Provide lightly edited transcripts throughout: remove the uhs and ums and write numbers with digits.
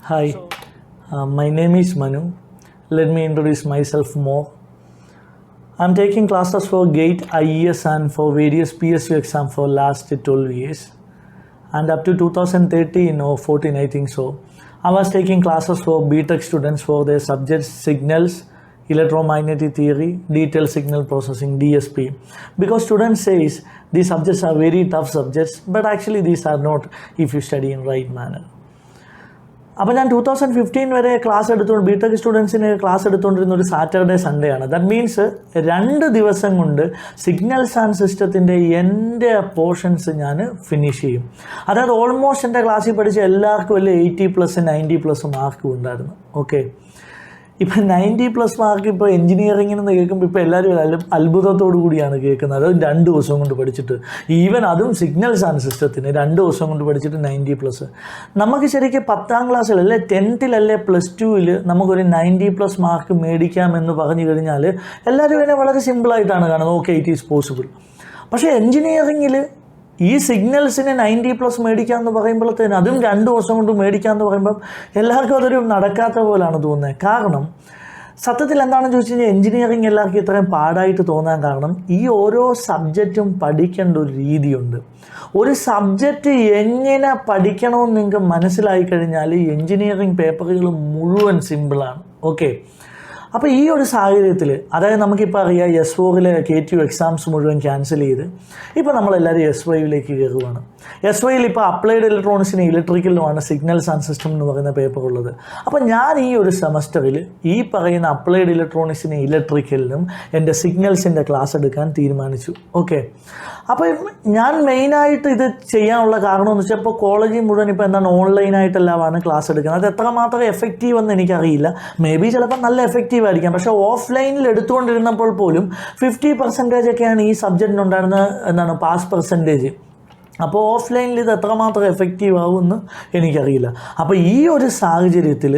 Hi, my name is Manu. Let me introduce myself more. I'm taking classes for GATE, IES and for various PSU exam for last 12 years. And up to 2013 or 14, I think so. I was taking classes for BTech students for their subjects signals, electromagnetic theory, detailed signal processing, DSP. Because students says these subjects are very tough subjects, but actually these are not if you study in right manner. അപ്പോൾ ഞാൻ 2015 വരെ class എടുത്തുകൊണ്ട് BTech സ്റ്റുഡൻസിന് class എടുത്തുകൊണ്ടിരുന്ന ഒരു Saturday Sunday ആണ്. That means 2 ദിവസം കൊണ്ട് signals and സിസ്റ്റത്തിൻ്റെ എൻ്റെ പോർഷൻസ് ഞാൻ ഫിനിഷ് ചെയ്യും. അതായത് ഓൾമോസ്റ്റ് എൻ്റെ ക്ലാസ്സിൽ പഠിച്ച എല്ലാവർക്കും വലിയ 80+, 90+ മാർക്കും ഉണ്ടായിരുന്നു. ഓക്കെ, ഇപ്പം 90+ മാർക്ക് ഇപ്പോൾ എഞ്ചിനീയറിങ്ങിനെന്ന് കേൾക്കുമ്പോൾ ഇപ്പോൾ എല്ലാവരും അത്ഭുതത്തോടു കൂടിയാണ് കേൾക്കുന്നത്. അത് 2 ദിവസം കൊണ്ട് പഠിച്ചിട്ട്, ഈവൻ അതും സിഗ്നൽസ് ആൻഡ് സിസ്റ്റത്തിന് 2 ദിവസം കൊണ്ട് പഠിച്ചിട്ട് 90+. നമുക്ക് ശരിക്കും 10ാം ക്ലാസ്സിൽ അല്ലെ 10th അല്ലെ +2 നമുക്കൊരു 90+ മാർക്ക് മേടിക്കാമെന്ന് പറഞ്ഞു കഴിഞ്ഞാൽ എല്ലാവരും ഇതിനെ വളരെ സിമ്പിളായിട്ടാണ് കാണുന്നത്. Okay, it is possible. പക്ഷേ എഞ്ചിനീയറിങ്ങിൽ ഈ സിഗ്നൽസിന് 90+ മേടിക്കാമെന്ന് പറയുമ്പോഴത്തേന് അതും 2 ദിവസം കൊണ്ട് മേടിക്കാമെന്ന് പറയുമ്പം എല്ലാവർക്കും അതൊരു നടക്കാത്ത പോലാണ് തോന്നുന്നത്. കാരണം സത്യത്തിൽ എന്താണെന്ന് ചോദിച്ചു കഴിഞ്ഞാൽ എഞ്ചിനീയറിങ് എല്ലാവർക്കും ഇത്രയും പാടായിട്ട് തോന്നാൻ കാരണം ഈ ഓരോ സബ്ജക്റ്റും പഠിക്കേണ്ട ഒരു രീതിയുണ്ട്. ഒരു സബ്ജക്റ്റ് എങ്ങനെ പഠിക്കണമെന്ന് നിങ്ങൾക്ക് മനസ്സിലായി കഴിഞ്ഞാൽ എഞ്ചിനീയറിങ് പേപ്പറുകൾ മുഴുവൻ സിമ്പിളാണ്. ഓക്കെ, അപ്പോൾ ഈ ഒരു സാഹചര്യത്തിൽ, അതായത് നമുക്കിപ്പോൾ അറിയാം S4 KTU എക്സാംസ് മുഴുവൻ ക്യാൻസൽ ചെയ്ത് ഇപ്പോൾ നമ്മളെല്ലാവരും S5 കയറുകയാണ്. S5 ഇപ്പോൾ അപ്ലൈഡ് ഇലക്ട്രോണിക്സിനും ഇലക്ട്രിക്കലിനുമാണ് സിഗ്നൽസ് ആൻഡ് സിസ്റ്റം എന്ന് പറയുന്ന പേപ്പർ ഉള്ളത്. അപ്പോൾ ഞാൻ ഈ ഒരു സെമസ്റ്ററിൽ ഈ പറയുന്ന അപ്ലൈഡ് ഇലക്ട്രോണിക്സിനും ഇലക്ട്രിക്കലിനും എൻ്റെ സിഗ്നൽസിൻ്റെ ക്ലാസ് എടുക്കാൻ തീരുമാനിച്ചു. ഓക്കെ, അപ്പോൾ ഞാൻ മെയിനായിട്ട് ഇത് ചെയ്യാനുള്ള കാരണം എന്ന് വെച്ചാൽ ഇപ്പോൾ കോളേജിൽ മുഴുവൻ ഇപ്പോൾ എന്താണ് ഓൺലൈനായിട്ടെല്ലാമാണ് ക്ലാസ് എടുക്കുന്നത്. അത് എത്രമാത്രം എഫക്റ്റീവ് എന്ന് എനിക്കറിയില്ല. മേ ബി ചിലപ്പോൾ നല്ല എഫക്റ്റീവ് ആയിരിക്കാം. പക്ഷേ ഓഫ്ലൈനിൽ എടുത്തുകൊണ്ടിരുന്നപ്പോൾ പോലും 50% ഒക്കെയാണ് ഈ സബ്ജക്റ്റിനുണ്ടായിരുന്ന പാസ് പെർസെൻറ്റേജ്. അപ്പോൾ ഓഫ്ലൈനിൽ ഇത് എത്രമാത്രം എഫക്റ്റീവ് ആവുമെന്ന് എനിക്കറിയില്ല. അപ്പോൾ ഈ ഒരു സാഹചര്യത്തിൽ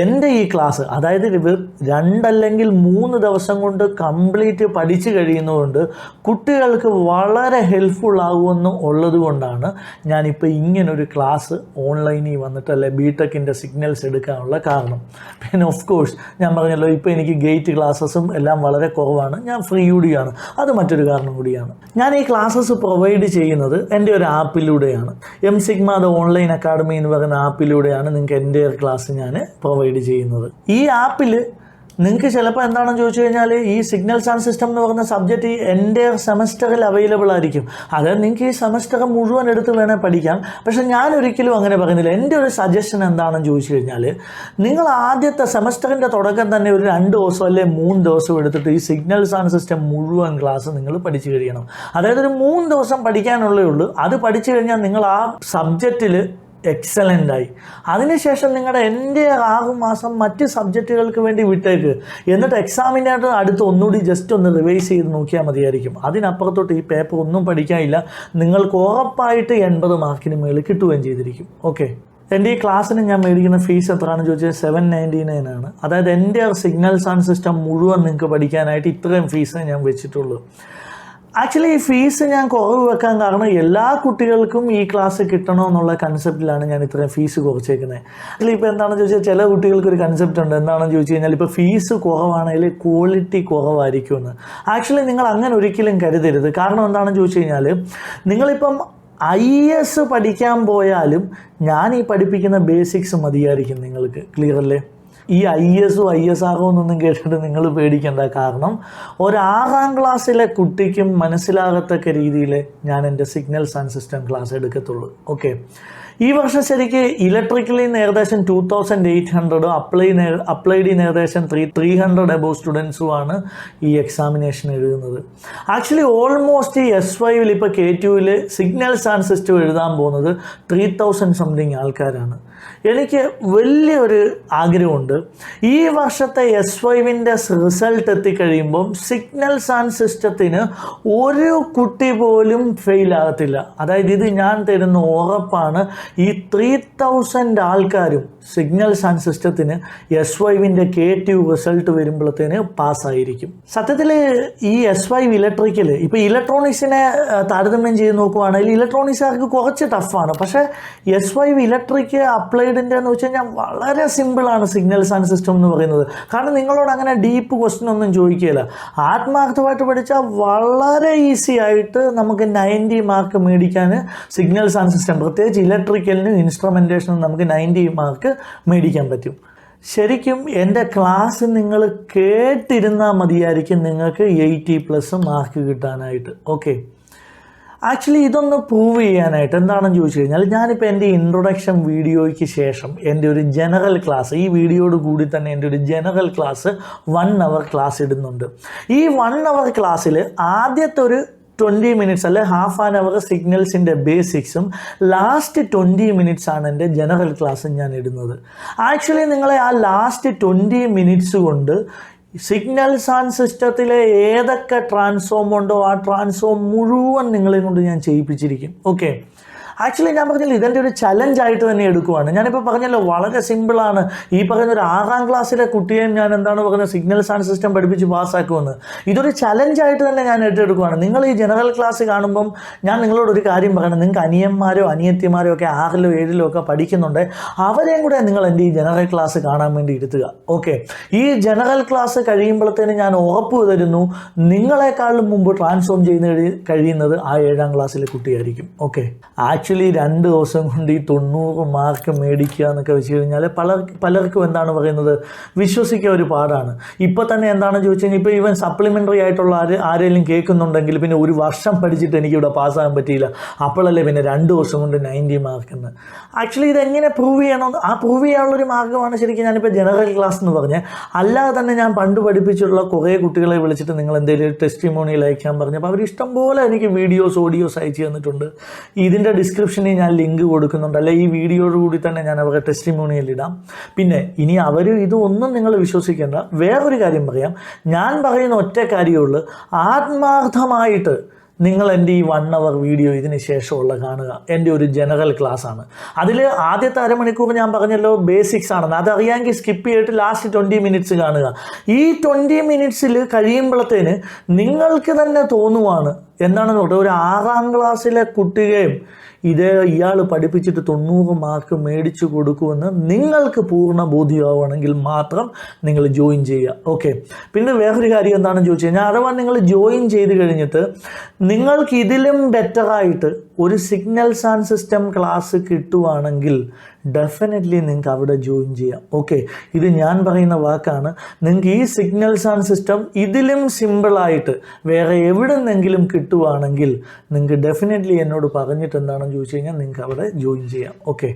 എൻ്റെ ഈ ക്ലാസ്, അതായത് 2 അല്ലെങ്കിൽ 3 ദിവസം കൊണ്ട് കംപ്ലീറ്റ് പഠിച്ചു കഴിയുന്നതുകൊണ്ട് കുട്ടികൾക്ക് വളരെ ഹെൽപ്ഫുൾ ആകുമെന്ന് ഉള്ളത് കൊണ്ടാണ് ഞാനിപ്പോൾ ഇങ്ങനൊരു ക്ലാസ് ഓൺലൈനിൽ വന്നിട്ട് അല്ലെ ബിടെക്കിൻ്റെ സിഗ്നൽസ് എടുക്കാനുള്ള കാരണം. പിന്നെ ഓഫ് കോഴ്സ് ഞാൻ പറഞ്ഞല്ലോ, ഇപ്പോൾ എനിക്ക് ഗേറ്റ് ക്ലാസ്സസും എല്ലാം വളരെ കുറവാണ്. ഞാൻ ഫ്രീ കൂടിയാണ്, അത് മറ്റൊരു കാരണം കൂടിയാണ്. ഞാൻ ഈ ക്ലാസ്സസ് പ്രൊവൈഡ് ചെയ്യുന്നത് എൻ്റെ ഒരു ആപ്പിലൂടെയാണ്. M-Sigma ദ ഓൺലൈൻ അക്കാഡമി എന്ന് പറയുന്ന ആപ്പിലൂടെയാണ് നിങ്ങൾക്ക് എൻ്റെ ക്ലാസ് ഞാൻ പ്രൊവൈഡ് ചെയ്യുന്നത്. ഈ ആപ്പിൽ നിങ്ങൾക്ക് ചിലപ്പോൾ എന്താണെന്ന് ചോദിച്ചു കഴിഞ്ഞാൽ ഈ സിഗ്നൽസ് ആൻഡ് സിസ്റ്റം എന്ന് പറയുന്ന സബ്ജക്റ്റ് എൻ്റെ സെമസ്റ്ററിൽ അവൈലബിൾ ആയിരിക്കും. അതായത് നിങ്ങൾക്ക് ഈ സെമസ്റ്റർ മുഴുവൻ എടുത്ത് വേണേൽ പഠിക്കാം. പക്ഷേ ഞാൻ ഒരിക്കലും അങ്ങനെ പറയുന്നില്ല. എൻ്റെ ഒരു സജഷൻ എന്താണെന്ന് ചോദിച്ചു കഴിഞ്ഞാൽ, നിങ്ങൾ ആദ്യത്തെ സെമസ്റ്ററിൻ്റെ തുടക്കം തന്നെ ഒരു 2 ദിവസം അല്ലെങ്കിൽ 3 ദിവസം എടുത്തിട്ട് ഈ സിഗ്നൽസ് ആൻഡ് സിസ്റ്റം മുഴുവൻ ക്ലാസ് നിങ്ങൾ പഠിച്ചു കഴിയണം. അതായത് ഒരു 3 ദിവസം പഠിക്കാനുള്ളേ ഉള്ളൂ. അത് പഠിച്ചു കഴിഞ്ഞാൽ നിങ്ങൾ ആ സബ്ജക്റ്റിൽ എക്സലൻ്റായി. അതിനുശേഷം നിങ്ങളുടെ എൻ്റെ 6 മാസം മറ്റ് സബ്ജക്റ്റുകൾക്ക് വേണ്ടി വിട്ടേക്ക്. എന്നിട്ട് എക്സാമിൻ്റെ അടുത്ത് ഒന്നുകൂടി ജസ്റ്റ് ഒന്ന് റിവൈസ് ചെയ്ത് നോക്കിയാൽ മതിയായിരിക്കും. അതിനപ്പുറത്തോട്ട് ഈ പേപ്പർ ഒന്നും പഠിക്കാനില്ല. നിങ്ങൾക്ക് ഉറപ്പായിട്ട് 80 മാർക്കിന് മേളിൽ കിട്ടുകയും ചെയ്തിരിക്കും. ഓക്കെ, എൻ്റെ ഈ ക്ലാസ്സിന് ഞാൻ മേടിക്കുന്ന ഫീസ് എത്രയാണെന്ന് ചോദിച്ചാൽ 799 ആണ്. അതായത് എൻ്റെ സിഗ്നൽസ് ആൻഡ് സിസ്റ്റം മുഴുവൻ നിങ്ങൾക്ക് പഠിക്കാനായിട്ട് ഇത്രയും ഫീസേ ഞാൻ വെച്ചിട്ടുള്ളൂ. ആക്ച്വലി ഈ ഫീസ് ഞാൻ കുറവ് വെക്കാൻ കാരണം എല്ലാ കുട്ടികൾക്കും ഈ ക്ലാസ് കിട്ടണമെന്നുള്ള കൺസെപ്റ്റിലാണ് ഞാൻ ഇത്രയും ഫീസ് കുറച്ചേക്കുന്നത്. ആക്ച്വലി ഇപ്പോൾ എന്താണെന്ന് ചോദിച്ചാൽ ചില കുട്ടികൾക്കൊരു കൺസെപ്റ്റ് ഉണ്ട്. എന്താണെന്ന് ചോദിച്ചു കഴിഞ്ഞാൽ ഇപ്പോൾ ഫീസ് കുറവാണെങ്കിൽ ക്വാളിറ്റി കുറവായിരിക്കുമെന്ന്. ആക്ച്വലി നിങ്ങൾ അങ്ങനെ ഒരിക്കലും കരുതരുത്. കാരണം എന്താണെന്ന് ചോദിച്ചു കഴിഞ്ഞാൽ നിങ്ങളിപ്പം IAS പഠിക്കാൻ പോയാലും ഞാൻ ഈ പഠിപ്പിക്കുന്ന ബേസിക്സ് മതിയായിരിക്കും നിങ്ങൾക്ക്. ക്ലിയർ അല്ലേ? ഈ IASഉം ISRഉം ഒന്നും കേട്ടിട്ട് നിങ്ങൾ പേടിക്കേണ്ട. കാരണം ഒരു 6ാം ക്ലാസ്സിലെ കുട്ടിക്കും മനസ്സിലാകത്തക്ക രീതിയിൽ ഞാൻ എൻ്റെ സിഗ്നൽസ് ആൻഡ് സിസ്റ്റം ക്ലാസ് എടുക്കത്തുള്ളൂ. ഓക്കെ, ഈ വർഷം ശരിക്ക് ഇലക്ട്രിക്കലിൽ ഏകദേശം 2800 അപ്ലൈഡിൽ ഏകദേശം 300 എബോവ് സ്റ്റുഡൻസുമാണ് ഈ എക്സാമിനേഷൻ എഴുതുന്നത്. ആക്ച്വലി ഓൾമോസ്റ്റ് ഈ S5 ഇപ്പോൾ KTUവിൽ സിഗ്നൽസ് ആൻഡ് സിസ്റ്റം എഴുതാൻ പോകുന്നത് 3000 സംതിങ് ആൾക്കാരാണ്. എനിക്ക് വലിയൊരു ആഗ്രഹമുണ്ട്, ഈ വർഷത്തെ S5ൻ്റെ റിസൾട്ട് എത്തിക്കഴിയുമ്പം സിഗ്നൽസ് ആൻഡ് സിസ്റ്റത്തിന് ഒരു കുട്ടി പോലും ഫെയിലാകത്തില്ല. അതായത് ഇത് ഞാൻ തരുന്ന ഉറപ്പാണ്. ഈ 3000 ആൾക്കാരും സിഗ്നൽസ് ആൻഡ് സിസ്റ്റത്തിന് S5ൻ്റെ KTU റിസൾട്ട് വരുമ്പോഴത്തേന് പാസ്സായിരിക്കും. സത്യത്തിൽ ഈ S5 ഇലക്ട്രിക്കൽ ഇപ്പോൾ ഇലക്ട്രോണിക്സിനെ താരതമ്യം ചെയ്ത് നോക്കുവാണെങ്കിൽ ഇലക്ട്രോണിക്സുകാർക്ക് കുറച്ച് ടഫാണ്. പക്ഷേ S5 ഇലക്ട്രിക് അപ്ലൈഡിൻ്റെ എന്ന് വെച്ച് കഴിഞ്ഞാൽ വളരെ സിമ്പിളാണ് സിഗ്നൽസ് ആൻഡ് സിസ്റ്റം എന്ന് പറയുന്നത്. കാരണം നിങ്ങളോട് അങ്ങനെ ഡീപ്പ് ക്വസ്റ്റ്യൻ ഒന്നും ചോദിക്കുകയില്ല. ആത്മാർത്ഥമായിട്ട് പഠിച്ചാൽ വളരെ ഈസി ആയിട്ട് നമുക്ക് 90 മാർക്ക് മേടിക്കാൻ സിഗ്നൽസ് ആൻഡ് സിസ്റ്റം, പ്രത്യേകിച്ച് ഇലക്ട്രിക്കലിനും ഇൻസ്ട്രുമെൻറ്റേഷനും നമുക്ക് 90 മാർക്ക് മേടിക്കാൻ പറ്റും. ശരിക്കും എൻ്റെ ക്ലാസ് നിങ്ങൾ കേട്ടിരുന്നാൽ മതിയായിരിക്കും നിങ്ങൾക്ക് 80+ മാർക്ക് കിട്ടാനായിട്ട്. ഓക്കെ, ആക്ച്വലി ഇതൊന്ന് പ്രൂവ് ചെയ്യാനായിട്ട് എന്താണെന്ന് ചോദിച്ചു കഴിഞ്ഞാൽ, ഞാനിപ്പോൾ എൻ്റെ ഇൻട്രൊഡക്ഷൻ വീഡിയോയ്ക്ക് ശേഷം എൻ്റെ ഒരു ജനറൽ ക്ലാസ്, ഈ വീഡിയോയോട് കൂടി തന്നെ എൻ്റെ ഒരു ജനറൽ ക്ലാസ് 1 hour ക്ലാസ് ഇടുന്നുണ്ട്. ഈ 1 hour ക്ലാസ്സിൽ ആദ്യത്തെ ഒരു 20 minutes അല്ലെ ഹാഫ് ആൻ അവർ സിഗ്നൽസിൻ്റെ ബേസിക്സും ലാസ്റ്റ് 20 minutes ആണ് എൻ്റെ ജനറൽ ക്ലാസ് ഞാൻ ഇടുന്നത്. ആക്ച്വലി നിങ്ങളെ ആ ലാസ്റ്റ് 20 minutes കൊണ്ട് സിഗ്നൽസ് ആൻഡ് സിസ്റ്റത്തിലെ ഏതൊക്കെ ട്രാൻസ്ഫോം ഉണ്ടോ ആ ട്രാൻസ്ഫോം മുഴുവൻ നിങ്ങളെ കൊണ്ട് ഞാൻ ചെയ്യിപ്പിച്ചിരിക്കും. ഓക്കെ, ആക്ച്വലി ഞാൻ പറഞ്ഞില്ല, ഇതെൻ്റെ ഒരു ചലഞ്ചായിട്ട് തന്നെ എടുക്കുവാണ്. ഞാനിപ്പോൾ പറഞ്ഞല്ലോ വളരെ സിമ്പിളാണ്. ഈ പറയുന്ന ഒരു 6ാം ക്ലാസ്സിലെ കുട്ടിയെയും ഞാൻ എന്താണ് പറയുന്നത്, സിഗ്നൽസ് ആൻഡ് സിസ്റ്റം പഠിപ്പിച്ച് പാസ്സാക്കുമെന്ന്. ഇതൊരു ചലഞ്ചായിട്ട് തന്നെ ഞാൻ ഏറ്റെടുക്കുവാണ്. നിങ്ങൾ ഈ ജനറൽ ക്ലാസ് കാണുമ്പം ഞാൻ നിങ്ങളോടൊരു കാര്യം പറയണം, നിങ്ങൾക്ക് അനിയന്മാരോ അനിയത്തിമാരോ ഒക്കെ 6ലോ 7ലോ ഒക്കെ പഠിക്കുന്നുണ്ട്, അവരെയും കൂടെ നിങ്ങൾ എൻ്റെ ഈ ജനറൽ ക്ലാസ് കാണാൻ വേണ്ടി ഇരുത്തുക. ഓക്കെ, ഈ ജനറൽ ക്ലാസ് കഴിയുമ്പോഴത്തേന് ഞാൻ ഉറപ്പ് തരുന്നു, നിങ്ങളെക്കാളും മുമ്പ് ട്രാൻസ്ഫോം ചെയ്ത് കഴിയുന്നത് ആ 7ാം ക്ലാസ്സിലെ കുട്ടിയായിരിക്കും. ഓക്കെ, ആക്ച്വലി 2 ദിവസം കൊണ്ട് ഈ 90 മാർക്ക് മേടിക്കുക എന്നൊക്കെ വെച്ച് കഴിഞ്ഞാൽ പലർക്കും എന്താണ് പറയുന്നത്, വിശ്വസിക്കാൻ ഒരു പാടാണ്. ഇപ്പോൾ തന്നെ എന്താണെന്ന് ചോദിച്ചു കഴിഞ്ഞാൽ, ഇപ്പോൾ ഈവൻ സപ്ലിമെൻ്ററി ആയിട്ടുള്ള ആരെങ്കിലും കേൾക്കുന്നുണ്ടെങ്കിൽ പിന്നെ 1 വർഷം പഠിച്ചിട്ട് എനിക്കിവിടെ പാസ്സാകാൻ പറ്റിയില്ല, അപ്പോഴല്ലേ പിന്നെ 2 ദിവസം കൊണ്ട് 90 മാർക്കെന്ന്. ആക്ച്വലി ഇതെങ്ങനെ പ്രൂവ് ചെയ്യണം, ആ പ്രൂവ് ചെയ്യാനുള്ളൊരു മാർഗ്ഗമാണ് ശരിക്കും ഞാനിപ്പോൾ ജനറൽ ക്ലാസ് എന്ന് പറഞ്ഞത്. അല്ലാതെ തന്നെ ഞാൻ പണ്ട് പഠിപ്പിച്ചിട്ടുള്ള കുറേ കുട്ടികളെ വിളിച്ചിട്ട് നിങ്ങൾ എന്തെങ്കിലും ടെസ്റ്റിമോണിയൽ അയക്കാൻ പറഞ്ഞപ്പോൾ അവർ ഇഷ്ടംപോലെ എനിക്ക് വീഡിയോസ് ഓഡിയോസ് അയച്ചു തന്നിട്ടുണ്ട്. ഇതിൻ്റെ ഡിസ്ക്രിപ്ഷനിൽ ഞാൻ ലിങ്ക് കൊടുക്കുന്നുണ്ട്, അല്ലെ ഈ വീഡിയോയോട് കൂടി തന്നെ ഞാൻ അവരുടെ ടെസ്റ്റിമോണിയൽ ഇടാം. പിന്നെ ഇനി അവർ ഇതൊന്നും നിങ്ങൾ വിശ്വസിക്കേണ്ട, വേറൊരു കാര്യം പറയാം. ഞാൻ പറയുന്ന ഒറ്റ കാര്യമുള്ളൂ, ആത്മാർത്ഥമായിട്ട് നിങ്ങൾ എൻ്റെ ഈ 1 hour വീഡിയോ ഇതിന് ശേഷമുള്ള കാണുക. എൻ്റെ ഒരു ജനറൽ ക്ലാസ് ആണ്. അതിൽ ആദ്യത്തെ അരമണിക്കൂർ ഞാൻ പറഞ്ഞല്ലോ ബേസിക്സ് ആണെന്ന്, അതറിയാമെങ്കിൽ സ്കിപ്പ് ചെയ്തിട്ട് ലാസ്റ്റ് 20 minutes കാണുക. ഈ 20 minutes കഴിയുമ്പോഴത്തേന് നിങ്ങൾക്ക് തന്നെ തോന്നുവാണ് എന്താണെന്ന് പറഞ്ഞാൽ, ഒരു 6ാം ക്ലാസ്സിലെ കുട്ടിയെയും ഇയാൾ പഠിപ്പിച്ചിട്ട് 90 മാർക്ക് മേടിച്ചു കൊടുക്കുമെന്ന് നിങ്ങൾക്ക് പൂർണ്ണ ബോധ്യമാവുകയാണെങ്കിൽ മാത്രം നിങ്ങൾ ജോയിൻ ചെയ്യുക. ഓക്കെ, പിന്നെ വേറൊരു കാര്യം എന്താണെന്ന് ചോദിച്ചു കഴിഞ്ഞാൽ, അഥവാ നിങ്ങൾ ജോയിൻ ചെയ്ത് കഴിഞ്ഞിട്ട് നിങ്ങൾക്ക് ഇതിലും ബെറ്ററായിട്ട് ഒരു സിഗ്നൽസ് ആൻഡ് സിസ്റ്റം ക്ലാസ് കിട്ടുവാണെങ്കിൽ ഡെഫിനറ്റ്ലി നിങ്ങൾക്ക് അവിടെ ജോയിൻ ചെയ്യാം. ഓക്കെ, ഇത് ഞാൻ പറയുന്ന വാക്കാണ്. നിങ്ങൾക്ക് ഈ സിഗ്നൽസ് ആൻഡ് സിസ്റ്റം ഇതിലും സിമ്പിളായിട്ട് വേറെ എവിടെ നിന്നെങ്കിലും കിട്ടുവാണെങ്കിൽ നിങ്ങൾക്ക് ഡെഫിനറ്റ്ലി എന്നോട് പറഞ്ഞിട്ട് എന്താണെന്ന് ചോദിച്ചു കഴിഞ്ഞാൽ നിങ്ങൾക്ക് അവിടെ ജോയിൻ ചെയ്യാം. ഓക്കെ,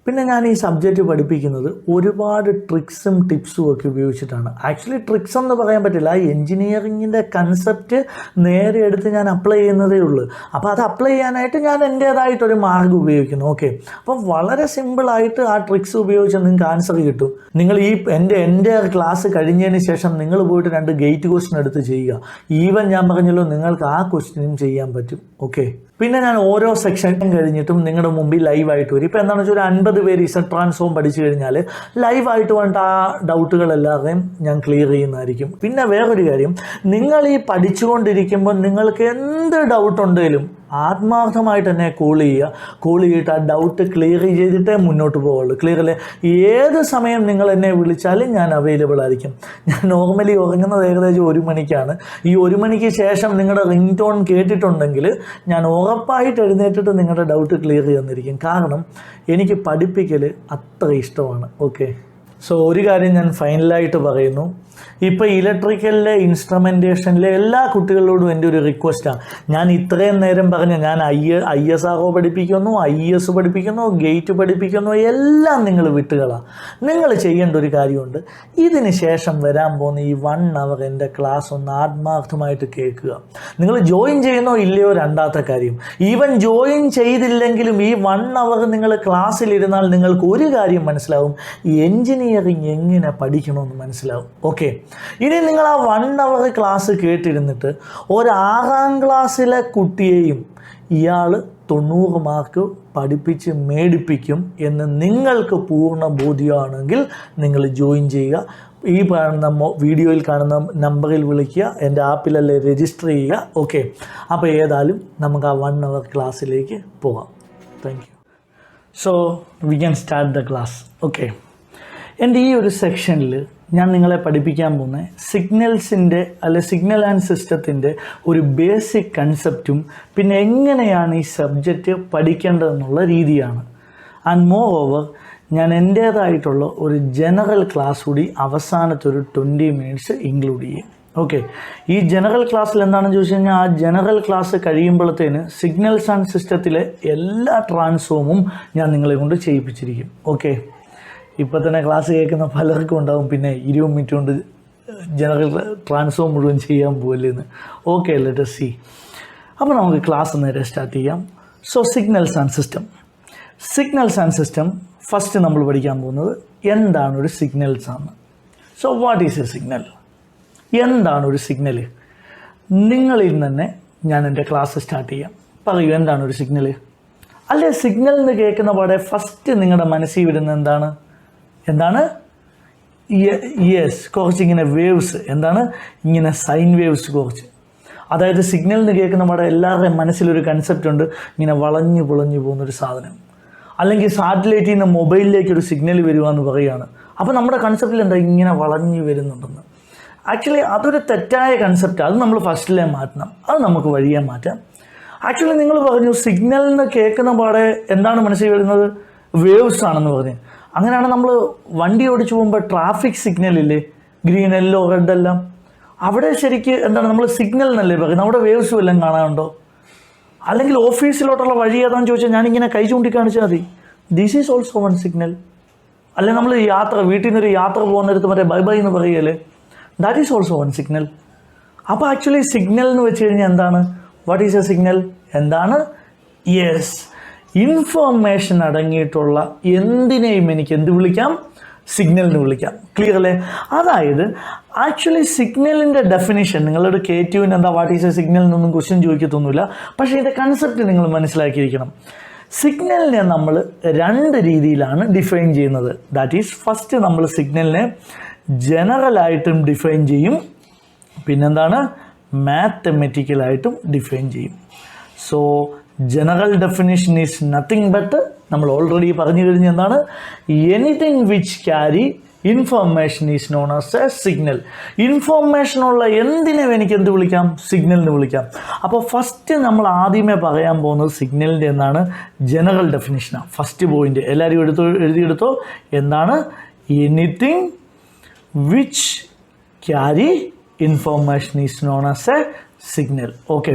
പിന്നെ ഞാൻ ഈ സബ്ജക്റ്റ് പഠിപ്പിക്കുന്നത് ഒരുപാട് ട്രിക്സും ടിപ്സും ഒക്കെ ഉപയോഗിച്ചിട്ടാണ്. ആക്ച്വലി ട്രിക്സ് എന്ന് പറയാൻ പറ്റില്ല, എൻജിനീയറിങ്ങിൻ്റെ കൺസെപ്റ്റ് നേരെ എടുത്ത് ഞാൻ അപ്ലൈ ചെയ്യുന്നതേ ഉള്ളൂ. അപ്പോൾ അത് അപ്ലൈ ചെയ്യാനായിട്ട് ഞാൻ എൻ്റേതായിട്ടൊരു മാർഗ്ഗം ഉപയോഗിക്കുന്നു. ഓക്കെ, അപ്പം വളരെ സിമ്പിളായിട്ട് ആ ട്രിക്സ് ഉപയോഗിച്ച് നിങ്ങൾക്ക് ആൻസർ കിട്ടും. നിങ്ങൾ ഈ എൻ്റെ ക്ലാസ് കഴിഞ്ഞതിന് ശേഷം നിങ്ങൾ പോയിട്ട് 2 ഗേറ്റ് ക്വസ്റ്റ്യൻ എടുത്ത് ചെയ്യുക. ഈവൻ ഞാൻ പറഞ്ഞല്ലോ നിങ്ങൾക്ക് ആ ക്വസ്റ്റ്യനും ചെയ്യാൻ പറ്റും. ഓക്കെ, പിന്നെ ഞാൻ ഓരോ സെക്ഷനും കഴിഞ്ഞിട്ടും നിങ്ങളുടെ മുമ്പിൽ ലൈവായിട്ട് വരും. ഇപ്പോൾ എന്താണെന്ന് വെച്ചാൽ ഒരു 50 പേര് ഇസഡ് ട്രാൻസ്ഫോം പഠിച്ചു കഴിഞ്ഞാൽ ലൈവായിട്ട് വേണ്ട ആ ഡൗട്ടുകളെല്ലാവരെയും ഞാൻ ക്ലിയർ ചെയ്യുന്നതായിരിക്കും. പിന്നെ വേറൊരു കാര്യം, നിങ്ങൾ ഈ പഠിച്ചുകൊണ്ടിരിക്കുമ്പോൾ നിങ്ങൾക്ക് എന്ത് ഡൗട്ട് ഉണ്ടെങ്കിലും ആത്മാർത്ഥമായിട്ട് എന്നെ കോൾ ചെയ്തിട്ട് ആ ഡൗട്ട് ക്ലിയർ ചെയ്തിട്ടേ മുന്നോട്ട് പോവുള്ളൂ. ക്ലിയർ അല്ലേ? ഏത് സമയം നിങ്ങൾ എന്നെ വിളിച്ചാലും ഞാൻ അവൈലബിൾ ആയിരിക്കും. ഞാൻ നോർമലി ഉറങ്ങുന്നത് ഏകദേശം 1 മണിക്കാണ്. ഈ 1 മണിക്ക് ശേഷം നിങ്ങളുടെ റിംഗ് ടോൺ കേട്ടിട്ടുണ്ടെങ്കിൽ ഞാൻ ഉറപ്പായിട്ട് എഴുന്നേറ്റിട്ട് നിങ്ങളുടെ ഡൗട്ട് ക്ലിയർ ചെയ്യുന്നിരിക്കും. കാരണം എനിക്ക് പഠിപ്പിക്കൽ അത്ര ഇഷ്ടമാണ്. ഓക്കെ, സോ ഒരു കാര്യം ഞാൻ ഫൈനലായിട്ട് പറയുന്നു, ഇപ്പോൾ ഇലക്ട്രിക്കലിലെ ഇൻസ്ട്രുമെൻറ്റേഷനിലെ എല്ലാ കുട്ടികളോടും എൻ്റെ ഒരു റിക്വസ്റ്റാണ്. ഞാൻ ഇത്രയും നേരം പറഞ്ഞ ഞാൻ ISRO പഠിപ്പിക്കുന്നു, IES പഠിപ്പിക്കുന്നു, ഗേറ്റ് പഠിപ്പിക്കുന്നു, എല്ലാം നിങ്ങൾ വിട്ടുകളാണ്. നിങ്ങൾ ചെയ്യേണ്ട ഒരു കാര്യമുണ്ട്, ഇതിന് ശേഷം വരാൻ പോകുന്ന ഈ 1 hour എൻ്റെ ക്ലാസ് ഒന്ന് ആത്മാർത്ഥമായിട്ട് കേൾക്കുക. നിങ്ങൾ ജോയിൻ ചെയ്യുന്നോ ഇല്ലയോ രണ്ടാമത്തെ കാര്യം. ഈവൻ ജോയിൻ ചെയ്തില്ലെങ്കിലും ഈ 1 hour നിങ്ങൾ ക്ലാസ്സിലിരുന്നാൽ നിങ്ങൾക്ക് ഒരു കാര്യം മനസ്സിലാവും, എൻജിനീയറിങ് എങ്ങനെ പഠിക്കണമെന്ന് മനസ്സിലാവും. ഓക്കെ, ഇനി നിങ്ങൾ ആ 1 hour ക്ലാസ് കേട്ടിരുന്നിട്ട് ഒരു 6ാം ക്ലാസ്സിലെ കുട്ടിയെയും ഇയാൾ 90 മാർക്ക് പഠിപ്പിച്ച് മേടിപ്പിക്കും എന്ന് നിങ്ങൾക്ക് പൂർണ്ണ ബോധ്യമാണെങ്കിൽ നിങ്ങൾ ജോയിൻ ചെയ്യുക. ഈ കാണുന്ന വീഡിയോയിൽ കാണുന്ന നമ്പറിൽ വിളിക്കുക, എൻ്റെ ആപ്പിലല്ലേ രജിസ്റ്റർ ചെയ്യുക. ഓക്കെ, അപ്പോൾ ഏതായാലും നമുക്ക് ആ 1 hour ക്ലാസ്സിലേക്ക് പോകാം. Thank you. So we can start the class. Okay. എൻ്റെ ഈ ഒരു സെക്ഷനിൽ ഞാൻ നിങ്ങളെ പഠിപ്പിക്കാൻ പോകുന്ന സിഗ്നൽസിൻ്റെ സിഗ്നൽ ആൻഡ് സിസ്റ്റത്തിൻ്റെ ഒരു ബേസിക് കൺസെപ്റ്റും പിന്നെ എങ്ങനെയാണ് ഈ സബ്ജക്റ്റ് പഠിക്കേണ്ടതെന്നുള്ള രീതിയാണ്. ആൻഡ് മോർ ഓവർ ഞാൻ എൻ്റേതായിട്ടുള്ള ഒരു ജനറൽ ക്ലാസ് കൂടി അവസാനത്തെ ഒരു 20 minutes ഇൻക്ലൂഡ് ചെയ്യും. ഓക്കെ, ഈ ജനറൽ ക്ലാസ്സിൽ എന്താണെന്ന് ചോദിച്ചു കഴിഞ്ഞാൽ ആ ജനറൽ ക്ലാസ് കഴിയുമ്പോഴത്തേന് സിഗ്നൽസ് ആൻഡ് സിസ്റ്റത്തിലെ എല്ലാ ട്രാൻസ്ഫോമും ഞാൻ നിങ്ങളെ കൊണ്ട് ചെയ്യിപ്പിച്ചിരിക്കും. ഓക്കെ, ഇപ്പോൾ തന്നെ ക്ലാസ് കേൾക്കുന്ന പലർക്കും ഉണ്ടാവും പിന്നെ 20 minute കൊണ്ട് ജനറൽ ട്രാൻസ്ഫോം മുഴുവൻ ചെയ്യാൻ പോകില്ലെന്ന്. Okay, let us see. അപ്പോൾ നമുക്ക് ക്ലാസ് നേരെ സ്റ്റാർട്ട് ചെയ്യാം. So signals and system first നമ്മൾ പഠിക്കാൻ പോകുന്നത് എന്താണ് ഒരു സിഗ്നൽസ് ആണ്. So what is a signal? എന്താണ് ഒരു സിഗ്നൽ? നിങ്ങളിൽ നിന്ന് തന്നെ ഞാൻ എൻ്റെ ക്ലാസ് സ്റ്റാർട്ട് ചെയ്യാം. പറയൂ, എന്താണ് ഒരു സിഗ്നൽ? അല്ലെ, സിഗ്നൽ എന്ന് കേൾക്കുന്ന പാടെ ഫസ്റ്റ് നിങ്ങളുടെ മനസ്സിൽ വരുന്ന എന്താണ്? യെസ്, കുറച്ച് ഇങ്ങനെ വേവ്സ്. എന്താണ്? ഇങ്ങനെ സൈൻ വേവ്സ് കുറച്ച്. അതായത് സിഗ്നൽ എന്ന് കേൾക്കുന്ന പാടെ എല്ലാവരുടെയും മനസ്സിലൊരു കൺസെപ്റ്റ് ഉണ്ട്, ഇങ്ങനെ വളഞ്ഞു പുളഞ്ഞു പോകുന്നൊരു സാധനം. അല്ലെങ്കിൽ സാറ്റലൈറ്റിൽ നിന്ന് മൊബൈലിലേക്ക് ഒരു സിഗ്നൽ വരിക എന്ന് പറയുകയാണ്. അപ്പോൾ നമ്മുടെ കൺസെപ്റ്റിൽ എന്താ ഇങ്ങനെ വളഞ്ഞു വരുന്നുണ്ടെന്ന്. ആക്ച്വലി അതൊരു തെറ്റായ കൺസെപ്റ്റ്. അത് നമ്മൾ ഫസ്റ്റിലേ മാറ്റണം. അത് നമുക്ക് വഴിയെ മാറ്റാം. ആക്ച്വലി നിങ്ങൾ പറഞ്ഞു സിഗ്നൽ എന്ന് കേൾക്കുന്ന പാടെ എന്താണ് മനസ്സിൽ വരുന്നത്? വേവ്സ് ആണെന്ന് പറഞ്ഞു. അങ്ങനെയാണ് നമ്മൾ വണ്ടി ഓടിച്ചു പോകുമ്പോൾ ട്രാഫിക് സിഗ്നലില്ലേ, ഗ്രീൻ, യെല്ലോ, റെഡ് എല്ലാം, അവിടെ ശരിക്ക് എന്താണ് നമ്മൾ സിഗ്നൽ എന്നല്ലേ പറയുന്നത്? അവിടെ വേവ്സ് വല്ലതും കാണാനുണ്ടോ? അല്ലെങ്കിൽ ഓഫീസിലോട്ടുള്ള വഴി ഏതാണെന്ന് ചോദിച്ചാൽ ഞാനിങ്ങനെ കൈ ചൂണ്ടിക്കാണിച്ചാൽ മതി, this is also one signal. അല്ലെങ്കിൽ നമ്മൾ വീട്ടിൽ നിന്നൊരു യാത്ര പോകുന്നിടത്ത് മറ്റേ ബൈ ബൈ എന്ന് പറയുകയല്ലേ, that is also one signal. അപ്പോൾ ആക്ച്വലി സിഗ്നൽ എന്ന് വെച്ച് കഴിഞ്ഞാൽ എന്താണ്? What is a signal? എന്താണ്? യെസ്, ഇൻഫോർമേഷൻ അടങ്ങിയിട്ടുള്ള എന്തിനേയും എനിക്ക് എന്ത് വിളിക്കാം? സിഗ്നൽ എന്ന് വിളിക്കാം. ക്ലിയർ അല്ലേ? അതായത് ആക്ച്വലി സിഗ്നലിൻ്റെ ഡെഫിനിഷൻ നിങ്ങളോട് K2 എന്താ വാട്ട് ഈസ് എ സിഗ്നൽ എന്നൊന്നും ക്വസ്റ്റ്യൻ ചോദിക്കത്തൊന്നുമില്ല. പക്ഷേ ഇതിൻ്റെ കൺസെപ്റ്റ് നിങ്ങൾ മനസ്സിലാക്കിയിരിക്കണം. സിഗ്നലിനെ നമ്മൾ 2 രീതിയിലാണ് ഡിഫൈൻ ചെയ്യുന്നത്. ദാറ്റ് ഈസ്, ഫസ്റ്റ് നമ്മൾ സിഗ്നലിനെ ജനറലായിട്ടും ഡിഫൈൻ ചെയ്യും, പിന്നെന്താണ്, മാത്തമെറ്റിക്കലായിട്ടും ഡിഫൈൻ ചെയ്യും. So general definition is nothing but, നമ്മൾ ഓൾറെഡി പറഞ്ഞു കഴിഞ്ഞ എന്താണ്, anything which carry information is known as a signal. ഇൻഫോർമേഷനുള്ള എന്തിനും എനിക്ക് എന്ത് വിളിക്കാം? സിഗ്നൽ എന്ന് വിളിക്കാം. അപ്പോൾ ഫസ്റ്റ് നമ്മൾ ആദ്യമേ പറയാൻ പോകുന്നത് സിഗ്നലിൻ്റെ എന്താണ്? ജനറൽ ഡെഫിനിഷനാണ്. ഫസ്റ്റ് പോയിന്റ് എല്ലാവരും എഴുതിയെടുത്തോ. എന്താണ്? Anything which carry information is known as a signal. Okay,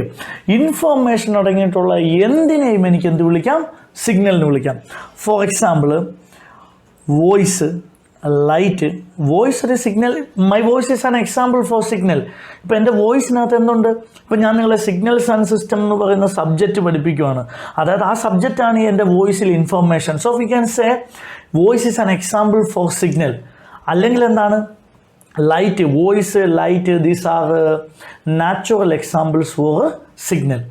information അടങ്ങിയിട്ടുള്ള എന്തിനേയും എനിക്ക് എന്ത് വിളിക്കാം? സിഗ്നൽ എന്ന് വിളിക്കാം. For example, voice, light. Voice ഒരു സിഗ്നൽ. My voice is an example for signal. ഇപ്പോൾ എൻ്റെ വോയിസിനകത്ത് എന്തുണ്ട്? ഇപ്പോൾ ഞാൻ നിങ്ങളെ സിഗ്നൽസ് ആൻഡ് സിസ്റ്റം എന്ന് പറയുന്ന സബ്ജക്റ്റ് പഠിപ്പിക്കുകയാണ്. അതായത് ആ സബ്ജക്റ്റാണ് എൻ്റെ വോയിസിൽ information. So we can say voice is an example for signal. അല്ലെങ്കിൽ എന്താണ്? Light, voice, light, these are natural examples for signal.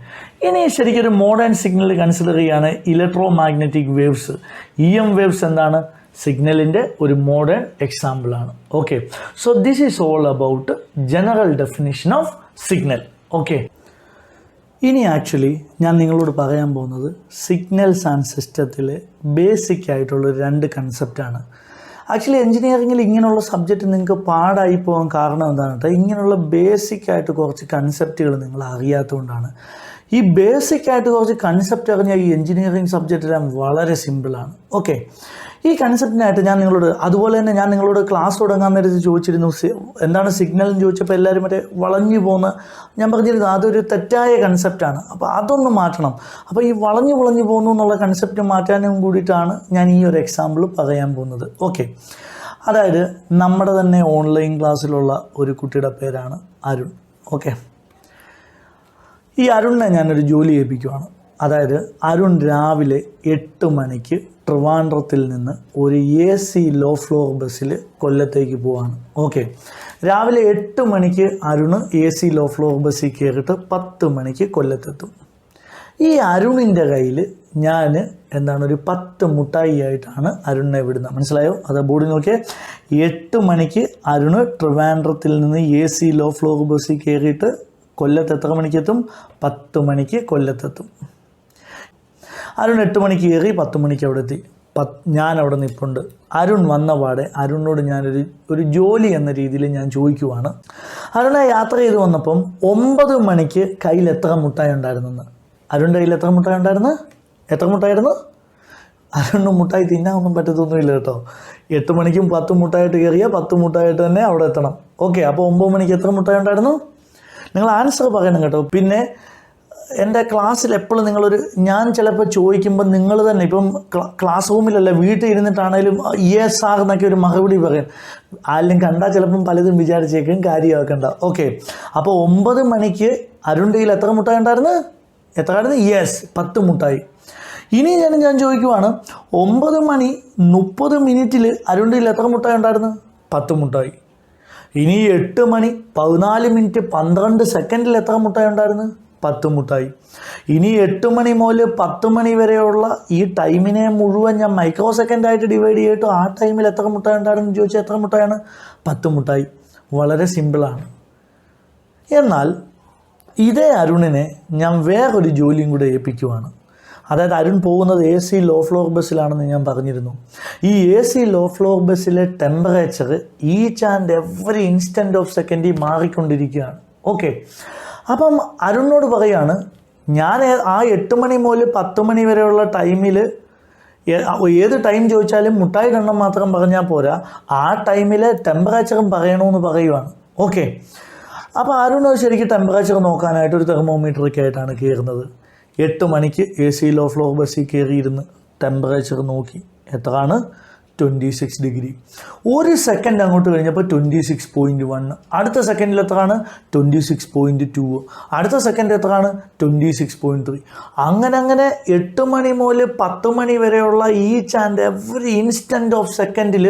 ഇനി ശരിക്കും ഒരു മോഡേൺ സിഗ്നൽ കൺസിഡർ ചെയ്യുകയാണ് electromagnetic waves. EM waves എന്താണ്? സിഗ്നലിൻ്റെ ഒരു മോഡേൺ എക്സാമ്പിളാണ്. Okay, so this is all about general definition of signal. Okay, ഇനി ആക്ച്വലി ഞാൻ നിങ്ങളോട് പറയാൻ പോകുന്നത് സിഗ്നൽസ് ആൻഡ് സിസ്റ്റത്തിലെ ബേസിക് ആയിട്ടുള്ള 2 കൺസെപ്റ്റാണ്. ആക്ച്വലി എഞ്ചിനീയറിങ്ങിൽ ഇങ്ങനെയുള്ള സബ്ജക്റ്റ് നിങ്ങൾക്ക് പാടായി പോകാൻ കാരണം എന്താണ് കേട്ടോ? ഇങ്ങനെയുള്ള ബേസിക്കായിട്ട് കുറച്ച് കൺസെപ്റ്റുകൾ നിങ്ങൾ അറിയാത്തതുകൊണ്ടാണ്. ഈ ബേസിക്കായിട്ട് കുറച്ച് കൺസെപ്റ്റ് അറിഞ്ഞാൽ ഈ എഞ്ചിനീയറിങ് സബ്ജക്റ്റെല്ലാം വളരെ സിമ്പിളാണ്. ഓക്കെ, ഈ കൺസെപ്റ്റിനായിട്ട് ഞാൻ നിങ്ങളോട്, അതുപോലെ തന്നെ ഞാൻ നിങ്ങളോട് ക്ലാസ് തുടങ്ങാൻ നേരത്ത് ചോദിച്ചിരുന്നു എന്താണ് സിഗ്നൽ എന്ന് ചോദിച്ചപ്പോൾ എല്ലാവരും മറ്റേ വളഞ്ഞു പോകുന്ന ഞാൻ പറഞ്ഞിരുന്നു അതൊരു തെറ്റായ കൺസെപ്റ്റാണ്. അപ്പോൾ അതൊന്ന് മാറ്റണം. അപ്പോൾ ഈ വളഞ്ഞു പോകുന്നു എന്നുള്ള കൺസെപ്റ്റ് മാറ്റാനും കൂടിയിട്ടാണ് ഞാൻ ഈ ഒരു എക്സാമ്പിൾ പറയാൻ പോകുന്നത്. ഓക്കെ, അതായത് നമ്മുടെ തന്നെ ഓൺലൈൻ ക്ലാസ്സിലുള്ള ഒരു കുട്ടിയുടെ പേരാണ് അരുൺ. ഓക്കെ, ഈ അരുണിനെ ഞാനൊരു ജോലി ഏൽപ്പിക്കുവാണ്. അതായത് അരുൺ രാവിലെ 8 മണിക്ക് ട്രിവാൻഡ്രത്തിൽ നിന്ന് ഒരു AC ലോ ഫ്ലോർ ബസ്സിൽ കൊല്ലത്തേക്ക് പോവാണ്. ഓക്കെ, രാവിലെ 8 മണിക്ക് അരുൺ AC ലോ ഫ്ലോർ ബസ്സിൽ കയറിയിട്ട് 10 മണിക്ക് കൊല്ലത്തെത്തും. ഈ അരുണിൻ്റെ കയ്യിൽ ഞാൻ ഒരു 10 മുട്ടായി ആയിട്ടാണ് അരുണിനെ വിടുന്നത്. മനസ്സിലായോ? അത് ബോർഡിൽ നോക്കിയേ. 8 മണിക്ക് അരുണ് ട്രിവാൻഡ്രത്തിൽ നിന്ന് AC ലോ ഫ്ലോർ ബസ്സിൽ കയറിയിട്ട് കൊല്ലത്ത് എത്ര മണിക്കെത്തും? 10 മണിക്ക് കൊല്ലത്തെത്തും. അരുൺ 8 മണിക്ക് കയറി 10 മണിക്ക് അവിടെ എത്തി. ഞാൻ അവിടെ നിൽപ്പുണ്ട്. അരുൺ വന്ന പാടെ അരുണിനോട് ഞാനൊരു ജോലി എന്ന രീതിയിൽ ഞാൻ ചോദിക്കുവാണ്, അരുണെ യാത്ര ചെയ്ത് വന്നപ്പം 9 മണിക്ക് കയ്യിൽ എത്ര മുട്ടായി ഉണ്ടായിരുന്നെന്ന്. അരുണിൻ്റെ കയ്യിൽ എത്ര മുട്ടായി ഉണ്ടായിരുന്നു? എത്ര മുട്ടായിരുന്നു? അരുണിന് മുട്ടായി തിന്നാനൊന്നും പറ്റത്തൊന്നുമില്ല കേട്ടോ. 8 മണിക്കും 10 മുട്ടായിട്ട് കയറിയാൽ 10 മുട്ടായിട്ട് തന്നെ അവിടെ എത്തണം. ഓക്കെ, അപ്പോൾ 9 മണിക്ക് എത്ര മുട്ടായി ഉണ്ടായിരുന്നു? നിങ്ങൾ ആൻസർ പറയണം കേട്ടോ. പിന്നെ എൻ്റെ ക്ലാസ്സിൽ എപ്പോഴും ഞാൻ ചിലപ്പോൾ ചോദിക്കുമ്പോൾ നിങ്ങൾ തന്നെ ഇപ്പം ക്ലാസ് റൂമിലല്ല വീട്ടിൽ ഇരുന്നിട്ടാണേലും യെസ് സാർ എന്നൊക്കെ ഒരു മറുപടി പറയും. ആരെങ്കിലും കണ്ടാൽ ചിലപ്പം പലതും വിചാരിച്ചേക്കും, കാര്യമാക്കണ്ട. ഓക്കെ, അപ്പോൾ 9 മണിക്ക് അരുണിൻ്റെ കയ്യിൽ എത്ര മുട്ടായി ഉണ്ടായിരുന്നു? എത്രയായിരുന്നു? യെസ്, 10 മുട്ടായി. ഇനി ഞാൻ ചോദിക്കുവാണ്, 9 മണി 30 മിനിറ്റിൽ അരുണിൻ്റെ കയ്യിൽ എത്ര മുട്ടായി ഉണ്ടായിരുന്നു? 10 മുട്ടായി. ഇനി 8 മണി 14 മിനിറ്റ് 12 സെക്കൻഡിൽ എത്ര മുട്ടായി ഉണ്ടായിരുന്നു? 10 മുട്ടായി. ഇനി 8 മണി മുതൽ 10 മണി വരെയുള്ള ഈ ടൈമിനെ മുഴുവൻ ഞാൻ മൈക്രോ സെക്കൻഡായിട്ട് ഡിവൈഡ് ചെയ്തിട്ട് ആ ടൈമിൽ എത്ര മുട്ടായി ഉണ്ടായിരുന്നു ചോദിച്ചാൽ എത്ര മുട്ടായാണ്? 10 മുട്ടായി. വളരെ സിമ്പിളാണ്. എന്നാൽ ഇതേ അരുണിനെ ഞാൻ വേറൊരു ജോലിയും കൂടെ ഏൽപ്പിക്കുവാണ്. അതായത് അരുൺ പോകുന്നത് AC ലോ ഫ്ലോർ ബസ്സിലാണെന്ന് ഞാൻ പറഞ്ഞിരുന്നു. ഈ AC ലോ ഫ്ലോർ ബസ്സിലെ temperature each and every instant of സെക്കൻഡിൽ മാറിക്കൊണ്ടിരിക്കുകയാണ്. ഓക്കെ, അപ്പം അരുണിനോട് പറയാണ്, ഞാൻ ആ 8 മണി മുതൽ 10 മണി വരെയുള്ള ടൈമിൽ ഏത് ടൈം ചോദിച്ചാലും മുട്ടായി എണ്ണം മാത്രം പറഞ്ഞാൽ പോരാ, ആ ടൈമിലെ ടെമ്പറേച്ചറും പറയണമെന്ന് പറയുവാണ്. ഓക്കെ, അപ്പോൾ അരുൺ ശരിക്കും ടെമ്പറേച്ചർ നോക്കാനായിട്ട് ഒരു തെർമോമീറ്ററൊക്കെ ആയിട്ടാണ് കയറുന്നത്. 8 മണിക്ക് AC ലോ ഫ്ലോർ ബസ്സിൽ കയറിയിരുന്ന് ടെമ്പറേച്ചർ നോക്കി. എത്രയാണ്? 26 ഡിഗ്രി. ഒരു സെക്കൻഡ് അങ്ങോട്ട് കഴിഞ്ഞപ്പോൾ 26.1. അടുത്ത സെക്കൻഡിൽ എത്രയാണ്? 26.2. അടുത്ത സെക്കൻഡ് എത്രയാണ്? 26.3. അങ്ങനെ 8 മണി മുതൽ 10 മണി വരെയുള്ള each and every instant of സെക്കൻഡിൽ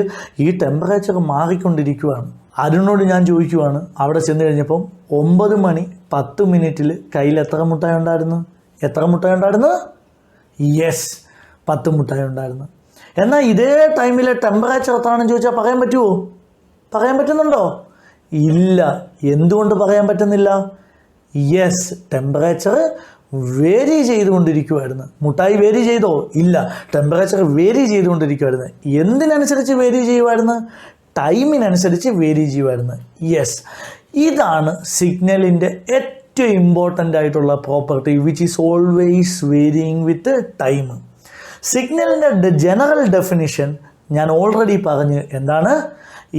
ഈ ടെമ്പറേച്ചർ മാറിക്കൊണ്ടിരിക്കുകയാണ്. അരുണിനോട് ഞാൻ ചോദിക്കുവാണ്, അവിടെ ചെന്ന് കഴിഞ്ഞപ്പം 9 മണി 10 മിനിറ്റിൽ കയ്യിൽ എത്ര മുട്ടായി ഉണ്ടായിരുന്നു? എത്ര മുട്ടായി ഉണ്ടായിരുന്നു? യെസ്, 10 മുട്ടായി ഉണ്ടായിരുന്നു. എന്നാൽ ഇതേ ടൈമിലെ ടെമ്പറേച്ചർ എത്രയാണെന്ന് ചോദിച്ചാൽ പറയാൻ പറ്റുമോ? പറയാൻ പറ്റുന്നുണ്ടോ? ഇല്ല. എന്തുകൊണ്ട് പറയാൻ പറ്റുന്നില്ല? യെസ്, ടെമ്പറേച്ചർ വേരി ചെയ്തുകൊണ്ടിരിക്കുമായിരുന്നു. മുട്ടായി വേരി ചെയ്തോ? ഇല്ല, ടെമ്പറേച്ചർ വേരി ചെയ്തുകൊണ്ടിരിക്കുമായിരുന്നു. എന്തിനനുസരിച്ച് വേരി ചെയ്യുമായിരുന്നു? ടൈമിനനുസരിച്ച് വേരി ചെയ്യുമായിരുന്നു. യെസ്, ഇതാണ് സിഗ്നലിൻ്റെ ഏറ്റവും ഇമ്പോർട്ടൻ്റ് ആയിട്ടുള്ള property, which is always varying with time. സിഗ്നലിൻ്റെ ജനറൽ ഡെഫിനിഷൻ ഞാൻ ഓൾറെഡി പറഞ്ഞു. എന്താണ്?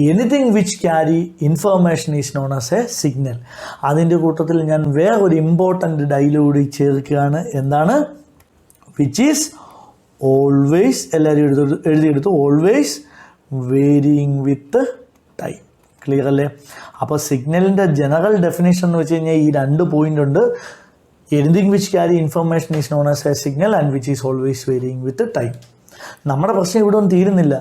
Anything which carry information is known as a signal. അതിൻ്റെ കൂട്ടത്തിൽ ഞാൻ വേറൊരു ഇമ്പോർട്ടൻ്റ് ഡയലോഗ് ചേർക്കുകയാണ്. എന്താണ്? വിച്ച് ഈസ് ഓൾവേസ്, എല്ലാവരും എഴുതിയെടുത്തു, always varying with time. Clear അല്ലേ? അപ്പോൾ സിഗ്നലിൻ്റെ ജനറൽ ഡെഫിനേഷൻ എന്ന് വെച്ച് കഴിഞ്ഞാൽ ഈ 2 പോയിൻ്റ് ഉണ്ട്. Anything which carry information is known as a signal and which is always varying with time. നമ്മുടെ പ്രശ്നം ഇവിടെ ഒന്നും തീരുന്നില്ല.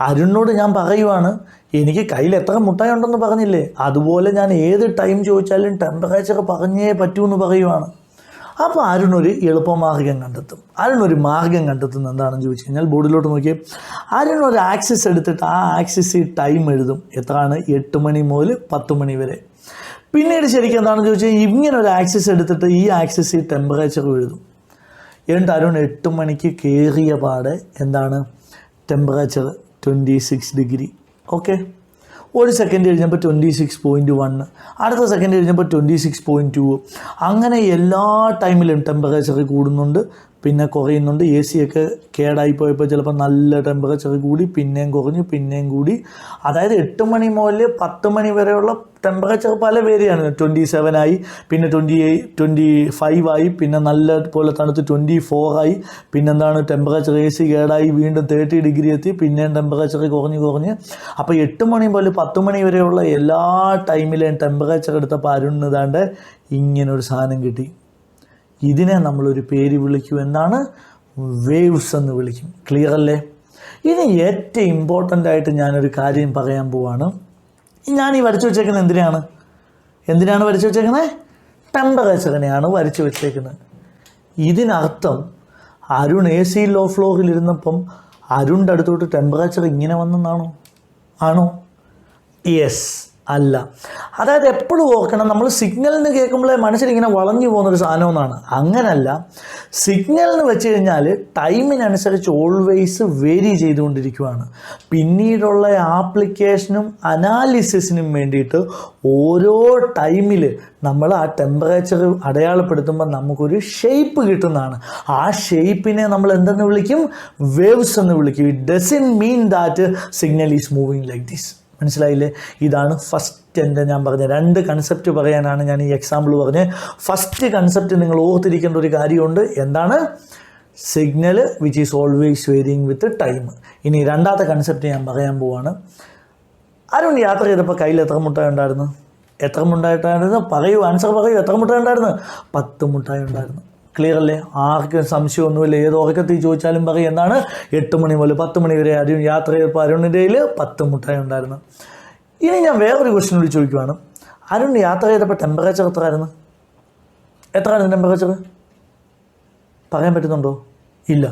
അരുണിനോട് ഞാൻ പറയുവാണ്, എനിക്ക് കയ്യിൽ എത്ര മുട്ടായി ഉണ്ടെന്ന് പറഞ്ഞില്ലേ, അതുപോലെ ഞാൻ ഏത് ടൈം ചോദിച്ചാലും ടെമ്പറേച്ചർ പറഞ്ഞേ പറ്റൂ എന്ന് പറയുവാണ്. അപ്പോൾ അരുണൊരു എളുപ്പമാർഗ്ഗം കണ്ടെത്തും. അരുണൊരു മാർഗ്ഗം കണ്ടെത്തുന്നത് എന്താണെന്ന് ചോദിച്ചു കഴിഞ്ഞാൽ, ബോർഡിലോട്ട് നോക്കിയാൽ അരുണൊരു ആക്സിസ് എടുത്തിട്ട് ആ ആക്സിസിൽ ടൈം എഴുതും. എത്രയാണ്? 8 മണി മുതൽ 10 മണി വരെ. പിന്നീട് ശരിക്കും എന്താണെന്ന് ചോദിച്ചാൽ, ഇങ്ങനെ ഒരു ആക്സിസ് എടുത്തിട്ട് ഈ ആക്സിസിൽ ടെമ്പറേച്ചർ എഴുതും. എന്നിട്ട് അരുൺ 8 മണിക്ക് കയറിയ പാടെ എന്താണ്? Temperature 26 degree. ഓക്കെ, ഒരു സെക്കൻഡ് കഴിഞ്ഞപ്പോൾ 26.1, അടുത്ത സെക്കൻഡ് കഴിഞ്ഞപ്പോൾ 26.2. അങ്ങനെ എല്ലാ ടൈമിലും ടെമ്പറേച്ചർ കൂടുന്നുണ്ട്, പിന്നെ കുറയുന്നുണ്ട്. AC ഒക്കെ കേടായിപ്പോയപ്പോൾ ചിലപ്പോൾ നല്ല ടെമ്പറേച്ചർ കൂടി, പിന്നെയും കുറഞ്ഞു, പിന്നെയും കൂടി. അതായത് 8 മണി മുതൽ 10 മണി വരെയുള്ള ടെമ്പറേച്ചർ പല വേരിയാണ്. 27 ആയി, പിന്നെ 28, 25 ആയി, പിന്നെ നല്ല പോലെ തണുത്ത് 24 ആയി. പിന്നെന്താണ്? ടെമ്പറേച്ചർ AC കേടായി വീണ്ടും 30 ഡിഗ്രി എത്തി, പിന്നെയും ടെമ്പറേച്ചർ കുറഞ്ഞ്. അപ്പോൾ 8 മണി മുതൽ 10 മണി വരെയുള്ള എല്ലാ ടൈമിലെയും ടെമ്പറേച്ചർ എടുത്തപ്പോൾ അരുണിന് ഏതാണ്ട് ഇങ്ങനൊരു സാധനം കിട്ടി. ഇതിനെ നമ്മളൊരു പേര് വിളിക്കും. എന്താണ്? വേവ്സ് എന്ന് വിളിക്കും. ക്ലിയർ അല്ലേ? ഇനി ഏറ്റവും ഇമ്പോർട്ടൻ്റ് ആയിട്ട് ഞാനൊരു കാര്യം പറയാൻ പോവാണ്. ഞാൻ ഈ വരച്ചു വെച്ചേക്കുന്നത് എന്തിനാണ് വരച്ചു വെച്ചേക്കുന്നത്? ടെമ്പറേച്ചറിനെയാണ് വരച്ചു വെച്ചേക്കുന്നത്. ഇതിനർത്ഥം അരുൺ AC ലോ ഫ്ലോറിലിരുന്നപ്പം അരുണിൻ്റെ അടുത്തോട്ട് ടെമ്പറേച്ചർ ഇങ്ങനെ വന്നെന്നാണോ? ആണോ? യെസ്, അല്ല. അതായത് എപ്പോഴും ഓർക്കണം, നമ്മൾ സിഗ്നലിന് കേൾക്കുമ്പോഴേ മനസ്സിലിങ്ങനെ വളഞ്ഞു പോകുന്നൊരു സാധനമെന്നാണ്. അങ്ങനല്ല. സിഗ്നൽ എന്ന് വെച്ച് കഴിഞ്ഞാൽ ടൈമിനനുസരിച്ച് ഓൾവേസ് വേരി ചെയ്തുകൊണ്ടിരിക്കുകയാണ്. പിന്നീടുള്ള ആപ്ലിക്കേഷനും അനാലിസിസിനും വേണ്ടിയിട്ട് ഓരോ ടൈമിൽ നമ്മൾ ആ ടെമ്പറേച്ചർ അടയാളപ്പെടുത്തുമ്പോൾ നമുക്കൊരു ഷേപ്പ് കിട്ടുന്നതാണ്. ആ ഷേപ്പിനെ നമ്മൾ എന്തെന്ന് വിളിക്കും? വേവ്സ് എന്ന് വിളിക്കും. It doesn't mean that signal is moving like this. മനസ്സിലായില്ലേ? ഇതാണ് ഫസ്റ്റ് ഞാൻ പറഞ്ഞ 2 കൺസെപ്റ്റ് പറയാനാണ് ഞാൻ ഈ എക്സാമ്പിൾ പറഞ്ഞത്. ഫസ്റ്റ് കൺസെപ്റ്റ് നിങ്ങൾ ഓർത്തിരിക്കേണ്ട ഒരു കാര്യമുണ്ട്. എന്താണ്? Signal which is always varying with time. ഇനി രണ്ടാമത്തെ കൺസെപ്റ്റ് ഞാൻ പറയാൻ പോവാണ്. അരുൺ യാത്ര ചെയ്തപ്പോൾ കയ്യിൽ എത്ര മുട്ടായി ഉണ്ടായിരുന്നു? എത്ര മുട്ടായിട്ടുണ്ടായിരുന്നു? പറയൂ, ആൻസർ പറയൂ. എത്ര മുട്ടായി ഉണ്ടായിരുന്നു? 10 മുട്ടായി ഉണ്ടായിരുന്നു. ക്ലിയർ അല്ലേ? ആർക്കും സംശയമൊന്നുമില്ല. ഏത് ഉറക്കത്തിൽ ചോദിച്ചാലും പറയും എന്താണ്? 8 മണി മുതൽ 10 മണി വരെ അരുൺ യാത്ര ചെയ്തപ്പോൾ അരുണിൻ്റെ കയ്യിൽ 10 മുട്ടായി ഉണ്ടായിരുന്നു. ഇനി ഞാൻ വേറൊരു ക്വസ്റ്റ്യൻ കൂടി ചോദിക്കുവാണ്. അരുൺ യാത്ര ചെയ്തപ്പോൾ ടെമ്പറേച്ചർ എത്രയായിരുന്നു? എത്രയായിരുന്നു ടെമ്പറേച്ചർ? പറയാൻ പറ്റുന്നുണ്ടോ? ഇല്ല.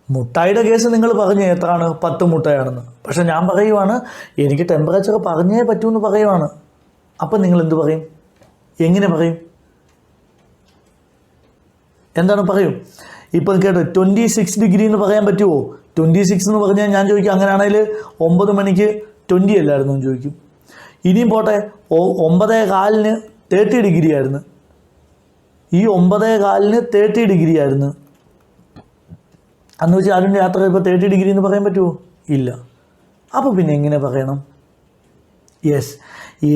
മുട്ടായിയുടെ കേസ് നിങ്ങൾ പറഞ്ഞ് എത്രയാണ്? 10 മുട്ടായാണെന്ന്. പക്ഷെ ഞാൻ പറയുവാണ് എനിക്ക് ടെമ്പറേച്ചർ പറഞ്ഞേ പറ്റൂന്ന് പറയുവാണ്. അപ്പം നിങ്ങൾ എന്ത് പറയും? എങ്ങനെ പറയും? എന്താണ് പറയും? ഇപ്പം കേട്ടോ, 26 ഡിഗ്രി എന്ന് പറയാൻ പറ്റുമോ? 26 എന്ന് പറഞ്ഞാൽ ഞാൻ ചോദിക്കും, അങ്ങനെയാണെങ്കിൽ 9 മണിക്ക് 20 അല്ലായിരുന്നു എന്ന് ചോദിക്കും. ഇനിയും പോട്ടെ, 9:15 30 ഡിഗ്രി ആയിരുന്നു. ഈ 9:15 30 ഡിഗ്രി ആയിരുന്നു അന്ന് വെച്ചാൽ അതിൻ്റെ യാത്ര ഇപ്പോൾ 30 ഡിഗ്രി എന്ന് പറയാൻ പറ്റുമോ? ഇല്ല. അപ്പോൾ പിന്നെ എങ്ങനെ പറയണം? യെസ്,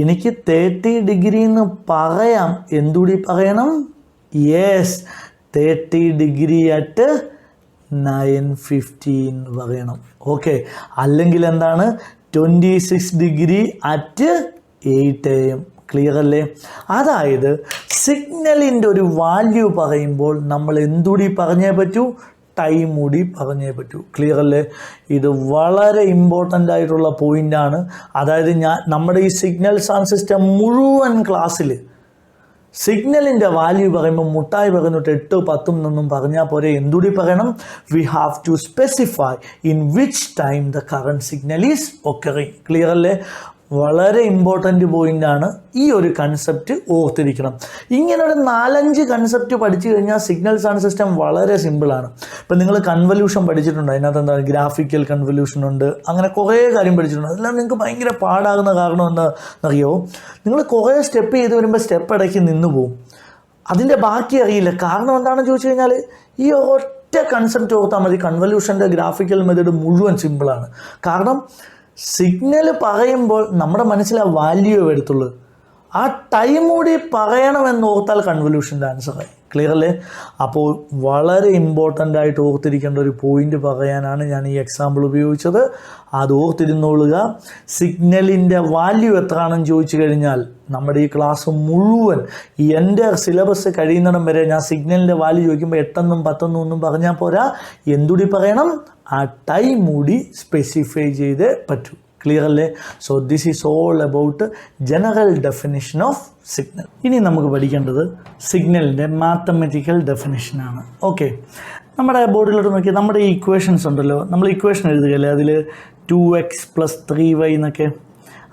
എനിക്ക് 30 ഡിഗ്രി എന്ന് പറയാം. എന്തുകൂടി പറയണം? യെസ്, 30 ഡിഗ്രി അറ്റ് 9:15 പറയണം. ഓക്കെ. അല്ലെങ്കിൽ എന്താണ്? 26 ഡിഗ്രി അറ്റ് 8 AM. ക്ലിയർ അല്ലേ? അതായത് സിഗ്നലിൻ്റെ ഒരു വാല്യൂ പറയുമ്പോൾ നമ്മൾ എന്തുകൂടി പറഞ്ഞേ പറ്റൂ? ടൈം കൂടി പറഞ്ഞേ പറ്റൂ. ക്ലിയർ അല്ലേ? ഇത് വളരെ ഇമ്പോർട്ടൻ്റ് ആയിട്ടുള്ള പോയിൻ്റാണ്. അതായത് നമ്മുടെ ഈ സിഗ്നൽ സൗണ്ട് സിസ്റ്റം മുഴുവൻ ക്ലാസ്സിൽ സിഗ്നലിൻ്റെ വാല്യൂ പറയുമ്പോൾ മുട്ടായി പറയുന്നിട്ട് 8, 10 എന്നൊന്നും പറഞ്ഞാൽ പോരെ. എന്തുകൂടി പറയണം? We have to specify in which time the current signal is occurring. Clear അല്ലേ? വളരെ ഇമ്പോർട്ടൻ്റ് പോയിൻ്റാണ്. ഈ ഒരു കൺസെപ്റ്റ് ഓർത്തിരിക്കണം. ഇങ്ങനൊരു 4-5 കൺസെപ്റ്റ് പഠിച്ചു കഴിഞ്ഞാൽ സിഗ്നൽ സൗണ്ട് സിസ്റ്റം വളരെ സിമ്പിളാണ്. ഇപ്പം നിങ്ങൾ കൺവല്യൂഷൻ പഠിച്ചിട്ടുണ്ട്. അതിനകത്ത് എന്താണ്? ഗ്രാഫിക്കൽ കൺവല്യൂഷൻ ഉണ്ട്. അങ്ങനെ കുറേ കാര്യം പഠിച്ചിട്ടുണ്ട്. അതെല്ലാം നിങ്ങൾക്ക് ഭയങ്കര പാടാകുന്ന കാരണം എന്താണെന്നറിയോ? നിങ്ങൾ കുറേ സ്റ്റെപ്പ് ചെയ്ത് വരുമ്പോൾ സ്റ്റെപ്പ് ഇടയ്ക്ക് നിന്ന് പോവും. അതിൻ്റെ ബാക്കി അറിയില്ല. കാരണം എന്താണെന്ന് ചോദിച്ചു കഴിഞ്ഞാൽ ഈ ഒറ്റ കൺസെപ്റ്റ് ഓർത്താൽ മതി. കൺവല്യൂഷൻ്റെ ഗ്രാഫിക്കൽ മെത്തേഡ് മുഴുവൻ സിമ്പിളാണ്. കാരണം സിഗ്നൽ പറയുമ്പോൾ നമ്മുടെ മനസ്സിൽ ആ വാല്യൂ വരത്തുള്ളൂ. ആ ടൈം കൂടി പറയണമെന്ന് ഓർത്താൽ കൺവല്യൂഷൻ്റെ ആൻസറായി. ക്ലിയർ അല്ലേ? അപ്പോൾ വളരെ ഇമ്പോർട്ടൻ്റ് ആയിട്ട് ഓർത്തിരിക്കേണ്ട ഒരു പോയിന്റ് പറയാനാണ് ഞാൻ ഈ എക്സാമ്പിൾ ഉപയോഗിച്ചത്. അത് ഓർത്തിരുന്നോളുക. സിഗ്നലിൻ്റെ വാല്യൂ എത്രയാണെന്ന് ചോദിച്ചു കഴിഞ്ഞാൽ നമ്മുടെ ഈ ക്ലാസ് മുഴുവൻ എൻ്റെ സിലബസ് കഴിയുന്നിടം വരെ ഞാൻ സിഗ്നലിൻ്റെ വാല്യൂ ചോദിക്കുമ്പോൾ 8 10 ഒന്നും പറഞ്ഞാൽ പോരാ. എന്തുകൂടി പറയണം? ആ ടൈം കൂടി സ്പെസിഫൈ ചെയ്തേ പറ്റൂ. ക്ലിയർ അല്ലേ? So this is all about general definition of signal. ഇനി നമുക്ക് പഠിക്കേണ്ടത് സിഗ്നലിൻ്റെ മാത്തമെറ്റിക്കൽ ഡെഫിനിഷനാണ്. ഓക്കെ. നമ്മുടെ ബോർഡിലോട്ട് നോക്കി നമ്മുടെ ഈ ഇക്വേഷൻസ് ഉണ്ടല്ലോ. നമ്മൾ ഇക്വേഷൻ എഴുതുകയല്ലേ, അതിൽ 2x + 3y എന്നൊക്കെ.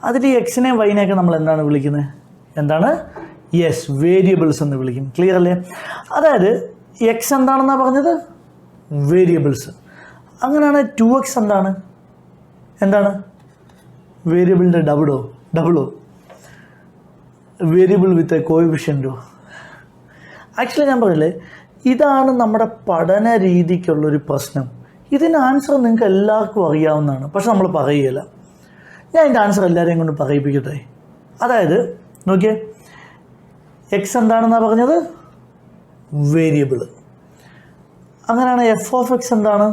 അതിൽ ഈ എക്സിനെ വൈനെയൊക്കെ നമ്മൾ എന്താണ് വിളിക്കുന്നത്? എന്താണ്? യെസ്, വേരിയബിൾസ് എന്ന് വിളിക്കും. ക്ലിയർ അല്ലേ? അതായത് എക്സ് എന്താണെന്നാണ് പറഞ്ഞത്? വേരിയബിൾസ്. അങ്ങനെയാണ് 2x എന്താണ്? വേരിയബിളിൻ്റെ ഡബിളോ? വേരിയബിൾ വിത്ത് എ കോഎഫിഷ്യൻറ്റോ? ആക്ച്വലി ഞാൻ പറയില്ലേ, ഇതാണ് നമ്മുടെ പഠന രീതിക്കുള്ളൊരു പ്രശ്നം. ഇതിന് ആൻസർ നിങ്ങൾക്ക് എല്ലാവർക്കും അറിയാവുന്നതാണ്, പക്ഷെ നമ്മൾ പറയുകയില്ല. ഞാൻ ഇതിൻ്റെ ആൻസർ എല്ലാവരെയും കൊണ്ട് പറയിപ്പിക്കട്ടെ. അതായത് നോക്കിയേ, എക്സ് എന്താണെന്നാണ് പറഞ്ഞത്? വേരിയബിൾ. അങ്ങനെയാണ് f(x) എന്താണ്?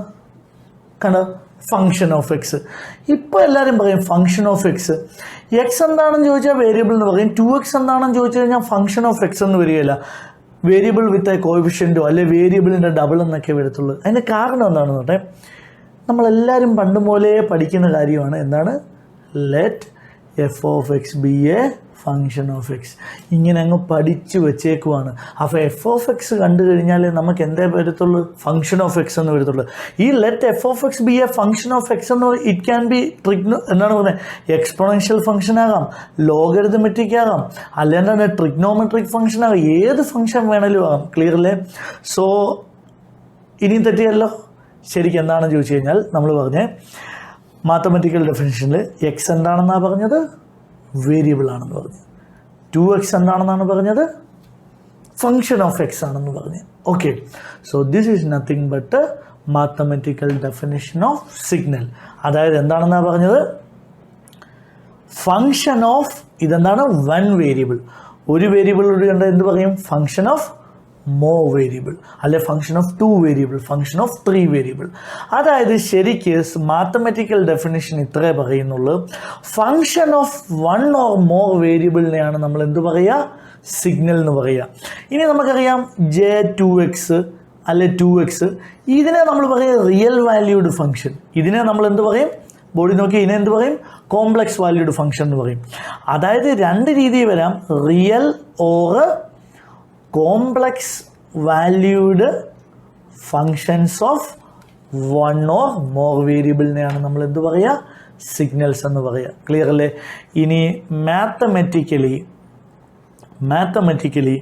കണ്ടോ? Function of X. ഇപ്പോൾ എല്ലാവരും പറയും ഫങ്ഷൻ ഓഫ് എക്സ്. എക്സ് എന്താണെന്ന് ചോദിച്ചാൽ വേരിയബിൾ എന്ന് പറയും. 2x എന്താണെന്ന് ചോദിച്ചു കഴിഞ്ഞാൽ ഫങ്ഷൻ ഓഫ് എക്സ് എന്ന് വരികയില്ല. വേരിയബിൾ വിത്ത് എ കോഎഫിഷ്യൻറ്റോ അല്ലെ വേരിയബിളിൻ്റെ ഡബിൾ എന്നൊക്കെ വരത്തുള്ളൂ. അതിൻ്റെ കാരണം എന്താണെന്ന് പറഞ്ഞാൽ നമ്മളെല്ലാവരും പണ്ട് മുതലേ പഠിക്കുന്ന കാര്യമാണ്. എന്താണ്? Let f(x) B A function of X. ഇങ്ങനെ അങ്ങ് പഠിച്ചു വെച്ചേക്കുവാണ്. അപ്പോൾ എഫ് ഓഫ് എക്സ് കണ്ടു കഴിഞ്ഞാൽ നമുക്ക് എന്തേ വരത്തുള്ളൂ? ഫങ്ഷൻ ഓഫ് എക്സ് എന്ന് വരത്തുള്ളൂ. ഈ let F of X B A function of X എന്ന് ഇറ്റ് ക്യാൻ ബി എന്താണ് പറയുന്നത്, എക്സ്പോണൻഷ്യൽ ഫംഗ്ഷൻ ആകാം, ലോഗരിതമെട്രിക് ആകാം, അല്ലാണ്ട് ട്രിഗ്നോമെട്രിക് ഫംഗ്ഷൻ ആകാം, ഏത് ഫംഗ്ഷൻ വേണേലും ആകാം. ക്ലിയർ അല്ലേ? സോ ഇനിയും തെറ്റിയല്ലോ. ശരിക്കും എന്താണെന്ന് ചോദിച്ചു കഴിഞ്ഞാൽ നമ്മൾ പറഞ്ഞേ മാത്തമാറ്റിക്കൽ ഡെഫിനിഷനിൽ എക്സ് എന്താണെന്നാണ് പറഞ്ഞത്? വേരിയബിൾ ആണെന്ന് പറഞ്ഞു. 2x എന്താണെന്നാണ് പറഞ്ഞത്? ഫങ്ഷൻ ഓഫ് എക്സ് ആണെന്ന് പറഞ്ഞു. Okay, so this is nothing but mathematical definition of signal. അതായത് എന്താണെന്നാണ് പറഞ്ഞത്? ഫങ്ഷൻ ഓഫ്, ഇതെന്താണ്? One variable. ഒരു വേരിയബിളോട് കണ്ട എന്ത് പറയും? ഫങ്ഷൻ ഓഫ് മോർ വേരിയബിൾ, അല്ലെ function of 2 variable, function of 3 variable. അതായത് ശരിക്ക് മാത്തമാറ്റിക്കൽ ഡെഫിനിഷൻ ഇത്രേ പറയുന്നുള്ളൂ. ഫങ്ഷൻ ഓഫ് 1 or more വേരിയബിളിനെയാണ് നമ്മൾ എന്ത് പറയുക? സിഗ്നൽ എന്ന് പറയുക. ഇനി നമുക്കറിയാം J2x അല്ലെ 2x, ഇതിനെ നമ്മൾ പറയും റിയൽ വാല്യൂഡ് ഫംഗ്ഷൻ. ഇതിനെ നമ്മൾ എന്ത് പറയും? ബോഡി നോക്കി ഇതിനെ എന്ത് പറയും? കോംപ്ലക്സ് വാല്യൂഡ് ഫംഗ്ഷൻ എന്ന് പറയും. അതായത് രണ്ട് രീതിയിൽ വരാം, real or complex valued functions of 1 or more വേരിയബിളിനെയാണ് നമ്മൾ എന്ത് പറയുക? സിഗ്നൽസ് എന്ന് പറയുക. ക്ലിയർ അല്ലേ? ഇനി മാത്തമാറ്റിക്കലി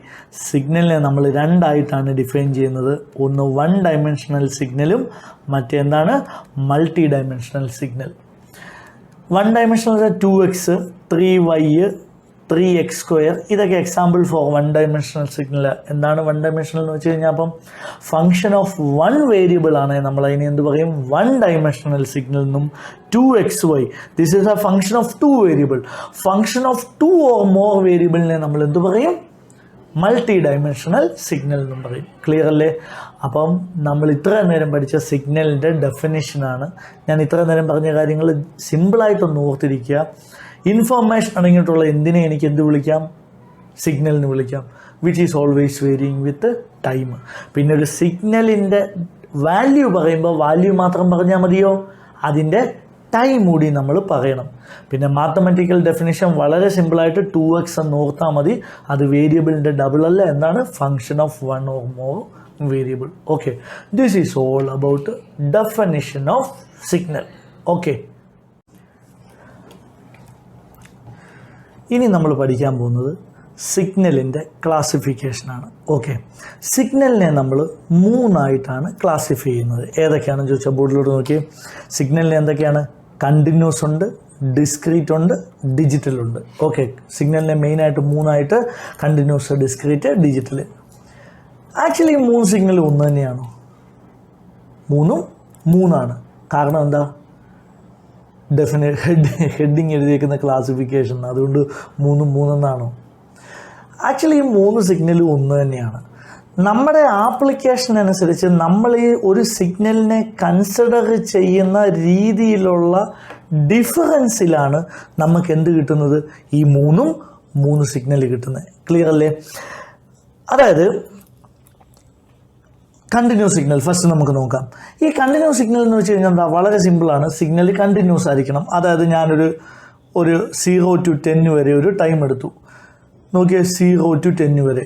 സിഗ്നലിനെ നമ്മൾ രണ്ടായിട്ടാണ് ഡിഫൈൻ ചെയ്യുന്നത്. ഒന്ന് 1 ഡയമെൻഷണൽ സിഗ്നലും മറ്റെന്താണ്? Multi dimensional signal. 1 dimensional 2x, 3y, 3x², ഇതൊക്കെ എക്സാമ്പിൾ ഫോർ 1 ഡയമെൻഷണൽ സിഗ്നൽ. എന്താണ് 1 ഡയമെൻഷണൽ എന്ന് വെച്ച് കഴിഞ്ഞാൽ അപ്പം ഫങ്ഷൻ ഓഫ് 1 വേരിയബിൾ ആണ് നമ്മൾ അതിനെ എന്ത് പറയും? 1 ഡയമെൻഷണൽ സിഗ്നൽ എന്നും. 2xy, this is A function of 2 variable. Function of 2 or more വേരിയബിളിനെ നമ്മൾ എന്ത് പറയും? മൾട്ടി ഡയമെൻഷണൽ സിഗ്നൽ എന്നും പറയും. ക്ലിയർ അല്ലേ? അപ്പം നമ്മൾ ഇത്ര നേരം പഠിച്ച സിഗ്നലിൻ്റെ ഡെഫിനിഷനാണ്. ഞാൻ ഇത്ര നേരം പറഞ്ഞ കാര്യങ്ങൾ സിമ്പിളായിട്ടൊന്ന് ഓർത്തിരിക്കുക. ഇൻഫോർമേഷൻ അടങ്ങിയിട്ടുള്ള എന്തിനെ എനിക്ക് എന്ത് വിളിക്കാം? സിഗ്നലിന് വിളിക്കാം. Which is always varying with time. പിന്നെ ഒരു സിഗ്നലിൻ്റെ വാല്യൂ പറയുമ്പോൾ വാല്യൂ മാത്രം പറഞ്ഞാൽ മതിയോ? അതിൻ്റെ ടൈം കൂടി നമ്മൾ പറയണം. പിന്നെ മാത്തമാറ്റിക്കൽ ഡെഫിനിഷൻ വളരെ സിമ്പിളായിട്ട് 2x എന്ന് ഓർത്താൽ മതി. അത് വേരിയബിളിൻ്റെ ഡബിൾ അല്ല, എന്താണ്? Function of 1 or more variable. Okay, this is all about definition of signal. Okay, ഇനി നമ്മൾ പഠിക്കാൻ പോകുന്നത് സിഗ്നലിൻ്റെ ക്ലാസിഫിക്കേഷനാണ്. ഓക്കെ, സിഗ്നലിനെ നമ്മൾ 3ആയിട്ടാണ് ക്ലാസിഫൈ ചെയ്യുന്നത്. ഏതൊക്കെയാണെന്ന് ചോദിച്ചാൽ ബോർഡിലോട്ട് നോക്കി. സിഗ്നലിനെ എന്തൊക്കെയാണ്? കണ്ടിന്യൂസ് ഉണ്ട്, ഡിസ്ക്രീറ്റ് ഉണ്ട്, ഡിജിറ്റൽ ഉണ്ട്. ഓക്കെ, സിഗ്നലിനെ മെയിനായിട്ട് 3ആയിട്ട് continuous, discrete, digital. Actually 3 signal ഒന്ന് തന്നെയാണോ? 3 കാരണം എന്താ? ഹെഡിങ് എഴുതിയേക്കുന്ന ക്ലാസിഫിക്കേഷൻ, അതുകൊണ്ട് 3 ആക്ച്വലി ഈ 3 സിഗ്നലും ഒന്ന് തന്നെയാണ്. നമ്മുടെ ആപ്ലിക്കേഷൻ അനുസരിച്ച് നമ്മൾ ഈ ഒരു സിഗ്നലിനെ കൺസിഡർ ചെയ്യുന്ന രീതിയിലുള്ള ഡിഫറൻസിലാണ് നമുക്ക് എന്ത് കിട്ടുന്നത്? ഈ 3 സിഗ്നൽ കിട്ടുന്നത്. ക്ലിയർ അല്ലേ? അതായത് കണ്ടിന്യൂസ് സിഗ്നൽ ഫസ്റ്റ് നമുക്ക് നോക്കാം. ഈ കണ്ടിന്യൂസ് സിഗ്നൽ എന്ന് വെച്ച് കഴിഞ്ഞാൽ എന്താ? വളരെ സിമ്പിളാണ്. സിഗ്നൽ കണ്ടിന്യൂസ് ആയിരിക്കണം. അതായത് ഞാനൊരു 0 to 10 വരെ ഒരു ടൈം എടുത്തു. നോക്കിയാൽ 0 to 10 വരെ,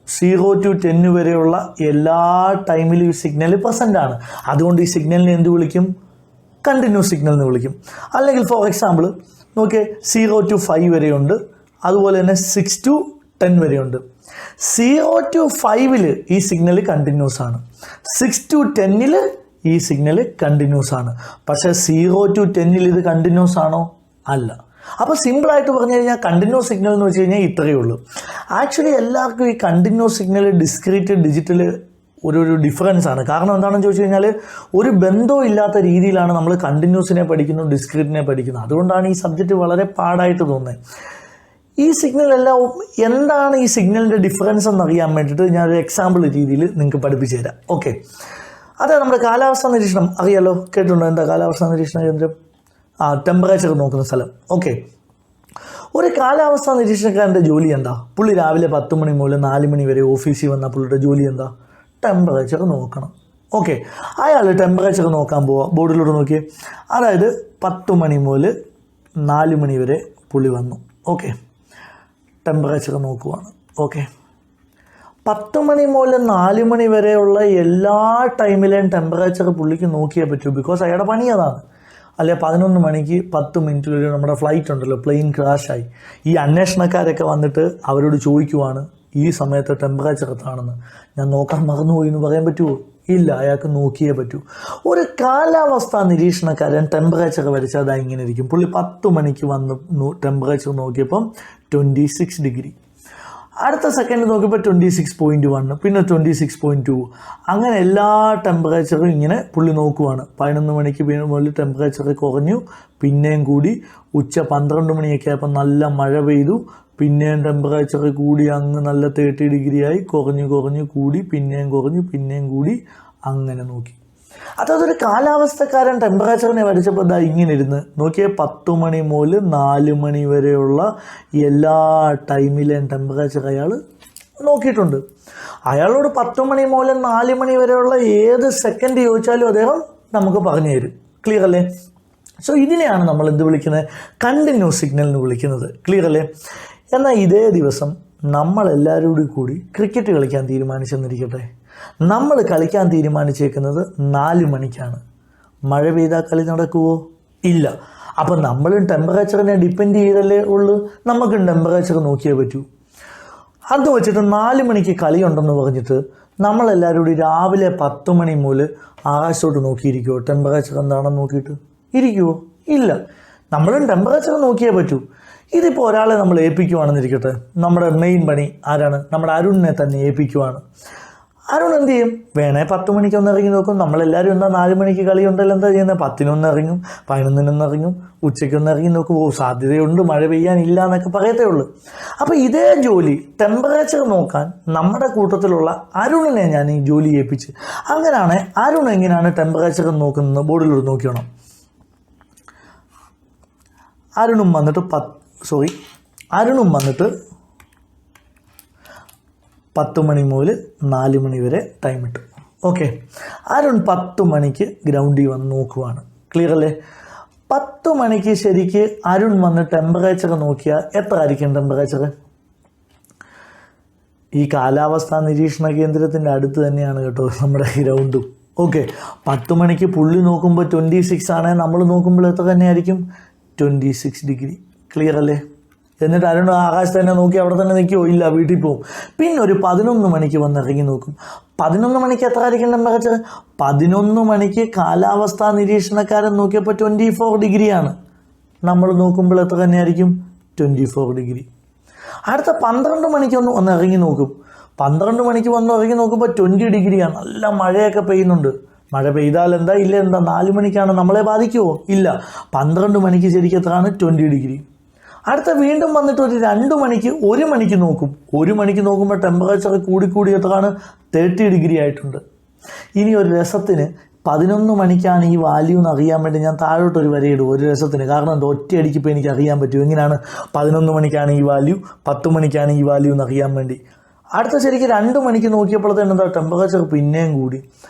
0 to 10 വരെയുള്ള എല്ലാ ടൈമിലും ഈ സിഗ്നൽ പ്രസൻ്റ് ആണ്. അതുകൊണ്ട് ഈ സിഗ്നലിനെ എന്ത് വിളിക്കും? കണ്ടിന്യൂസ് സിഗ്നൽ എന്ന് വിളിക്കും. അല്ലെങ്കിൽ ഫോർ എക്സാമ്പിൾ നോക്കിയേ 0 to 5 വരെയുണ്ട്, അതുപോലെ തന്നെ 6 to 10 വരെയുണ്ട്. 0 to 5 ഈ സിഗ്നൽ കണ്ടിന്യൂസ് ആണ്, 6 to 10 ഈ സിഗ്നൽ കണ്ടിന്യൂസ് ആണ്. പക്ഷേ 0 to 10 ഇത് കണ്ടിന്യൂസ് ആണോ? അല്ല. അപ്പോൾ സിമ്പിളായിട്ട് പറഞ്ഞു കഴിഞ്ഞാൽ കണ്ടിന്യൂസ് സിഗ്നൽ എന്ന് വെച്ച് കഴിഞ്ഞാൽ ഇത്രയേ ഉള്ളൂ. ആക്ച്വലി എല്ലാവർക്കും ഈ കണ്ടിന്യൂസ് സിഗ്നൽ, ഡിസ്ക്രീറ്റ്, ഡിജിറ്റൽ ഒരു ഡിഫറൻസ് ആണ്. കാരണം എന്താണെന്ന് ചോദിച്ചു കഴിഞ്ഞാൽ ഒരു ബന്ധവും ഇല്ലാത്ത രീതിയിലാണ് നമ്മൾ കണ്ടിന്യൂസിനെ പഠിക്കുന്നു, ഡിസ്ക്രീറ്റിനെ പഠിക്കുന്നത്. അതുകൊണ്ടാണ് ഈ സബ്ജക്റ്റ് വളരെ പാടായിട്ട് തോന്നുന്നത്. ഈ സിഗ്നലെല്ലാം എന്താണ് ഈ സിഗ്നലിൻ്റെ ഡിഫറൻസ് എന്നറിയാൻ വേണ്ടിയിട്ട് ഞാനൊരു എക്സാമ്പിൾ രീതിയിൽ നിങ്ങൾക്ക് പഠിപ്പിച്ചു തരാം. ഓക്കെ, അതെ, നമ്മുടെ കാലാവസ്ഥാ നിരീക്ഷണം അറിയാലോ, കേട്ടിട്ടുണ്ടോ? എന്താ കാലാവസ്ഥാ നിരീക്ഷണ കേന്ദ്രം? ടെമ്പറേച്ചർ നോക്കുന്ന സ്ഥലം. ഓക്കെ, ഒരു കാലാവസ്ഥാ നിരീക്ഷണക്കാരൻ്റെ ജോലി എന്താ? പുള്ളി രാവിലെ 10 മണി മുതൽ 4 മണി വരെ ഓഫീസിൽ വന്ന പുള്ളിയുടെ ജോലി എന്താ? ടെമ്പറേച്ചർ നോക്കണം. ഓക്കെ, അയാൾ ടെമ്പറേച്ചർ നോക്കാൻ പോവുക. ബോർഡിലൂടെ നോക്കിയേ. അതായത് 10 മണി മുതൽ 4 മണി വരെ പുള്ളി വന്നു. ഓക്കെ, ടെമ്പറേച്ചർ നോക്കുവാണ്. ഓക്കെ, 10 മണി മുതൽ 4 മണി വരെയുള്ള എല്ലാ ടൈമിലെയും ടെമ്പറേച്ചർ പുള്ളിക്ക് നോക്കിയേ പറ്റൂ. ബിക്കോസ് അയാളുടെ പണി അതാണ്. അല്ലെ 11 മണിക്ക് 10 മിനിറ്റിൽ നമ്മുടെ ഫ്ലൈറ്റ് ഉണ്ടല്ലോ, പ്ലെയിൻ ക്രാഷായി. ഈ അന്വേഷണക്കാരൊക്കെ വന്നിട്ട് അവരോട് ചോദിക്കുവാണ് ഈ സമയത്ത് ടെമ്പറേച്ചർ എത്താണെന്ന്. ഞാൻ നോക്കാൻ മറന്നുപോയി എന്ന് പറയാൻ പറ്റുമോ? ഇല്ല, അയാൾക്ക് നോക്കിയേ പറ്റൂ. ഒരു കാലാവസ്ഥാ നിരീക്ഷണക്കാരൻ ടെമ്പറേച്ചർ വരച്ചാൽ അതാ ഇങ്ങനെ ഇരിക്കും. പുള്ളി 10 മണിക്ക് വന്ന് ടെമ്പറേച്ചർ നോക്കിയപ്പം 26 ഡിഗ്രി. അടുത്ത സെക്കൻഡ് നോക്കിയപ്പോൾ 26.1, പിന്നെ 26.2. അങ്ങനെ എല്ലാ ടെമ്പറേച്ചറും ഇങ്ങനെ പുള്ളി നോക്കുവാണ്. 11 മണിക്ക് മുതൽ ടെമ്പറേച്ചർ കുറഞ്ഞു, പിന്നെയും കൂടി. ഉച്ച 12 മണിയൊക്കെ ആയപ്പോൾ നല്ല മഴ പെയ്തു, പിന്നെയും ടെമ്പറേച്ചർ കൂടി, അങ്ങ് നല്ല 30 ഡിഗ്രി ആയി. കുറഞ്ഞു കൂടി, പിന്നെയും കുറഞ്ഞു, പിന്നെയും കൂടി. അങ്ങനെ നോക്കി. അതൊരു കാലാവസ്ഥക്കാരൻ ടെമ്പറേച്ചറിനെ വരച്ചപ്പോൾ ഇതാ ഇങ്ങനെ ഇരുന്ന് നോക്കിയേ. 10 മണി മുതൽ 4 മണി വരെയുള്ള എല്ലാ ടൈമിലെയും ടെമ്പറേച്ചർ അയാൾ നോക്കിയിട്ടുണ്ട്. അയാളോട് 10 മണി മുതൽ 4 മണി വരെയുള്ള ഏത് സെക്കൻഡ് ചോദിച്ചാലും അദ്ദേഹം നമുക്ക് പറഞ്ഞു തരും. ക്ലിയർ അല്ലേ? സോ ഇതിനെയാണ് നമ്മൾ എന്ത് വിളിക്കുന്നത്? കണ്ടിന്യൂസ് സിഗ്നൽ എന്ന് വിളിക്കുന്നത്. ക്ലിയർ അല്ലേ? എന്നാൽ ഇതേ ദിവസം നമ്മളെല്ലാവരും കൂടി ക്രിക്കറ്റ് കളിക്കാൻ തീരുമാനിച്ചെന്നിരിക്കട്ടെ. നമ്മൾ കളിക്കാൻ തീരുമാനിച്ചേക്കുന്നത് 4 മണിക്കാണ്. മഴ പെയ്താൽ കളി നടക്കുമോ? ഇല്ല. അപ്പം നമ്മളും ടെമ്പറേച്ചറിനെ ഡിപ്പെൻഡ് ചെയ്തല്ലേ ഉള്ളൂ. നമുക്കും ടെമ്പറേച്ചർ നോക്കിയേ പറ്റൂ. അത് വെച്ചിട്ട് 4 മണിക്ക് കളിയുണ്ടെന്ന് പറഞ്ഞിട്ട് നമ്മളെല്ലാവരും കൂടി രാവിലെ 10 മണി മുതൽ ആകാശത്തോട്ട് നോക്കിയിരിക്കുമോ? ടെമ്പറേച്ചർ എന്താണെന്ന് നോക്കിയിട്ട് ഇരിക്കുമോ? ഇല്ല. നമ്മളും ടെമ്പറേച്ചർ നോക്കിയേ പറ്റൂ. ഇതിപ്പോൾ ഒരാളെ നമ്മൾ ഏൽപ്പിക്കുവാണെന്നിരിക്കട്ടെ. നമ്മുടെ മെയിൻ പണി ആരാണ്? നമ്മുടെ അരുണിനെ തന്നെ ഏൽപ്പിക്കുവാണ്. അരുൺ എന്ത് ചെയ്യും? വേണേ 10 മണിക്ക് ഒന്ന് ഇറങ്ങി നോക്കും. നമ്മളെല്ലാവരും എന്താ 4 മണിക്ക് കളിയുണ്ടല്ലോ, എന്താ ചെയ്യുന്നത്? 10-നൊന്ന് ഇറങ്ങും, 11-നൊന്ന് ഇറങ്ങും, ഉച്ചയ്ക്കൊന്ന് ഇറങ്ങി നോക്കും. സാധ്യതയുണ്ട്, മഴ പെയ്യാനില്ല എന്നൊക്കെ പറയത്തേ ഉള്ളൂ. അപ്പോൾ ഇതേ ജോലി ടെമ്പറേച്ചർ നോക്കാൻ നമ്മുടെ കൂട്ടത്തിലുള്ള അരുണിനെ ഞാൻ ഈ ജോലി ഏൽപ്പിച്ച്. അങ്ങനെയാണ് അരുൺ എങ്ങനെയാണ് ടെമ്പറേച്ചർ നോക്കുന്നത്? ബോർഡിലൂടെ നോക്കിയോണം. അരുണും വന്നിട്ട് 10 മണി മുതൽ 4 മണി വരെ ടൈം ഇട്ടു. ഓക്കെ, അരുൺ 10 മണിക്ക് ഗ്രൗണ്ടിൽ വന്ന് നോക്കുവാണ്. ക്ലിയർ അല്ലേ? 10 മണിക്ക് ശരിക്ക് അരുൺ വന്ന് ടെമ്പറേച്ചർ നോക്കിയാൽ എത്ര ആയിരിക്കും ടെമ്പറേച്ചർ? ഈ കാലാവസ്ഥാ നിരീക്ഷണ കേന്ദ്രത്തിൻ്റെ അടുത്ത് തന്നെയാണ് കേട്ടോ നമ്മുടെ ഗ്രൗണ്ടും. ഓക്കെ, 10 മണിക്ക് പുള്ളി നോക്കുമ്പോൾ 26 ആണ്, നമ്മൾ നോക്കുമ്പോൾ എത്ര തന്നെയായിരിക്കും? 26 ഡിഗ്രി. ക്ലിയർ അല്ലേ? എന്നിട്ട് അരുൺ ആകാശത്ത് തന്നെ നോക്കി അവിടെ തന്നെ നിൽക്കുമോ? ഇല്ല, വീട്ടിൽ പോകും. പിന്നെ ഒരു 11 മണിക്ക് വന്ന് ഇറങ്ങി നോക്കും. 11 മണിക്ക് എത്ര ആയിരിക്കും ടെമ്പറേച്ചർ? 11 മണിക്ക് കാലാവസ്ഥാ നിരീക്ഷണക്കാരൻ നോക്കിയപ്പോൾ 24 ഡിഗ്രിയാണ്. നമ്മൾ നോക്കുമ്പോൾ എത്ര തന്നെയായിരിക്കും? 24 ഡിഗ്രി. അടുത്ത 12 മണിക്ക് ഒന്ന് ഇറങ്ങി നോക്കും. 12 മണിക്ക് വന്ന് ഇറങ്ങി നോക്കുമ്പോൾ 20 ഡിഗ്രിയാണ്. നല്ല മഴയൊക്കെ പെയ്യുന്നുണ്ട്. മഴ പെയ്താൽ എന്താ, ഇല്ല എന്താ? 4 മണിക്കാണ് നമ്മളെ ബാധിക്കുമോ? ഇല്ല. 12 മണിക്ക് ശരിക്കും എത്രയാണ്? 20 ഡിഗ്രി. അടുത്ത വീണ്ടും വന്നിട്ട് ഒരു 2 മണിക്ക് 1 മണിക്ക് നോക്കും. 1 മണിക്ക് നോക്കുമ്പോൾ ടെമ്പറേച്ചർ കൂടി എത്രയാണ്? 30 ഡിഗ്രി ആയിട്ടുണ്ട്. ഇനി ഒരു രസത്തിന് 11 മണിക്കാണ് ഈ വാല്യൂ എന്ന് അറിയാൻ വേണ്ടി ഞാൻ താഴോട്ടൊരു വരയിടും ഒരു രസത്തിന്. കാരണം എന്താ? ഒറ്റയടിക്ക് ഇപ്പോൾ എനിക്ക് അറിയാൻ പറ്റും എങ്ങനെയാണ് 11 മണിക്കാണ് ഈ വാല്യൂ, 10 മണിക്കാണ് ഈ വാല്യൂ എന്ന് അറിയാൻ വേണ്ടി. അടുത്ത ശരിക്കും 2 മണിക്ക് നോക്കിയപ്പോഴത്തേന് എന്താ? ടെമ്പറേച്ചർ പിന്നെയും കൂടി.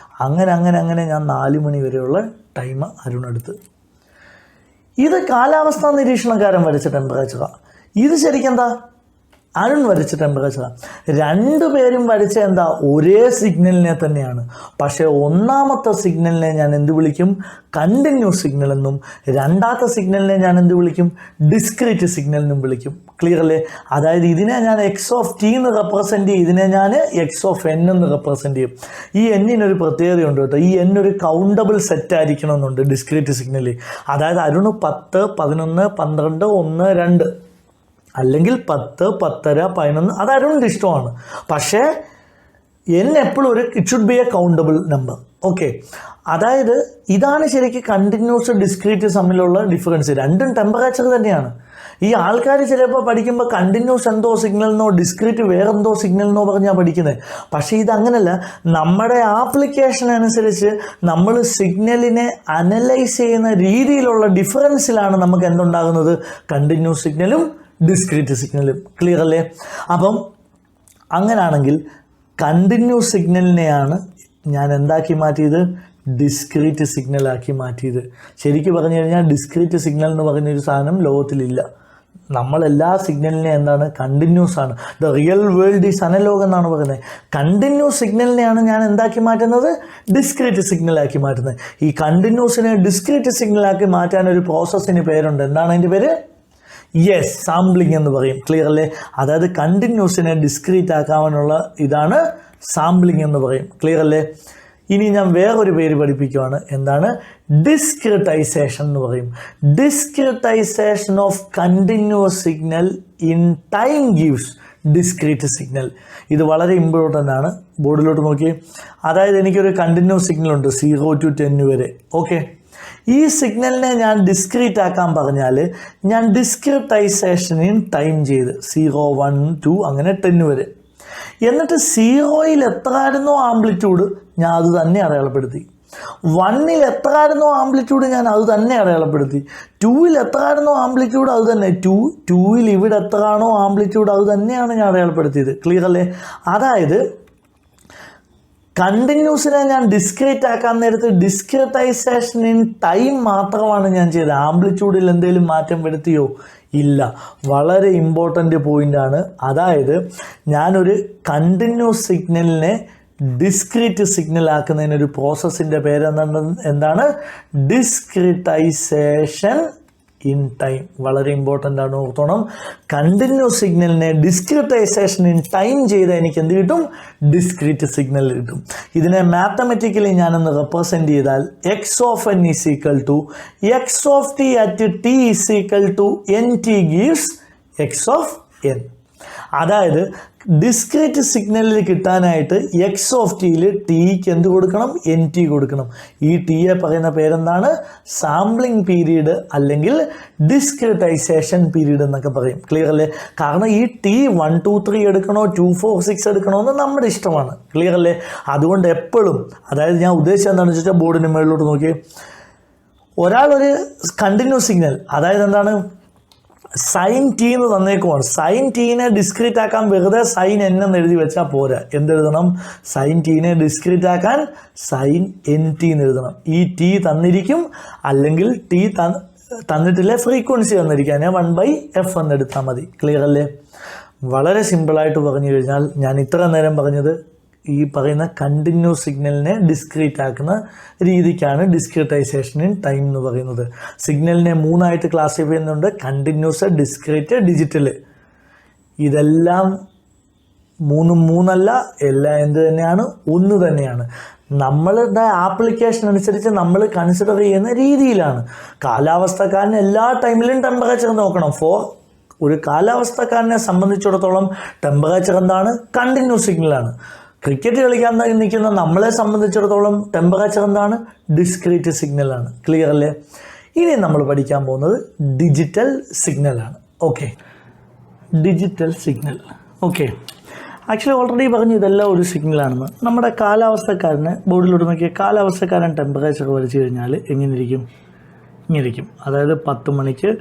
അങ്ങനെ ഞാൻ 4 മണി വരെയുള്ള ടൈം അരുണെടുത്ത്. ഇത് കാലാവസ്ഥാ നിരീക്ഷണക്കാരൻ വരച്ച ടെമ്പറേച്ചറാണ്. ഇത് ശരിക്കും എന്താ? അരുൺ വരച്ച ടെമ്പറേച്ചറാണ്. 2 പേരും വരച്ച എന്താ? ഒരേ സിഗ്നലിനെ തന്നെയാണ്. പക്ഷേ ഒന്നാമത്തെ സിഗ്നലിനെ ഞാൻ എന്ത് വിളിക്കും? കണ്ടിന്യൂസ് സിഗ്നൽ എന്നും, രണ്ടാമത്തെ സിഗ്നലിനെ ഞാൻ എന്ത് വിളിക്കും? ഡിസ്ക്രീറ്റ് സിഗ്നൽ എന്നും വിളിക്കും. ക്ലിയർ അല്ലേ? അതായത് ഇതിനെ ഞാൻ x(t) എന്ന് റെപ്രസെൻറ്റ് ചെയ്യും, ഇതിനെ ഞാൻ x(n) എന്ന് റെപ്രസെൻറ്റ് ചെയ്യും. ഈ n-നൊരു പ്രത്യേകതയുണ്ട് കേട്ടോ. ഈ n ഒരു കൗണ്ടബിൾ സെറ്റ് ആയിരിക്കണമെന്നുണ്ട് ഡിസ്ക്രീറ്റ് സിഗ്നലിൽ. അതായത് അരുണ് 10, 11, 12, 1, 2 അല്ലെങ്കിൽ 10, 10:30, 11 അത് അരുണിൻ്റെ ഇഷ്ടമാണ്. പക്ഷേ n എപ്പോഴും it should be A countable number. Okay, അതായത് ഇതാണ് ശരിക്കും കണ്ടിന്യൂസ് ഡിസ്ക്രീറ്റ് തമ്മിലുള്ള ഡിഫറൻസ്. രണ്ടും ടെമ്പറേച്ചർ തന്നെയാണ്. ഈ ആൾക്കാർ ചിലപ്പോൾ പഠിക്കുമ്പോൾ കണ്ടിന്യൂസ് എന്തോ സിഗ്നലിനോ ഡിസ്ക്രീറ്റ് വേറെന്തോ സിഗ്നലിനോ പറഞ്ഞാൽ പഠിക്കുന്നത്. പക്ഷേ ഇതങ്ങനല്ല. നമ്മുടെ ആപ്ലിക്കേഷൻ അനുസരിച്ച് നമ്മൾ സിഗ്നലിനെ അനലൈസ് ചെയ്യുന്ന രീതിയിലുള്ള ഡിഫറൻസിലാണ് നമുക്ക് എന്തുണ്ടാകുന്നത്? കണ്ടിന്യൂസ് സിഗ്നലും ഡിസ്ക്രീറ്റ് സിഗ്നലും. ക്ലിയർ അല്ലേ? അപ്പം അങ്ങനാണെങ്കിൽ കണ്ടിന്യൂസ് സിഗ്നലിനെയാണ് ഞാൻ എന്താക്കി മാറ്റിയത്? ഡിസ്ക്രീറ്റ് സിഗ്നലാക്കി മാറ്റിയത്. ശരിക്കും പറഞ്ഞു കഴിഞ്ഞാൽ ഡിസ്ക്രീറ്റ് സിഗ്നൽ എന്ന് പറഞ്ഞൊരു സാധനം ലോകത്തിലില്ല. നമ്മളെല്ലാ സിഗ്നലിനെ എന്താണ് കണ്ടിന്യൂസ് ആണ്. The real world is analogue എന്നാണ് പറയുന്നത്. കണ്ടിന്യൂസ് സിഗ്നലിനെയാണ് ഞാൻ എന്താക്കി മാറ്റുന്നത്? ഡിസ്ക്രീറ്റ് സിഗ്നലാക്കി മാറ്റുന്നത്. ഈ കണ്ടിന്യൂസിനെ ഡിസ്ക്രീറ്റ് സിഗ്നലാക്കി മാറ്റാൻ ഒരു പ്രോസസ്സിന് പേരുണ്ട്. എന്താണ് അതിൻ്റെ പേര്? യെസ്, സാമ്പിളിംഗ് എന്ന് പറയും. ക്ലിയർ അല്ലേ? അതായത് കണ്ടിന്യൂസിനെ ഡിസ്ക്രീറ്റ് ആക്കാനുള്ള ഇതാണ് സാമ്പിളിംഗ് എന്ന് പറയും. ക്ലിയർ അല്ലേ? ഇനി ഞാൻ വേറൊരു പേര് പഠിപ്പിക്കുകയാണ്. എന്താണ്? ഡിസ്ക്രിറ്റൈസേഷൻ എന്ന് പറയും. Discretisation of continuous signal in time gives discrete signal. ഇത് വളരെ ഇമ്പോർട്ടൻ്റ് ആണ്. ബോർഡിലോട്ട് നോക്കി. അതായത് എനിക്കൊരു കണ്ടിന്യൂസ് സിഗ്നൽ ഉണ്ട് 0 to 10 വരെ. ഓക്കെ, ഈ സിഗ്നലിനെ ഞാൻ ഡിസ്ക്രീറ്റ് ആക്കാൻ പറഞ്ഞാൽ ഞാൻ ഡിസ്ക്രിറ്റൈസേഷൻ ഇൻ ടൈം ചെയ്ത് 0, 1, 2 അങ്ങനെ 10 വരെ. എന്നിട്ട് 0യിൽ എത്രയായിരുന്നോ ആംപ്ലിറ്റ്യൂഡ് ഞാൻ അത് തന്നെ അടയാളപ്പെടുത്തി. 1ൽ എത്രയായിരുന്നോ ആംപ്ലിറ്റ്യൂഡ് ഞാൻ അത് തന്നെ അടയാളപ്പെടുത്തി. 2ൽ എത്രയായിരുന്നോ ആംപ്ലിറ്റ്യൂഡ് അത് തന്നെ. 2ൽ ഇവിടെ എത്രയാണോ ആംപ്ലിറ്റ്യൂഡ് അത് തന്നെയാണ് ഞാൻ അടയാളപ്പെടുത്തിയത്. ക്ലിയർ അല്ലേ? അതായത് കണ്ടിന്യൂസിനെ ഞാൻ ഡിസ്ക്രീറ്റ് ആക്കാൻ നേരത്ത് ഡിസ്ക്രിറ്റൈസേഷൻ ഇൻ ടൈം മാത്രമാണ് ഞാൻ ചെയ്തത്. ആംപ്ലിറ്റ്യൂഡിൽ എന്തെങ്കിലും മാറ്റം വരുത്തിയോ? ഇല്ല. വളരെ ഇമ്പോർട്ടൻ്റ് പോയിൻ്റാണ്. അതായത് ഞാനൊരു കണ്ടിന്യൂസ് സിഗ്നലിനെ ഡിസ്ക്രീറ്റ് സിഗ്നൽ ആക്കുന്നതിനൊരു പ്രോസസ്സിൻ്റെ പേര് എന്താണ്? Discretisation in time. വളരെ ഇമ്പോർട്ടൻ്റ് ആണ്, ഓർത്തോണം. കണ്ടിന്യൂസ് സിഗ്നലിനെ ഡിസ്ക്രിറ്റൈസേഷൻ ഇൻ ടൈം ചെയ്താൽ എനിക്ക് എന്ത് കിട്ടും? ഡിസ്ക്രീറ്റ് സിഗ്നൽ കിട്ടും. ഇതിനെ മാത്തമെറ്റിക്കലി ഞാനൊന്ന് റെപ്രസെൻ്റ് ചെയ്താൽ x of n is equal to x of t at t is equal to n t gives x of n. അതായത് ഡിസ്ക്രീറ്റ് സിഗ്നലിൽ കിട്ടാനായിട്ട് എക്സ് ഓഫ് ടിയിൽ ടിക്ക് എന്ത് കൊടുക്കണം? എൻ ടി കൊടുക്കണം. ഈ ടിയെ പറയുന്ന പേരെന്താണ്? സാമ്പിളിംഗ് പീരീഡ് അല്ലെങ്കിൽ ഡിസ്ക്രിറ്റൈസേഷൻ പീരീഡ് എന്നൊക്കെ പറയും. ക്ലിയർ അല്ലേ? കാരണം ഈ ടി 1, 2, 3 എടുക്കണോ 2, 4, 6 എടുക്കണോ എന്ന് നമ്മുടെ ഇഷ്ടമാണ്. ക്ലിയർ അല്ലേ? അതുകൊണ്ട് എപ്പോഴും, അതായത് ഞാൻ ഉദ്ദേശിച്ചത് എന്താണെന്ന് വെച്ചാൽ ബോർഡിന് മുകളിലോട്ട് നോക്കി. ഒരാളൊരു കണ്ടിന്യൂസ് സിഗ്നൽ, അതായത് എന്താണ്, സൈൻ ടി എന്ന് തന്നേക്കുവാണ്. സൈൻ ടീനെ ഡിസ്ക്രീറ്റ് ആക്കാൻ വെറുതെ സൈൻ എൻ എന്ന് എഴുതി വെച്ചാൽ പോരാ. എന്തെഴുതണം? സൈൻ ടീനെ ഡിസ്ക്രീറ്റ് ആക്കാൻ സൈൻ എൻ ടി എന്ന് എഴുതണം. ഈ ടി തന്നിരിക്കും, അല്ലെങ്കിൽ ടി തന്നിട്ടില്ല, ഫ്രീക്വൻസി തന്നിരിക്കാൻ 1/f എന്ന് എടുത്താൽ മതി. ക്ലിയർ അല്ലേ? വളരെ സിമ്പിളായിട്ട് പറഞ്ഞു കഴിഞ്ഞാൽ ഞാൻ ഇത്ര നേരം പറഞ്ഞത് ഈ പറയുന്ന കണ്ടിന്യൂസ് സിഗ്നലിനെ ഡിസ്ക്രീറ്റ് ആക്കുന്ന രീതിക്കാണ് ഡിസ്ക്രിറ്റൈസേഷൻ ഇൻ ടൈം എന്ന് പറയുന്നത്. സിഗ്നലിനെ 3ആയിട്ട് ക്ലാസിഫൈ ചെയ്യുന്നുണ്ട്: കണ്ടിന്യൂസ്, ഡിസ്ക്രീറ്റ്, ഡിജിറ്റൽ. ഇതെല്ലാം 3 എല്ലാം എന്ത് തന്നെയാണ്? ഒന്ന് തന്നെയാണ്. നമ്മളുടെ ആപ്ലിക്കേഷൻ അനുസരിച്ച് നമ്മൾ കൺസിഡർ ചെയ്യുന്ന രീതിയിലാണ്. കാലാവസ്ഥക്കാരന് എല്ലാ ടൈമിലും ടെമ്പറേച്ചർ നോക്കണം. ഒരു കാലാവസ്ഥക്കാരനെ സംബന്ധിച്ചിടത്തോളം ടെമ്പറേച്ചർ എന്താണ്? കണ്ടിന്യൂസ് സിഗ്നലാണ്. ക്രിക്കറ്റ് കളിക്കാൻ നിൽക്കുന്ന നമ്മളെ സംബന്ധിച്ചിടത്തോളം ടെമ്പറേച്ചർ എന്താണ്? ഡിസ്ക്രീറ്റ് സിഗ്നലാണ്. ക്ലിയർ അല്ലേ? ഇനി നമ്മൾ പഠിക്കാൻ പോകുന്നത് ഡിജിറ്റൽ സിഗ്നലാണ്. Okay, digital signal. Okay, actually already പറഞ്ഞു ഇതെല്ലാം ഒരു സിഗ്നലാണെന്ന്. നമ്മുടെ കാലാവസ്ഥക്കാരന് ബോർഡിലോട്ട് നോക്കിയ കാലാവസ്ഥക്കാരൻ ടെമ്പറേച്ചർ വരച്ചു കഴിഞ്ഞാൽ എങ്ങനെ ഇരിക്കും? ഇങ്ങനെ ഇരിക്കും. അതായത് 10 മണിക്ക്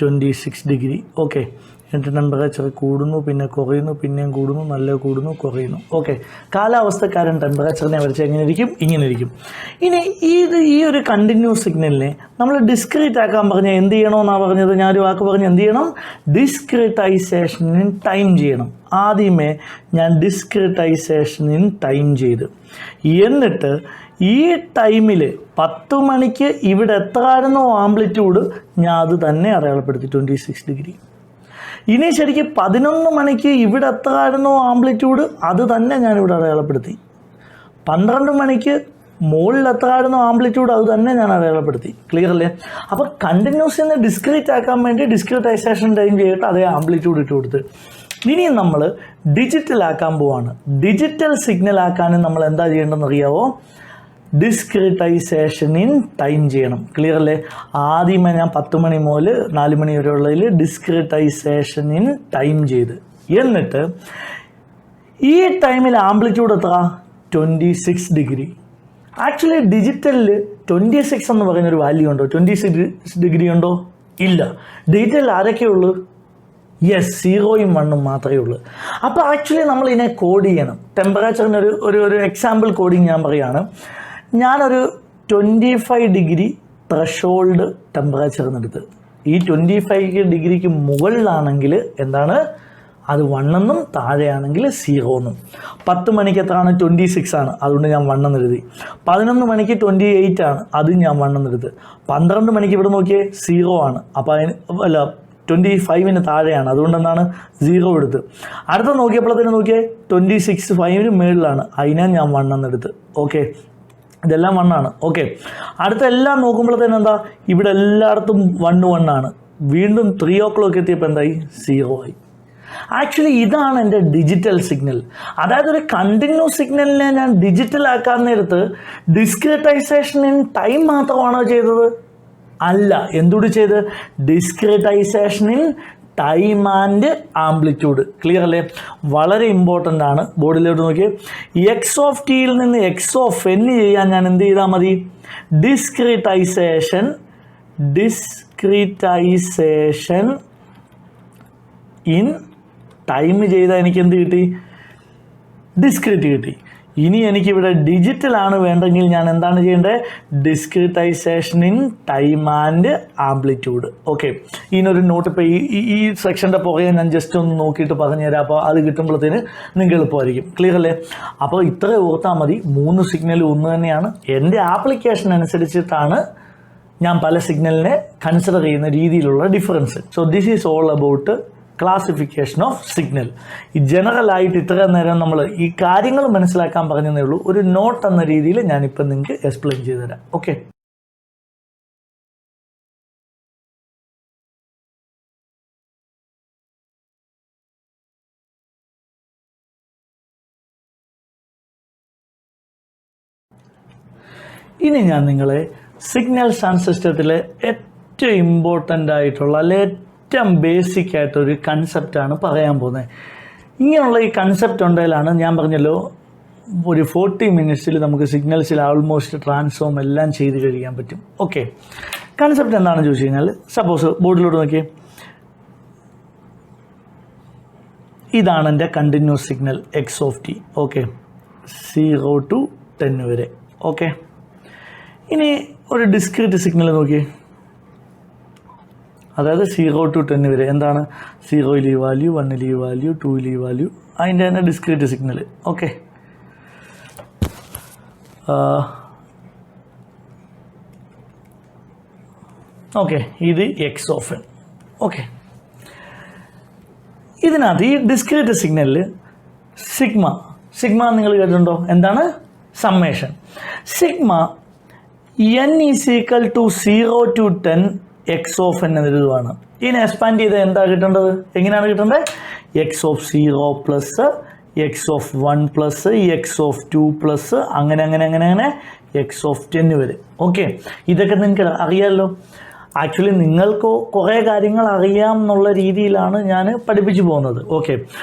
26 ഡിഗ്രി. ഓക്കെ, എന്നിട്ട് ടെമ്പറേച്ചർ കൂടുന്നു, പിന്നെ കുറയുന്നു, പിന്നെയും കൂടുന്നു, നല്ല കൂടുന്നു, കുറയുന്നു. ഓക്കെ, കാലാവസ്ഥക്കാരൻ ടെമ്പറേച്ചറിനെ വരച്ച് എങ്ങനെ ഇരിക്കും? ഇങ്ങനെ ഇരിക്കും. ഇനി ഈ ഒരു കണ്ടിന്യൂസ് സിഗ്നലിനെ നമ്മൾ ഡിസ്ക്രീറ്റ് ആക്കാൻ പറഞ്ഞാൽ എന്ത് ചെയ്യണമെന്നാണ് പറഞ്ഞത്? ഞാനൊരു വാക്ക് പറഞ്ഞ് എന്ത് ചെയ്യണം? ഡിസ്ക്രിറ്റൈസേഷൻ ഇൻ ടൈം ചെയ്യണം. ആദ്യമേ ഞാൻ ഡിസ്ക്രിറ്റൈസേഷൻ ഇൻ ടൈം ചെയ്ത്, എന്നിട്ട് ഈ ടൈമിൽ 10 മണിക്ക് ഇവിടെ എത്രയായിരുന്നോ ആംപ്ലിറ്റ്യൂഡ് ഞാൻ അത് തന്നെ അടയാളപ്പെടുത്തി 26 ഡിഗ്രി. ഇനി ശരിക്കും 11 മണിക്ക് ഇവിടെ എത്രയായിരുന്നോ ആംപ്ലിറ്റ്യൂഡ് അത് തന്നെ ഞാനിവിടെ അടയാളപ്പെടുത്തി. 12 മണിക്ക് മുകളിൽ എത്രയായിരുന്നോ ആംപ്ലിറ്റ്യൂഡ് അത് തന്നെ ഞാൻ അടയാളപ്പെടുത്തി. ക്ലിയർ അല്ലേ? അപ്പോൾ കണ്ടിന്യൂസിനെ ഡിസ്ക്രീറ്റ് ആക്കാൻ വേണ്ടി ഡിസ്ക്രിറ്റൈസേഷൻ ടൈം ചെയ്തിട്ട് അതേ ആംപ്ലിറ്റ്യൂഡ് ഇട്ട് കൊടുത്ത്. ഇനി നമ്മൾ ഡിജിറ്റൽ ആക്കാൻ പോവാണ്. ഡിജിറ്റൽ സിഗ്നൽ ആക്കാനും നമ്മൾ എന്താ ചെയ്യേണ്ടതെന്ന് അറിയാവോ? ഡിസ്ക്രിറ്റൈസേഷൻ ഇൻ ടൈം ചെയ്യണം. ക്ലിയർ അല്ലേ? ആദ്യമേ ഞാൻ 10 മണി മുതൽ 4 മണി വരെയുള്ളതിൽ ഡിസ്ക്രിറ്റൈസേഷൻ ഇൻ ടൈം ചെയ്ത്, എന്നിട്ട് ഈ ടൈമിൽ ആംപ്ലിറ്റ്യൂഡ് എത്ര? 26 ഡിഗ്രി. ആക്ച്വലി ഡിജിറ്റലിൽ 26 എന്ന് പറയുന്നൊരു വാല്യൂ ഉണ്ടോ? 26 ഡിഗ്രി ഉണ്ടോ? ഇല്ല. ഡിജിറ്റലിൽ ആരൊക്കെയുള്ളൂ? യെസ്, 0ഉം 1ഉം മാത്രമേ ഉള്ളൂ. അപ്പോൾ ആക്ച്വലി നമ്മൾ ഇതിനെ കോഡ് ചെയ്യണം. ടെമ്പറേച്ചറിന് ഒരു എക്സാമ്പിൾ കോഡിങ് ഞാൻ പറയുകയാണ്. ഞാനൊരു 25 ഡിഗ്രി ത്രഷോൾഡ് ടെമ്പറേച്ചറിനെടുത്ത്, ഈ 25 ഡിഗ്രിക്ക് മുകളിലാണെങ്കിൽ എന്താണ്, അത് 1 എന്നും, താഴെയാണെങ്കിൽ 0 എന്നും. 10 മണിക്ക് എത്രയാണ്, 26 ആണ്, അതുകൊണ്ട് ഞാൻ 1 എന്ന് എഴുതി. 11 മണിക്ക് 28 ആണ്, അതും ഞാൻ 1 എന്ന് എഴുതി. 12 മണിക്ക് ഇവിടെ നോക്കിയേ 0 ആണ്, അപ്പോൾ അതിന് 25 താഴെയാണ്, അതുകൊണ്ട് എന്താണ് 0 എടുത്ത്. അടുത്ത നോക്കിയപ്പോഴത്തേന് നോക്കിയേ 26 5 മേളിലാണ്, അതിനാണ് ഞാൻ 1 എന്ന് എടുത്ത്. ഓക്കെ, ഇതെല്ലാം 1 ആണ്. ഓക്കെ, അടുത്ത എല്ലാം നോക്കുമ്പോഴത്തേന് എന്താ, ഇവിടെ എല്ലായിടത്തും 1 1 ആണ്. വീണ്ടും 3 o'clock എത്തിയപ്പോൾ എന്തായി, 0 ആയി. ആക്ച്വലി ഇതാണ് എൻ്റെ ഡിജിറ്റൽ സിഗ്നൽ. അതായത് ഒരു കണ്ടിന്യൂസ് സിഗ്നലിനെ ഞാൻ ഡിജിറ്റൽ ആക്കാൻ നേരത്ത് ഡിസ്ക്രിറ്റൈസേഷൻ ഇൻ ടൈം മാത്രമാണോ ചെയ്തത്? അല്ല. എന്തുകൂടി ചെയ്ത്, discretisation in time and amplitude. Clear അല്ലേ? വളരെ ഇമ്പോർട്ടൻ്റ് ആണ്. ബോർഡിലോട്ട് നോക്കി, എക്സ് ഓഫ് ടിയിൽ നിന്ന് എക്സ് ഓഫ് എൻ ചെയ്യാൻ ഞാൻ എന്ത് ചെയ്താൽ മതി, ഡിസ്ക്രിറ്റൈസേഷൻ ഇൻ ടൈം ചെയ്താൽ എനിക്ക് എന്ത് കിട്ടി, ഡിസ്ക്രിറ്റ് കിട്ടി. ഇനി എനിക്കിവിടെ ഡിജിറ്റലാണ് വേണ്ടെങ്കിൽ ഞാൻ എന്താണ് ചെയ്യേണ്ടത്, discretisation in time and amplitude. Okay, ഇതിനൊരു നോട്ട് ഇപ്പോൾ ഈ സെക്ഷൻ്റെ പുറകെ ഞാൻ ജസ്റ്റ് ഒന്ന് നോക്കിയിട്ട് പറഞ്ഞുതരാം. അപ്പോൾ അത് കിട്ടുമ്പോഴത്തേന് നിങ്ങൾക്ക് എളുപ്പമായിരിക്കും. ക്ലിയർ അല്ലേ? അപ്പോൾ ഇത്ര ഓർത്താൽ മതി, 3 സിഗ്നലും ഒന്ന് തന്നെയാണ്. എൻ്റെ ആപ്ലിക്കേഷൻ അനുസരിച്ചിട്ടാണ് ഞാൻ പല സിഗ്നലിനെ കൺസിഡർ ചെയ്യുന്ന രീതിയിലുള്ള difference. So this is all about classification of signal. ഈ ജനറലായിട്ട് ഇത്ര നേരം നമ്മൾ ഈ കാര്യങ്ങൾ മനസ്സിലാക്കാൻ പറഞ്ഞതേ ഉള്ളൂ. ഒരു നോട്ട് എന്ന രീതിയിൽ ഞാനിപ്പോൾ നിങ്ങൾക്ക് എക്സ്പ്ലെയിൻ ചെയ്തു തരാം. ഓക്കെ, ഇനി ഞാൻ നിങ്ങളെ സിഗ്നൽസ് ആൻഡ് സിസ്റ്റത്തിലെ ഏറ്റവും ഇമ്പോർട്ടൻ്റ് ആയിട്ടുള്ള അല്ലെ ഏറ്റവും ബേസിക് ആയിട്ടൊരു കൺസെപ്റ്റാണ് പറയാൻ പോകുന്നത്. ഇങ്ങനെയുള്ള ഈ കൺസെപ്റ്റ് ഉണ്ടെങ്കിലാണ് ഞാൻ പറഞ്ഞല്ലോ ഒരു 40 മിനിറ്റ്സിൽ നമുക്ക് സിഗ്നൽസിൽ ആൾമോസ്റ്റ് ട്രാൻസ്ഫോം എല്ലാം ചെയ്ത് കഴിയാൻ പറ്റും. ഓക്കെ, കൺസെപ്റ്റ് എന്താണെന്ന് ചോദിച്ചു കഴിഞ്ഞാൽ, സപ്പോസ് ബോർഡിലോട്ട് നോക്കിയേ, ഇതാണ് എൻ്റെ continuous signal X of T. Okay, 0 to 10 വരെ. ഓക്കെ, ഇനി ഒരു ഡിസ്ക്രീറ്റ് സിഗ്നൽ നോക്കിയേ, അതായത് 0 to 10 വരെ. എന്താണ്, 0ൽ ഈ വാല്യൂ, 1ൽ ഈ വാല്യൂ, 2ൽ ഈ വാല്യൂ, അതിൻ്റെ തന്നെ ഡിസ്ക്രീറ്റ് സിഗ്നൽ. ഓക്കെ, ഓക്കെ, ഇത് എക്സ് ഓഫ് എൻ. ഓക്കെ, ഇതിനകത്ത് ഈ ഡിസ്ക്രീറ്റ് സിഗ്നലിൽ സിഗ്മ നിങ്ങൾ കേട്ടിട്ടുണ്ടോ? എന്താണ് summation? Sigma n is equal to 0 to 10 x of n എന്നെഴുതുവാണ്. ഇതിനെ എക്സ്പാൻഡ് ചെയ്ത് എന്താ കിട്ടേണ്ടത്, എങ്ങനെയാണ് കിട്ടേണ്ടത്, x of 0 plus x of 1 plus x of 2 plus അങ്ങനെ അങ്ങനെ അങ്ങനെ അങ്ങനെ എക്സ് ഓഫ് 10 വരെ. ഓക്കെ, ഇതൊക്കെ നിങ്ങൾക്ക് അറിയാമല്ലോ. ആക്ച്വലി നിങ്ങൾക്ക് കുറേ കാര്യങ്ങൾ അറിയാം എന്നുള്ള രീതിയിലാണ് ഞാൻ പഠിപ്പിച്ചു പോകുന്നത്. ഓക്കെ,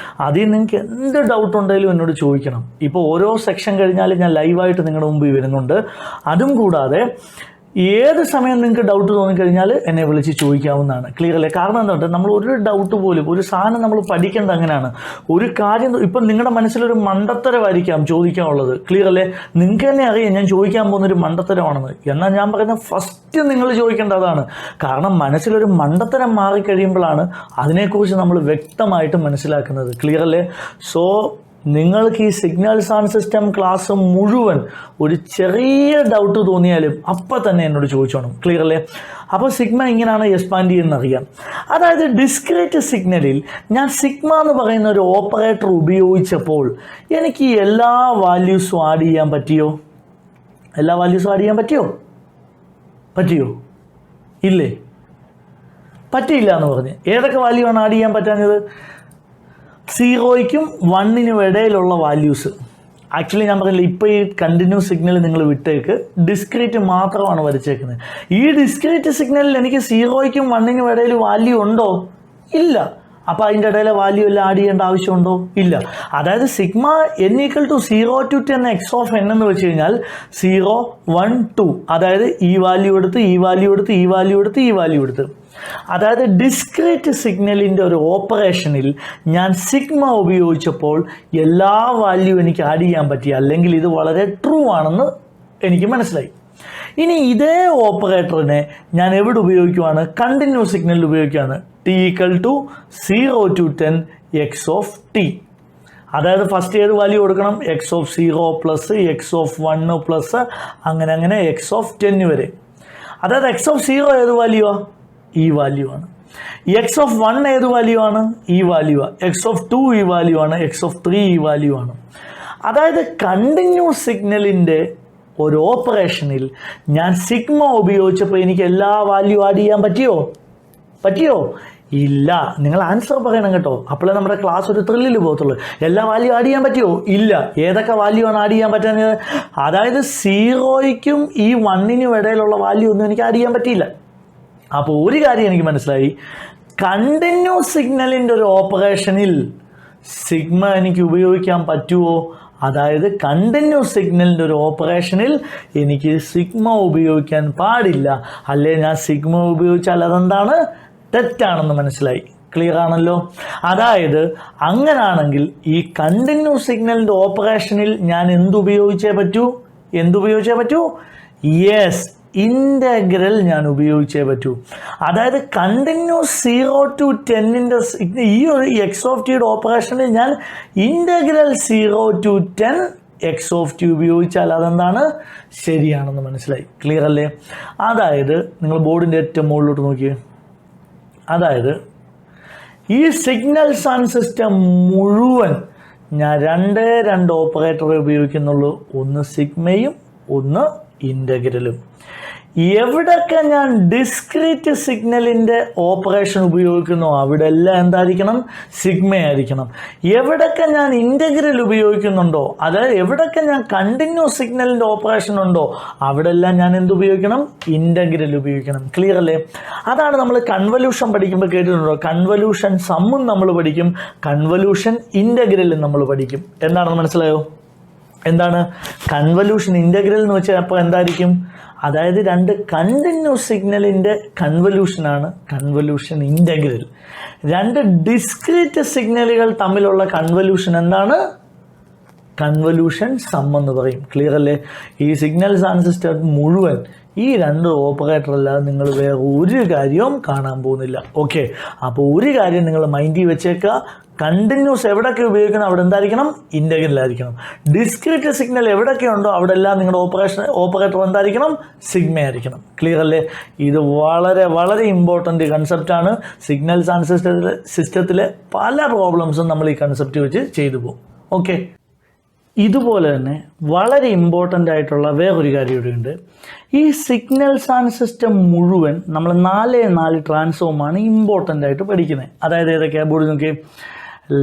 അതിൽ നിങ്ങൾക്ക് എന്ത് ഡൗട്ട് ഉണ്ടെങ്കിലും എന്നോട് ചോദിക്കണം. ഇപ്പോൾ ഓരോ സെക്ഷൻ കഴിഞ്ഞാലും ഞാൻ ലൈവായിട്ട് നിങ്ങളുടെ മുമ്പിൽ വരുന്നുണ്ട്. അതും കൂടാതെ ഏത് സമയം നിങ്ങൾക്ക് ഡൗട്ട് തോന്നിക്കഴിഞ്ഞാൽ എന്നെ വിളിച്ച് ചോദിക്കാവുന്നതാണ്. ക്ലിയർ അല്ലേ? കാരണം എന്താ, നമ്മൾ ഒരു ഡൗട്ട് പോലും, ഒരു സാധനം നമ്മൾ പഠിക്കേണ്ട അങ്ങനെയാണ്. ഒരു കാര്യം ഇപ്പം നിങ്ങളുടെ മനസ്സിലൊരു മണ്ടത്തരമായിരിക്കാം ചോദിക്കാനുള്ളത്. ക്ലിയർ അല്ലേ? നിങ്ങൾക്ക് തന്നെ അറിയാം ഞാൻ ചോദിക്കാൻ പോകുന്നൊരു മണ്ടത്തരമാണെന്ന്. എന്നാൽ ഞാൻ പറയുന്നത് ഫസ്റ്റ് നിങ്ങൾ ചോദിക്കേണ്ട അതാണ്. കാരണം മനസ്സിലൊരു മണ്ടത്തരം മാറിക്കഴിയുമ്പോഴാണ് അതിനെക്കുറിച്ച് നമ്മൾ വ്യക്തമായിട്ട് മനസ്സിലാക്കുന്നത്. ക്ലിയർ അല്ലേ? സോ നിങ്ങൾക്ക് ഈ സിഗ്നൽസ് ആൻഡ് സിസ്റ്റം ക്ലാസ് മുഴുവൻ ഒരു ചെറിയ ഡൗട്ട് തോന്നിയാലും അപ്പം തന്നെ എന്നോട് ചോദിച്ചോണം. ക്ലിയർ അല്ലേ? അപ്പോൾ സിഗ്മ ഇങ്ങനെയാണ് എക്സ്പാൻഡ് ചെയ്യുന്നറിയാം. അതായത് ഡിസ്ക്രീറ്റ് സിഗ്നലിൽ ഞാൻ സിഗ്മ എന്ന് പറയുന്ന ഒരു ഓപ്പറേറ്റർ ഉപയോഗിച്ചപ്പോൾ എനിക്ക് എല്ലാ വാല്യൂസും ആഡ് ചെയ്യാൻ പറ്റിയോ? എല്ലാ വാല്യൂസും ആഡ് ചെയ്യാൻ പറ്റിയോ? ഇല്ലേ? പറ്റിയില്ല എന്ന് പറഞ്ഞ്. ഏതൊക്കെ വാല്യൂ ആണ് ആഡ് ചെയ്യാൻ പറ്റാഞ്ഞത്? 0യ്ക്കും 1നും ഇടയിലുള്ള വാല്യൂസ്. ആക്ച്വലി ഞാൻ പറഞ്ഞില്ല, ഇപ്പോൾ ഈ കണ്ടിന്യൂസ് സിഗ്നൽ നിങ്ങൾ വിട്ടേക്ക്, ഡിസ്ക്രീറ്റ് മാത്രമാണ് വരച്ചേക്കുന്നത്. ഈ ഡിസ്ക്രീറ്റ് സിഗ്നലിൽ എനിക്ക് 0യ്ക്കും 1നും ഇടയിൽ വാല്യൂ ഉണ്ടോ? ഇല്ല. അപ്പോൾ അതിൻ്റെ ഇടയിലെ വാല്യൂ എല്ലാം ആഡ് ചെയ്യേണ്ട ആവശ്യമുണ്ടോ? ഇല്ല. അതായത് sigma n equal to 0 to 10 x of n എന്ന് വെച്ച് കഴിഞ്ഞാൽ 0 1 2, അതായത് ഈ വാല്യൂ എടുത്ത് ഈ വാല്യൂ എടുത്ത് ഈ വാല്യൂ എടുത്ത് ഈ വാല്യൂ എടുത്ത്. അതായത് ഡിസ്ക്രീറ്റ് സിഗ്നലിൻ്റെ ഒരു ഓപ്പറേഷനിൽ ഞാൻ സിഗ്മ ഉപയോഗിച്ചപ്പോൾ എല്ലാ വാല്യൂ എനിക്ക് ആഡ് ചെയ്യാൻ പറ്റി. അല്ലെങ്കിൽ ഇത് വളരെ ട്രൂ ആണെന്ന് എനിക്ക് മനസ്സിലായി. ഇനി ഇതേ ഓപ്പറേറ്ററിനെ ഞാൻ എവിടെ ഉപയോഗിക്കുവാണ്? കണ്ടിന്യൂസ് സിഗ്നലിൽ ഉപയോഗിക്കുകയാണ്. t = 0 to 10 x of t. അതായത് ഫസ്റ്റ് ഏത് വാല്യൂ കൊടുക്കണം? x of 0 plus x of 1 plus അങ്ങനെ x of 10 വരെ. അതായത് x of 0 ഏത് വാല്യൂ ആ? ഈ വാല്യൂ ആണ്. x of 1 ഏത് വാല്യൂ ആണ്? ഈ വാല്യൂ ആണ്. x of 2 ഈ വാല്യൂ ആണ്. x of 3 ഈ വാല്യൂ ആണ്. അതായത് കണ്ടിന്യൂസ് സിഗ്നലിൻ്റെ ഒരു ഓപ്പറേഷനിൽ ഞാൻ സിഗ്മ ഉപയോഗിച്ചപ്പോൾ എനിക്ക് എല്ലാ വാല്യൂ ആഡ് ചെയ്യാൻ പറ്റിയോ? ഇല്ല. നിങ്ങൾ ആൻസർ പറയണം കേട്ടോ, അപ്പോഴേ നമ്മുടെ ക്ലാസ് ഒരു ത്രില്ലിൽ പോകത്തുള്ളൂ. എല്ലാ വാല്യൂ ആഡ് ചെയ്യാൻ പറ്റുമോ? ഇല്ല. ഏതൊക്കെ വാല്യൂ ആണ് ആഡ് ചെയ്യാൻ പറ്റുന്നത്? അതായത് 0യ്ക്കും ഈ 1നും ഇടയിലുള്ള വാല്യൂ ഒന്നും എനിക്ക് ആഡ് ചെയ്യാൻ പറ്റിയില്ല. അപ്പോൾ ഒരു കാര്യം എനിക്ക് മനസ്സിലായി, കണ്ടിന്യൂസ് സിഗ്നലിൻ്റെ ഒരു ഓപ്പറേഷനിൽ സിഗ്മ എനിക്ക് ഉപയോഗിക്കാൻ പറ്റുമോ? അതായത് കണ്ടിന്യൂസ് സിഗ്നലിൻ്റെ ഒരു ഓപ്പറേഷനിൽ എനിക്ക് സിഗ്മ ഉപയോഗിക്കാൻ പാടില്ല. അല്ലേ ഞാൻ സിഗ്മ ഉപയോഗിച്ചാൽ അതെന്താണ്? തെറ്റാണെന്ന് മനസ്സിലായി. ക്ലിയർ ആണല്ലോ? അതായത് അങ്ങനാണെങ്കിൽ ഈ കണ്ടിന്യൂസ് സിഗ്നലിൻ്റെ ഓപ്പറേഷനിൽ ഞാൻ എന്തുപയോഗിച്ചേ പറ്റൂ? യെസ്, ഇൻ്റഗ്രൽ ഞാൻ ഉപയോഗിച്ചേ പറ്റൂ. അതായത് കണ്ടിന്യൂസ് 0 to 10ൻ്റെ ഈ ഒരു എക്സ് ഓഫ് ടിയുടെ ഓപ്പറേഷനിൽ ഞാൻ integral 0 to 10 x of T ഉപയോഗിച്ചാൽ അതെന്താണ്? ശരിയാണെന്ന് മനസ്സിലായി. ക്ലിയർ അല്ലേ? അതായത് നിങ്ങൾ ബോർഡിൻ്റെ ഏറ്റവും മുകളിലോട്ട് നോക്കിയേ. അതായത് ഈ സിഗ്നൽസ് ആൻഡ് സിസ്റ്റം മുഴുവൻ ഞാൻ രണ്ട് ഓപ്പറേറ്ററെ ഉപയോഗിക്കുന്നുള്ളൂ. ഒന്ന് സിഗ്മയും ഒന്ന് ഇൻ്റഗ്രലും. എവിടൊക്കെ ഞാൻ ഡിസ്ക്രീറ്റ് സിഗ്നലിൻ്റെ ഓപ്പറേഷൻ ഉപയോഗിക്കുന്നോ അവിടെ എല്ലാം എന്തായിരിക്കണം? സിഗ്മയായിരിക്കണം. എവിടൊക്കെ ഞാൻ ഇൻ്റഗ്രൽ ഉപയോഗിക്കുന്നുണ്ടോ, അതായത് എവിടൊക്കെ ഞാൻ കണ്ടിന്യൂസ് സിഗ്നലിൻ്റെ ഓപ്പറേഷൻ ഉണ്ടോ അവിടെ എല്ലാം ഞാൻ എന്തുപയോഗിക്കണം? ഇൻ്റഗ്രൽ ഉപയോഗിക്കണം. ക്ലിയർ അല്ലേ? അതാണ് നമ്മൾ കൺവല്യൂഷൻ പഠിക്കുമ്പോൾ കേട്ടിട്ടുണ്ടോ? കൺവല്യൂഷൻ സമ്മും നമ്മൾ പഠിക്കും, കൺവല്യൂഷൻ ഇൻ്റഗ്രലും നമ്മൾ പഠിക്കും. എന്താണെന്ന് മനസ്സിലായോ? എന്താണ് കൺവല്യൂഷൻ ഇൻ്റഗ്രൽ എന്ന് വെച്ചാൽ? അപ്പോൾ എന്തായിരിക്കും? അതായത് രണ്ട് കണ്ടിന്യൂസ് സിഗ്നലിൻ്റെ കൺവല്യൂഷനാണ് കൺവല്യൂഷൻ ഇൻ്റഗ്രൽ. രണ്ട് ഡിസ്ക്രീറ്റ് സിഗ്നലുകൾ തമ്മിലുള്ള കൺവല്യൂഷൻ എന്താണ്? കൺവല്യൂഷൻ സം എന്ന് പറയും. ക്ലിയർ അല്ലേ? ഈ സിഗ്നൽസ് ആൻഡ് സിസ്റ്റം മുഴുവൻ ഈ രണ്ട് ഓപ്പറേറ്റർ അല്ലാതെ നിങ്ങൾ വേറെ ഒരു കാര്യവും കാണാൻ പോകുന്നില്ല. ഓക്കെ, അപ്പോൾ ഒരു കാര്യം നിങ്ങൾ മൈൻഡിൽ വെച്ചേക്കുക, കണ്ടിന്യൂസ് എവിടെയൊക്കെ ഉപയോഗിക്കണം അവിടെ എന്തായിരിക്കണം? ഇൻ്റഗ്രലായിരിക്കണം. ഡിസ്ക്രീറ്റ് സിഗ്നൽ എവിടെയൊക്കെ ഉണ്ടോ അവിടെ എല്ലാം നിങ്ങളുടെ ഓപ്പറേറ്റർ എന്തായിരിക്കണം? സിഗ്മ ആയിരിക്കണം. ക്ലിയർ അല്ലേ? ഇത് വളരെ വളരെ ഇമ്പോർട്ടൻ്റ് കൺസെപ്റ്റാണ്. സിഗ്നൽസ് ആൻഡ് സിസ്റ്റത്തിലെ പല പ്രോബ്ലംസും നമ്മൾ ഈ കൺസെപ്റ്റ് വെച്ച് ചെയ്തു പോകും. ഓക്കെ, ഇതുപോലെ തന്നെ വളരെ ഇമ്പോർട്ടൻ്റ് ആയിട്ടുള്ള വേറൊരു കാര്യം ഇവിടെയുണ്ട്. ഈ സിഗ്നൽസ് ആൻഡ് സിസ്റ്റം മുഴുവൻ നമ്മൾ 4 ട്രാൻസ്ഫോമാണ് ഇമ്പോർട്ടൻ്റ് ആയിട്ട് പഠിക്കുന്നത്. അതായത് ഏതൊക്കെയാണ്? ബോർഡിൽ നോക്കി.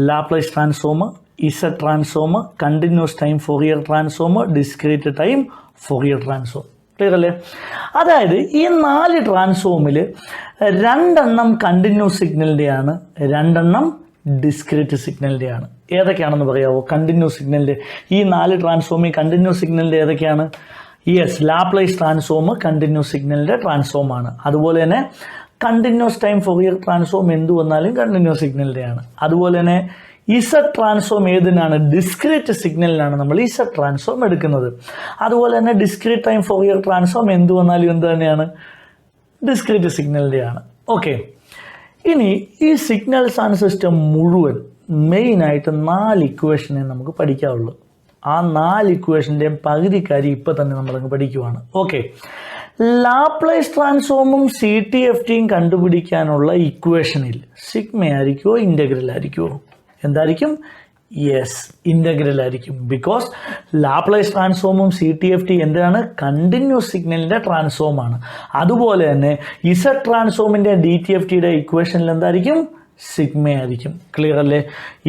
Laplace transform, Z transform, continuous time Fourier transform, discrete time Fourier transform. Clear അല്ലേ? അതായത് ഈ 4 ട്രാൻസ്ഫോമിൽ 2 കണ്ടിന്യൂസ് സിഗ്നലിൻ്റെയാണ്, 2 ഡിസ്ക്രീറ്റ് സിഗ്നലിൻ്റെയാണ്. ഏതൊക്കെയാണെന്ന് പറയാമോ? കണ്ടിന്യൂസ് സിഗ്നലിൻ്റെ ഈ 4 ട്രാൻസ്ഫോമിൽ കണ്ടിന്യൂസ് സിഗ്നലിൻ്റെ ഏതൊക്കെയാണ്? യെസ്, ലാപ്ലേസ് ട്രാൻസ്ഫോം കണ്ടിന്യൂസ് സിഗ്നലിൻ്റെ ട്രാൻസ്ഫോമാണ്. അതുപോലെ തന്നെ കണ്ടിന്യൂസ് ടൈം ഫോറിയർ ട്രാൻസ്ഫോം എന്ത് വന്നാലും കണ്ടിന്യൂസ് സിഗ്നലിൻ്റെയാണ്. അതുപോലെ തന്നെ ഇസഡ് ട്രാൻസ്ഫോം ഏതിനാണ്? ഡിസ്ക്രീറ്റ് സിഗ്നലിനാണ് നമ്മൾ ഇസഡ് ട്രാൻസ്ഫോം എടുക്കുന്നത്. അതുപോലെ തന്നെ ഡിസ്ക്രീറ്റ് ടൈം ഫോറിയർ ട്രാൻസ്ഫോം എന്ത് വന്നാലും എന്ത് തന്നെയാണ്? ഡിസ്ക്രീറ്റ് സിഗ്നലിൻ്റെയാണ്. ഓക്കെ, ഇനി ഈ സിഗ്നൽസ് ആൻഡ് സിസ്റ്റം മുഴുവൻ മെയിനായിട്ട് 4 ഇക്വേഷനെ നമുക്ക് പഠിക്കാവുള്ളൂ. ആ 4 ഇക്വേഷൻ്റെയും പകുതി കാര്യം ഇപ്പം തന്നെ നമ്മളങ്ങ് പഠിക്കുവാണ്. ഓക്കെ, ലാപ്ലേസ് ട്രാൻസ്ഫോമും CTFT കണ്ടുപിടിക്കാനുള്ള ഇക്വേഷനിൽ സിഗ്മ ആയിരിക്കുമോ ഇൻ്റഗ്രൽ ആയിരിക്കുമോ? എന്തായിരിക്കും? യെസ്, ഇൻ്റഗ്രൽ ആയിരിക്കും. ബിക്കോസ് ലാപ്ലേസ് ട്രാൻസ്ഫോമും CTFT എന്താണ്? കണ്ടിന്യൂസ് സിഗ്നലിൻ്റെ ട്രാൻസ്ഫോമാണ്. അതുപോലെ തന്നെ ഇസഡ് ട്രാൻസ്ഫോമിൻ്റെ DTFTയുടെ ഇക്വേഷനിൽ എന്തായിരിക്കും? സിഗ്മ ആയിരിക്കും. ക്ലിയർ അല്ലേ?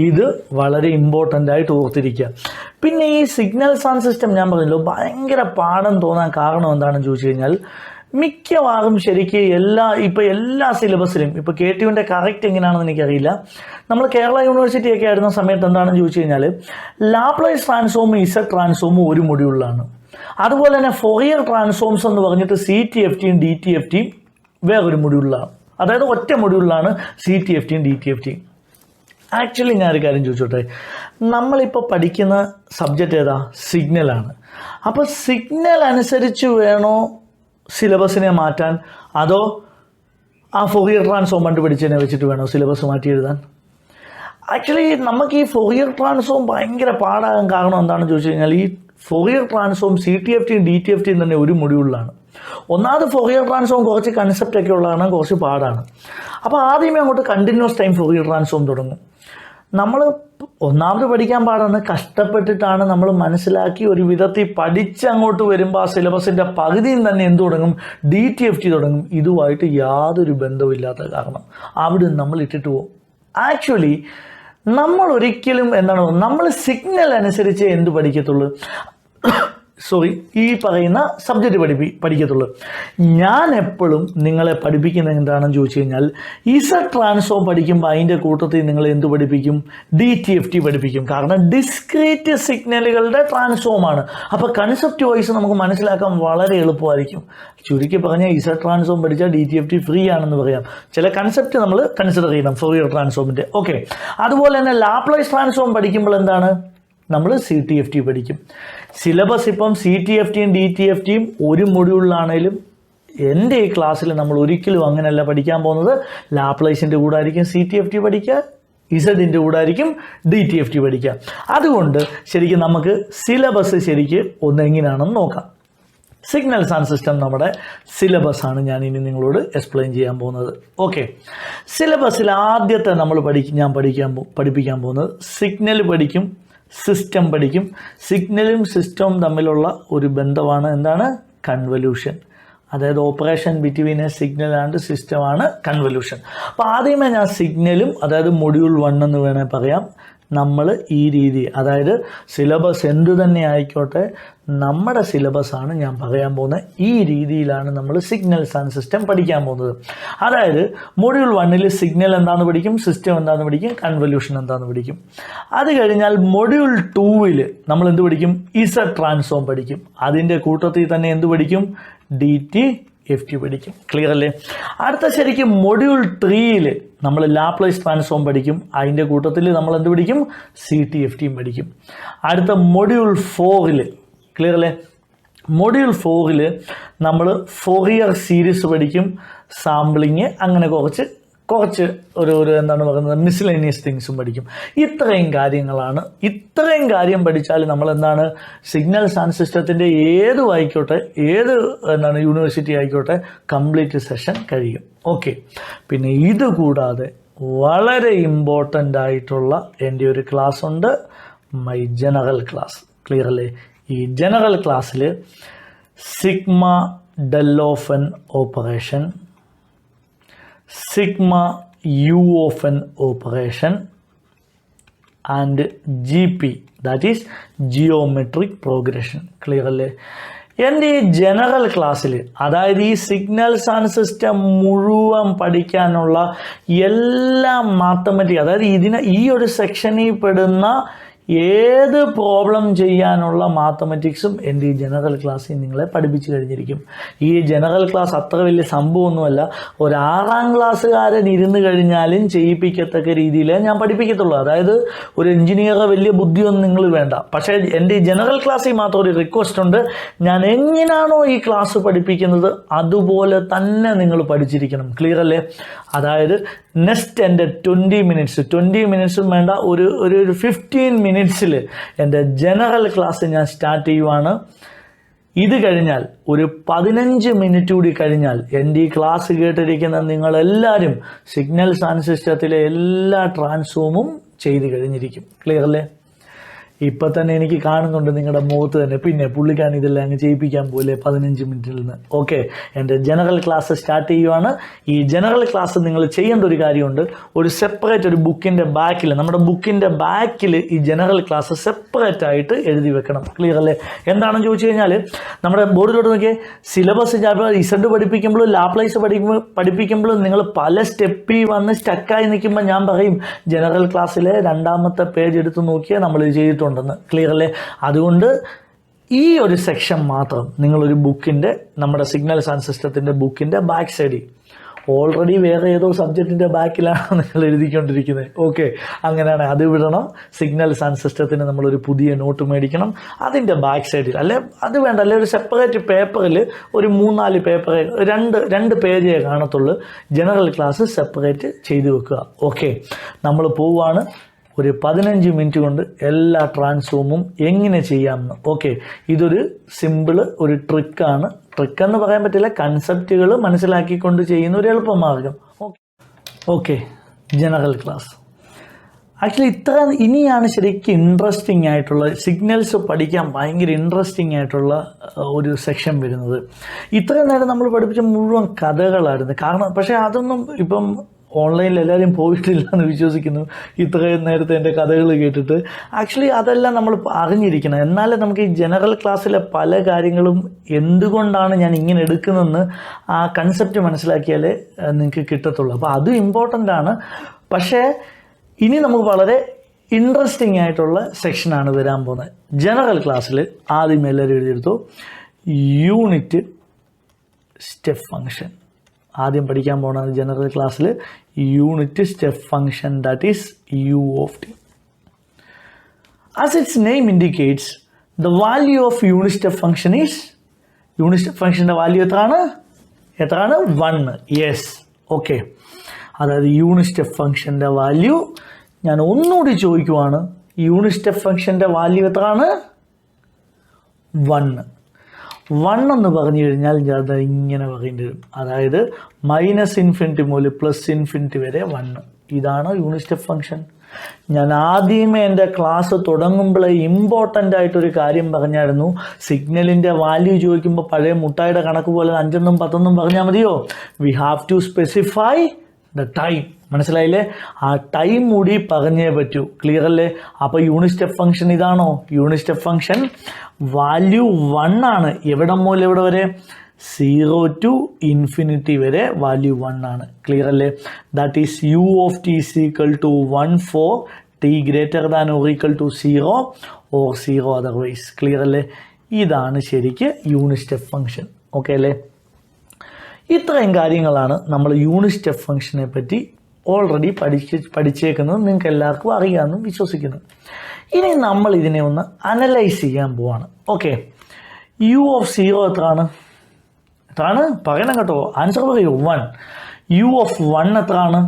ഇത് വളരെ ഇമ്പോർട്ടൻ്റ് ആയിട്ട് ഓർത്തിരിക്കുക. പിന്നെ ഈ സിഗ്നൽസ് ആൻഡ് സിസ്റ്റം ഞാൻ പറഞ്ഞല്ലോ ഭയങ്കര പാഠം തോന്നാൻ കാരണം എന്താണെന്ന് ചോദിച്ചു കഴിഞ്ഞാൽ, മിക്കവാറും ശരിക്കും എല്ലാ സിലബസിലും ഇപ്പോൾ KTUവിൻ്റെ കറക്റ്റ് എങ്ങനെയാണെന്ന് എനിക്കറിയില്ല. നമ്മൾ കേരള യൂണിവേഴ്സിറ്റിയൊക്കെ ആയിരുന്ന സമയത്ത് എന്താണെന്ന് ചോദിച്ചു കഴിഞ്ഞാൽ, ലാപ്ലേസ് ട്രാൻസ്ഫോമും ഇസഡ് ട്രാൻസ്ഫോമും ഒരു മൊഡ്യൂളിലാണ്. അതുപോലെ തന്നെ ഫോറിയർ ട്രാൻസ്ഫോംസ് എന്ന് പറഞ്ഞിട്ട് CTFTയും DTFTയും വേറൊരു മൊഡ്യൂളിലാണ്. അതായത് ഒറ്റ മൊഡ്യൂളിലാണ് CTFTയും DTFTയും. ആക്ച്വലി ഞാനൊരു കാര്യം ചോദിച്ചോട്ടെ, നമ്മളിപ്പോൾ പഠിക്കുന്ന സബ്ജക്റ്റ് ഏതാ? സിഗ്നലാണ്. അപ്പോൾ സിഗ്നൽ അനുസരിച്ച് വേണോ സിലബസിനെ മാറ്റാൻ, അതോ ആ ഫോറിയർ ട്രാൻസ്ഫോം കണ്ടുപിടിച്ചതിനെ വെച്ചിട്ട് വേണോ സിലബസ് മാറ്റി എഴുതാൻ? ആക്ച്വലി നമുക്ക് ഈ ഫോറിയർ ട്രാൻസ്ഫോം ഭയങ്കര പാടാകാൻ കാരണം എന്താണെന്ന് ചോദിച്ചു കഴിഞ്ഞാൽ, ഈ ഫോറിയർ ട്രാൻസ്ഫോം CTFTയും DTFTയും തന്നെ ഒരു മൊഡ്യൂളിലാണ്. ഒന്നാമത് ഫോറിയർ ട്രാൻസ്ഫോം കുറച്ച് കൺസെപ്റ്റൊക്കെ ഉള്ളതാണ്, കുറച്ച് പാടാണ്. അപ്പോൾ ആദ്യമേ അങ്ങോട്ട് കണ്ടിന്യൂസ് ടൈം ഫോറിയർ ട്രാൻസ്ഫോം തുടങ്ങും. നമ്മൾ ഒന്നാമത് പഠിക്കാൻ പാടാണ്, കഷ്ടപ്പെട്ടിട്ടാണ് നമ്മൾ മനസ്സിലാക്കി ഒരു വിധത്തിൽ പഠിച്ച് അങ്ങോട്ട് വരുമ്പോൾ ആ സിലബസിൻ്റെ പകുതിയും തന്നെ എന്ത് തുടങ്ങും? DTFT തുടങ്ങും. ഇതുമായിട്ട് യാതൊരു ബന്ധവുമില്ലാത്ത കാരണം അവിടെ നമ്മൾ ഇട്ടിട്ട് പോകും. ആക്ച്വലി നമ്മൾ ഒരിക്കലും നമ്മൾ സിഗ്നൽ അനുസരിച്ച് എന്ത് പഠിക്കത്തുള്ളൂ, ഈ പറയുന്ന സബ്ജക്റ്റ് പഠിക്കത്തുള്ളൂ. ഞാൻ എപ്പോഴും നിങ്ങളെ പഠിപ്പിക്കുന്നത് എന്താണെന്ന് ചോദിച്ചു കഴിഞ്ഞാൽ, Z ട്രാൻസ്ഫോം പഠിക്കുമ്പോൾ അതിൻ്റെ കൂട്ടത്തിൽ നിങ്ങൾ എന്ത് പഠിപ്പിക്കും? DTFT പഠിപ്പിക്കും. കാരണം ഡിസ്ക്രീറ്റ് സിഗ്നലുകളുടെ ട്രാൻസ്ഫോമാണ്. അപ്പോൾ കൺസെപ്റ്റ് വൈസ് നമുക്ക് മനസ്സിലാക്കാൻ വളരെ എളുപ്പമായിരിക്കും. ചുരുക്കി പറഞ്ഞാൽ Z ട്രാൻസ്ഫോം പഠിച്ചാൽ DTFT ഫ്രീ ആണെന്ന് പറയാം. ചില കൺസെപ്റ്റ് നമ്മൾ കൺസിഡർ ചെയ്യണം ഫോറിയർ ട്രാൻസ്ഫോമിൻ്റെ. ഓക്കെ, അതുപോലെ തന്നെ ലാപ്ലേസ് ട്രാൻസ്ഫോം പഠിക്കുമ്പോൾ എന്താണ്? നമ്മൾ CTFT പഠിക്കും. സിലബസ് ഇപ്പം CTFTയും DTFTയും ഒരു മൊഡ്യൂളിലാണേലും എൻ്റെ ഈ ക്ലാസ്സിൽ നമ്മൾ ഒരിക്കലും അങ്ങനെയല്ല പഠിക്കാൻ പോകുന്നത്. ലാപ്ലേസിൻ്റെ കൂടെ ആയിരിക്കും CTFT പഠിക്കുക, ഇസഡിൻ്റെ കൂടെ ആയിരിക്കും DTFT പഠിക്കുക. അതുകൊണ്ട് ശരിക്കും നമുക്ക് സിലബസ് എങ്ങനെയാണെന്ന് നോക്കാം. സിഗ്നൽസ് ആൻഡ് സിസ്റ്റം നമ്മുടെ സിലബസാണ് ഞാൻ ഇനി നിങ്ങളോട് എക്സ്പ്ലെയിൻ ചെയ്യാൻ പോകുന്നത്. ഓക്കെ, സിലബസിൽ ആദ്യത്തെ ഞാൻ പഠിപ്പിക്കാൻ പോകുന്നത് സിഗ്നൽ പഠിക്കും, സിസ്റ്റം പഠിക്കും. സിഗ്നലും സിസ്റ്റവും തമ്മിലുള്ള ഒരു ബന്ധമാണ് എന്താണ്? കൺവല്യൂഷൻ. അതായത് operation between A signal and സിസ്റ്റമാണ് കൺവല്യൂഷൻ. അപ്പോൾ ആദ്യമേ ഞാൻ സിഗ്നലും, അതായത് മൊഡ്യൂൾ 1 എന്ന് വേണേൽ പറയാം, നമ്മൾ ഈ രീതി, അതായത് സിലബസ് എന്തു തന്നെ ആയിക്കോട്ടെ, നമ്മുടെ സിലബസാണ് ഞാൻ പറയാൻ പോകുന്നത്. ഈ രീതിയിലാണ് നമ്മൾ സിഗ്നൽസ് ആൻഡ് സിസ്റ്റം പഠിക്കാൻ പോകുന്നത്. അതായത് മൊഡ്യൂൾ 1 സിഗ്നൽ എന്താണെന്ന് പഠിക്കും, സിസ്റ്റം എന്താണെന്ന് പഠിക്കും, കൺവല്യൂഷൻ എന്താണെന്ന് പഠിക്കും. അത് കഴിഞ്ഞാൽ മൊഡ്യൂൾ 2 നമ്മൾ എന്ത് പഠിക്കും? Z ട്രാൻസ്ഫോം പഠിക്കും. അതിൻ്റെ കൂട്ടത്തിൽ തന്നെ എന്ത് പഠിക്കും? DTFT പഠിക്കും. ക്ലിയർ അല്ലേ? അടുത്ത ശരിക്കും മൊഡ്യൂൾ 3 നമ്മൾ ലാപ്ലേസ് ട്രാൻസ്ഫോം പഠിക്കും. അതിൻ്റെ കൂട്ടത്തിൽ നമ്മൾ എന്ത് പഠിക്കും? CTFTയും പഠിക്കും. അടുത്ത മൊഡ്യൂൾ 4 ക്ലിയർ അല്ലേ? മൊഡ്യൂൾ 4 നമ്മൾ ഫോറിയർ സീരീസ് പഠിക്കും, സാമ്പിളിങ്, അങ്ങനെ കുറച്ച് മിസ്ലേനിയസ് തിങ്സും പഠിക്കും. ഇത്രയും കാര്യം പഠിച്ചാൽ നമ്മൾ സിഗ്നൽസ് ആൻഡ് സിസ്റ്റത്തിൻ്റെ ഏത് യൂണിവേഴ്സിറ്റി ആയിക്കോട്ടെ കംപ്ലീറ്റ് സെഷൻ കഴിയും. ഓക്കെ, പിന്നെ ഇത് കൂടാതെ വളരെ ഇമ്പോർട്ടൻ്റ് ആയിട്ടുള്ള എൻ്റെ ഒരു ക്ലാസ് ഉണ്ട്, മൈ ജനറൽ ക്ലാസ്. ക്ലിയർ അല്ലേ? ഈ ജനറൽ ക്ലാസ്സിൽ sigma del of n operation, sigma U of an operation and GP, that is geometric progression. Clear അല്ലേ? എൻ്റെ ഈ ജനറൽ ക്ലാസ്സിൽ, അതായത് ഈ സിഗ്നൽസ് ആൻഡ് സിസ്റ്റം മുഴുവൻ പഠിക്കാനുള്ള എല്ലാ മാത്തമാറ്റിക്സ്, അതായത് ഈ ഒരു സെക്ഷനിൽ പെടുന്ന ഏത് പ്രോബ്ലം ചെയ്യാനുള്ള മാത്തമാറ്റിക്സും എൻ്റെ ഈ ജനറൽ ക്ലാസ്സിൽ നിങ്ങളെ പഠിപ്പിച്ചു കഴിഞ്ഞിരിക്കും. ഈ ജനറൽ ക്ലാസ് അത്ര വലിയ സംഭവമൊന്നുമല്ല. ഒരു 6ാം ക്ലാസ്സുകാരൻ ഇരുന്ന് കഴിഞ്ഞാലും ചെയ്യിപ്പിക്കത്തക്ക രീതിയിലേ ഞാൻ പഠിപ്പിക്കത്തുള്ളൂ. അതായത് ഒരു എഞ്ചിനീയറെ വലിയ ബുദ്ധിയൊന്നും നിങ്ങൾ വേണ്ട. പക്ഷേ എൻ്റെ ഈ ജനറൽ ക്ലാസ്സിൽ മാത്രം ഒരു റിക്വസ്റ്റ് ഉണ്ട്, ഞാൻ എങ്ങനെയാണോ ഈ ക്ലാസ് പഠിപ്പിക്കുന്നത് അതുപോലെ തന്നെ നിങ്ങൾ പഠിച്ചിരിക്കണം. ക്ലിയർ അല്ലേ? അതായത് നെക്സ്റ്റ് എൻ്റെ 20 മിനിറ്റ്സും വേണ്ട, ഒരു 15 മിനിറ്റ്സിൽ എൻ്റെ ജനറൽ ക്ലാസ് ഞാൻ സ്റ്റാർട്ട് ചെയ്യുവാണ്. ഇത് കഴിഞ്ഞാൽ ഒരു 15 മിനിറ്റ് കൂടി കഴിഞ്ഞാൽ എൻ്റെ ഈ ക്ലാസ് കേട്ടിരിക്കുന്ന നിങ്ങളെല്ലാവരും സിഗ്നൽസ് ആൻഡ് സിസ്റ്റത്തിലെ എല്ലാ ട്രാൻസ്ഫോമും ചെയ്ത് കഴിഞ്ഞിരിക്കും. ക്ലിയർ അല്ലേ? ഇപ്പം തന്നെ എനിക്ക് കാണുന്നുണ്ട് നിങ്ങളുടെ മുഖത്ത് തന്നെ, പിന്നെ പുള്ളിക്കാരൻ ഇതെല്ലാം അങ്ങ് ചെയ്യിപ്പിക്കാൻ പോലെ 15 മിനിറ്റിൽ നിന്ന്. ഓക്കെ, എൻ്റെ ജനറൽ ക്ലാസ് സ്റ്റാർട്ട് ചെയ്യുവാണ്. ഈ ജനറൽ ക്ലാസ് നിങ്ങൾ ചെയ്യേണ്ട ഒരു കാര്യമുണ്ട്, ഒരു സെപ്പറേറ്റ് ഒരു നമ്മുടെ ബുക്കിൻ്റെ ബാക്കിൽ ഈ ജനറൽ ക്ലാസ് സെപ്പറേറ്റ് ആയിട്ട് എഴുതി വെക്കണം. ക്ലിയർ അല്ലേ? എന്താണെന്ന് ചോദിച്ചു കഴിഞ്ഞാൽ, നമ്മുടെ ബോർഡിലോട്ട് നോക്കിയാൽ സിലബസ് ഇസഡ് പഠിപ്പിക്കുമ്പോഴും ലാപ്ലേസ് പഠിപ്പിക്കുമ്പോഴും നിങ്ങൾ പല സ്റ്റെപ്പിൽ വന്ന് സ്റ്റക്കായി നിൽക്കുമ്പോൾ ഞാൻ പറയും, ജനറൽ ക്ലാസ്സിലെ 2ാമത്തെ പേജ് എടുത്ത് നോക്കിയാൽ നമ്മൾ ഇത് ചെയ്തിട്ടുണ്ട്. ക്ലിയർ അല്ലേ? അതുകൊണ്ട് ഈ ഒരു സെക്ഷൻ മാത്രം നിങ്ങളൊരു ബുക്കിൻ്റെ, നമ്മുടെ സിഗ്നൽസ് ആൻഡ് സിസ്റ്റത്തിൻ്റെ ബുക്കിൻ്റെ ബാക്ക് സൈഡിൽ ഓൾറെഡി വേറെ ഏതോ സബ്ജക്റ്റിൻ്റെ ബാക്കിലാണ് നിങ്ങൾ എഴുതിക്കൊണ്ടിരിക്കുന്നത്. ഓക്കെ, അങ്ങനെയാണ്. അത് വിടണം. സിഗ്നൽസ് ആൻഡ് സിസ്റ്റത്തിന് നമ്മളൊരു പുതിയ നോട്ട് മേടിക്കണം. അതിൻ്റെ ബാക്ക് സൈഡിൽ അത് വേണ്ട, അല്ലെ ഒരു സെപ്പറേറ്റ് പേപ്പറിൽ ഒരു 3-4 പേപ്പർ, രണ്ട് പേജേ കാണത്തുള്ളൂ. ജനറൽ ക്ലാസ് സെപ്പറേറ്റ് ചെയ്ത് വെക്കുക. ഓക്കെ, നമ്മൾ പോവുകയാണ്. ഒരു 15 മിനിറ്റ് കൊണ്ട് എല്ലാ ട്രാൻസ്ഫോമും എങ്ങനെ ചെയ്യാമെന്ന്. ഓക്കെ, ഇതൊരു സിമ്പിള് ഒരു ട്രിക്കാണ്. ട്രിക്കെന്ന് പറയാൻ പറ്റില്ല, കൺസെപ്റ്റുകൾ മനസ്സിലാക്കിക്കൊണ്ട് ചെയ്യുന്ന ഒരു എളുപ്പമാർഗം. Okay, general class. ആക്ച്വലി ഇനിയാണ് ശരിക്കും ഇൻട്രസ്റ്റിംഗ് ആയിട്ടുള്ള, സിഗ്നൽസ് പഠിക്കാൻ ഭയങ്കര ഇൻട്രസ്റ്റിംഗ് ആയിട്ടുള്ള ഒരു സെക്ഷൻ വരുന്നത്. ഇത്രയും നേരം നമ്മൾ പഠിപ്പിച്ച മുഴുവൻ കഥകളായിരുന്നു. പക്ഷേ അതൊന്നും ഇപ്പം ഓൺലൈനിൽ എല്ലാവരും പോയിട്ടില്ല എന്ന് വിശ്വസിക്കുന്നു, ഇത്രയും നേരത്തെ എൻ്റെ കഥകൾ കേട്ടിട്ട്. ആക്ച്വലി അതെല്ലാം നമ്മൾ അറിഞ്ഞിരിക്കണം. എന്നാലേ നമുക്ക് ഈ ജനറൽ ക്ലാസ്സിലെ പല കാര്യങ്ങളും എന്തുകൊണ്ടാണ് ഞാൻ ഇങ്ങനെ എടുക്കുന്നതെന്ന് ആ കൺസെപ്റ്റ് മനസ്സിലാക്കിയാലേ നിങ്ങൾക്ക് കിട്ടത്തുള്ളൂ. അപ്പോൾ അതും ഇമ്പോർട്ടൻ്റ് ആണ്. പക്ഷേ ഇനി നമുക്ക് വളരെ ഇൻട്രസ്റ്റിംഗ് ആയിട്ടുള്ള സെക്ഷനാണ് വരാൻ പോകുന്നത്. ജനറൽ ക്ലാസ്സിൽ ആദ്യം എല്ലാവരും എഴുതിയെടുത്തു യൂണിറ്റ് സ്റ്റെപ്പ് ഫംഗ്ഷൻ. ആദ്യം പഠിക്കാൻ പോകുന്നത് ജനറൽ ക്ലാസ്സിൽ unit step function, that is u of t. As its name indicates, the value of unit step function is, unit step ഫംഗ്ഷൻ്റെ വാല്യൂ എത്രയാണ്? 1. Yes, okay. അതായത് യൂണിറ്റ് സ്റ്റെപ്പ് ഫംഗ്ഷൻ്റെ വാല്യൂ, ഞാൻ ഒന്നുകൂടി ചോദിക്കുവാണ്, യൂണിറ്റ് സ്റ്റെപ്പ് ഫംഗ്ഷൻ്റെ വാല്യൂ എത്രയാണ്? 1. 1 എന്ന് പറഞ്ഞു കഴിഞ്ഞാൽ അത് ഇങ്ങനെ പറയേണ്ടി വരും. അതായത് -∞ മുതൽ +∞ വരെ 1. ഇതാണ് യൂണിറ്റ് സ്റ്റെപ്പ് ഫംഗ്ഷൻ. ഞാൻ ആദ്യമേ എൻ്റെ ക്ലാസ് തുടങ്ങുമ്പോഴേ ഇമ്പോർട്ടൻ്റ് ആയിട്ടൊരു കാര്യം പറഞ്ഞായിരുന്നു. സിഗ്നലിൻ്റെ വാല്യൂ ചോദിക്കുമ്പോൾ പഴയ മുട്ടായിയുടെ കണക്ക് പോലെ 5 10 പറഞ്ഞാൽ മതിയോ? We have to specify the time. മനസ്സിലായില്ലേ? ആ ടൈം കൂടി പറഞ്ഞേ പറ്റൂ. ക്ലിയർ അല്ലേ? അപ്പോൾ യൂണിറ്റ് സ്റ്റെപ്പ് ഫംഗ്ഷൻ ഇതാണോ? യൂണിറ്റ് സ്റ്റെപ്പ് ഫംഗ്ഷൻ വാല്യൂ 1 ആണ്. എവിടെ മുതൽ എവിടെ വരെ? 0 to ∞ വരെ വാല്യൂ 1 ആണ്. ക്ലിയർ അല്ലേ? That is u of t is equal to 1 for t greater than or equal to 0 or 0 otherwise. Clear അല്ലേ? ഇതാണ് ശരിക്ക് യൂണിറ്റ് സ്റ്റെപ്പ് ഫംഗ്ഷൻ. ഓക്കെ അല്ലേ? ഇത്രയും കാര്യങ്ങളാണ് നമ്മൾ യൂണിറ്റ് സ്റ്റെപ്പ് ഫംഗ്ഷനെ പറ്റി ഓൾറെഡി പഠിച്ചേക്കുന്നത്. നിങ്ങൾക്ക് എല്ലാവർക്കും അറിയാമെന്നും വിശ്വസിക്കുന്നു. ഇനി നമ്മൾ ഇതിനെ ഒന്ന് അനലൈസ് ചെയ്യാൻ പോവാണ്. ഓക്കെ, യു ഓഫ് 0 എത്രയാണ്? പറയണം കേട്ടോ, ആൻസർ പറയൂ. 1. യു ഓഫ് 1 എത്രയാണ്?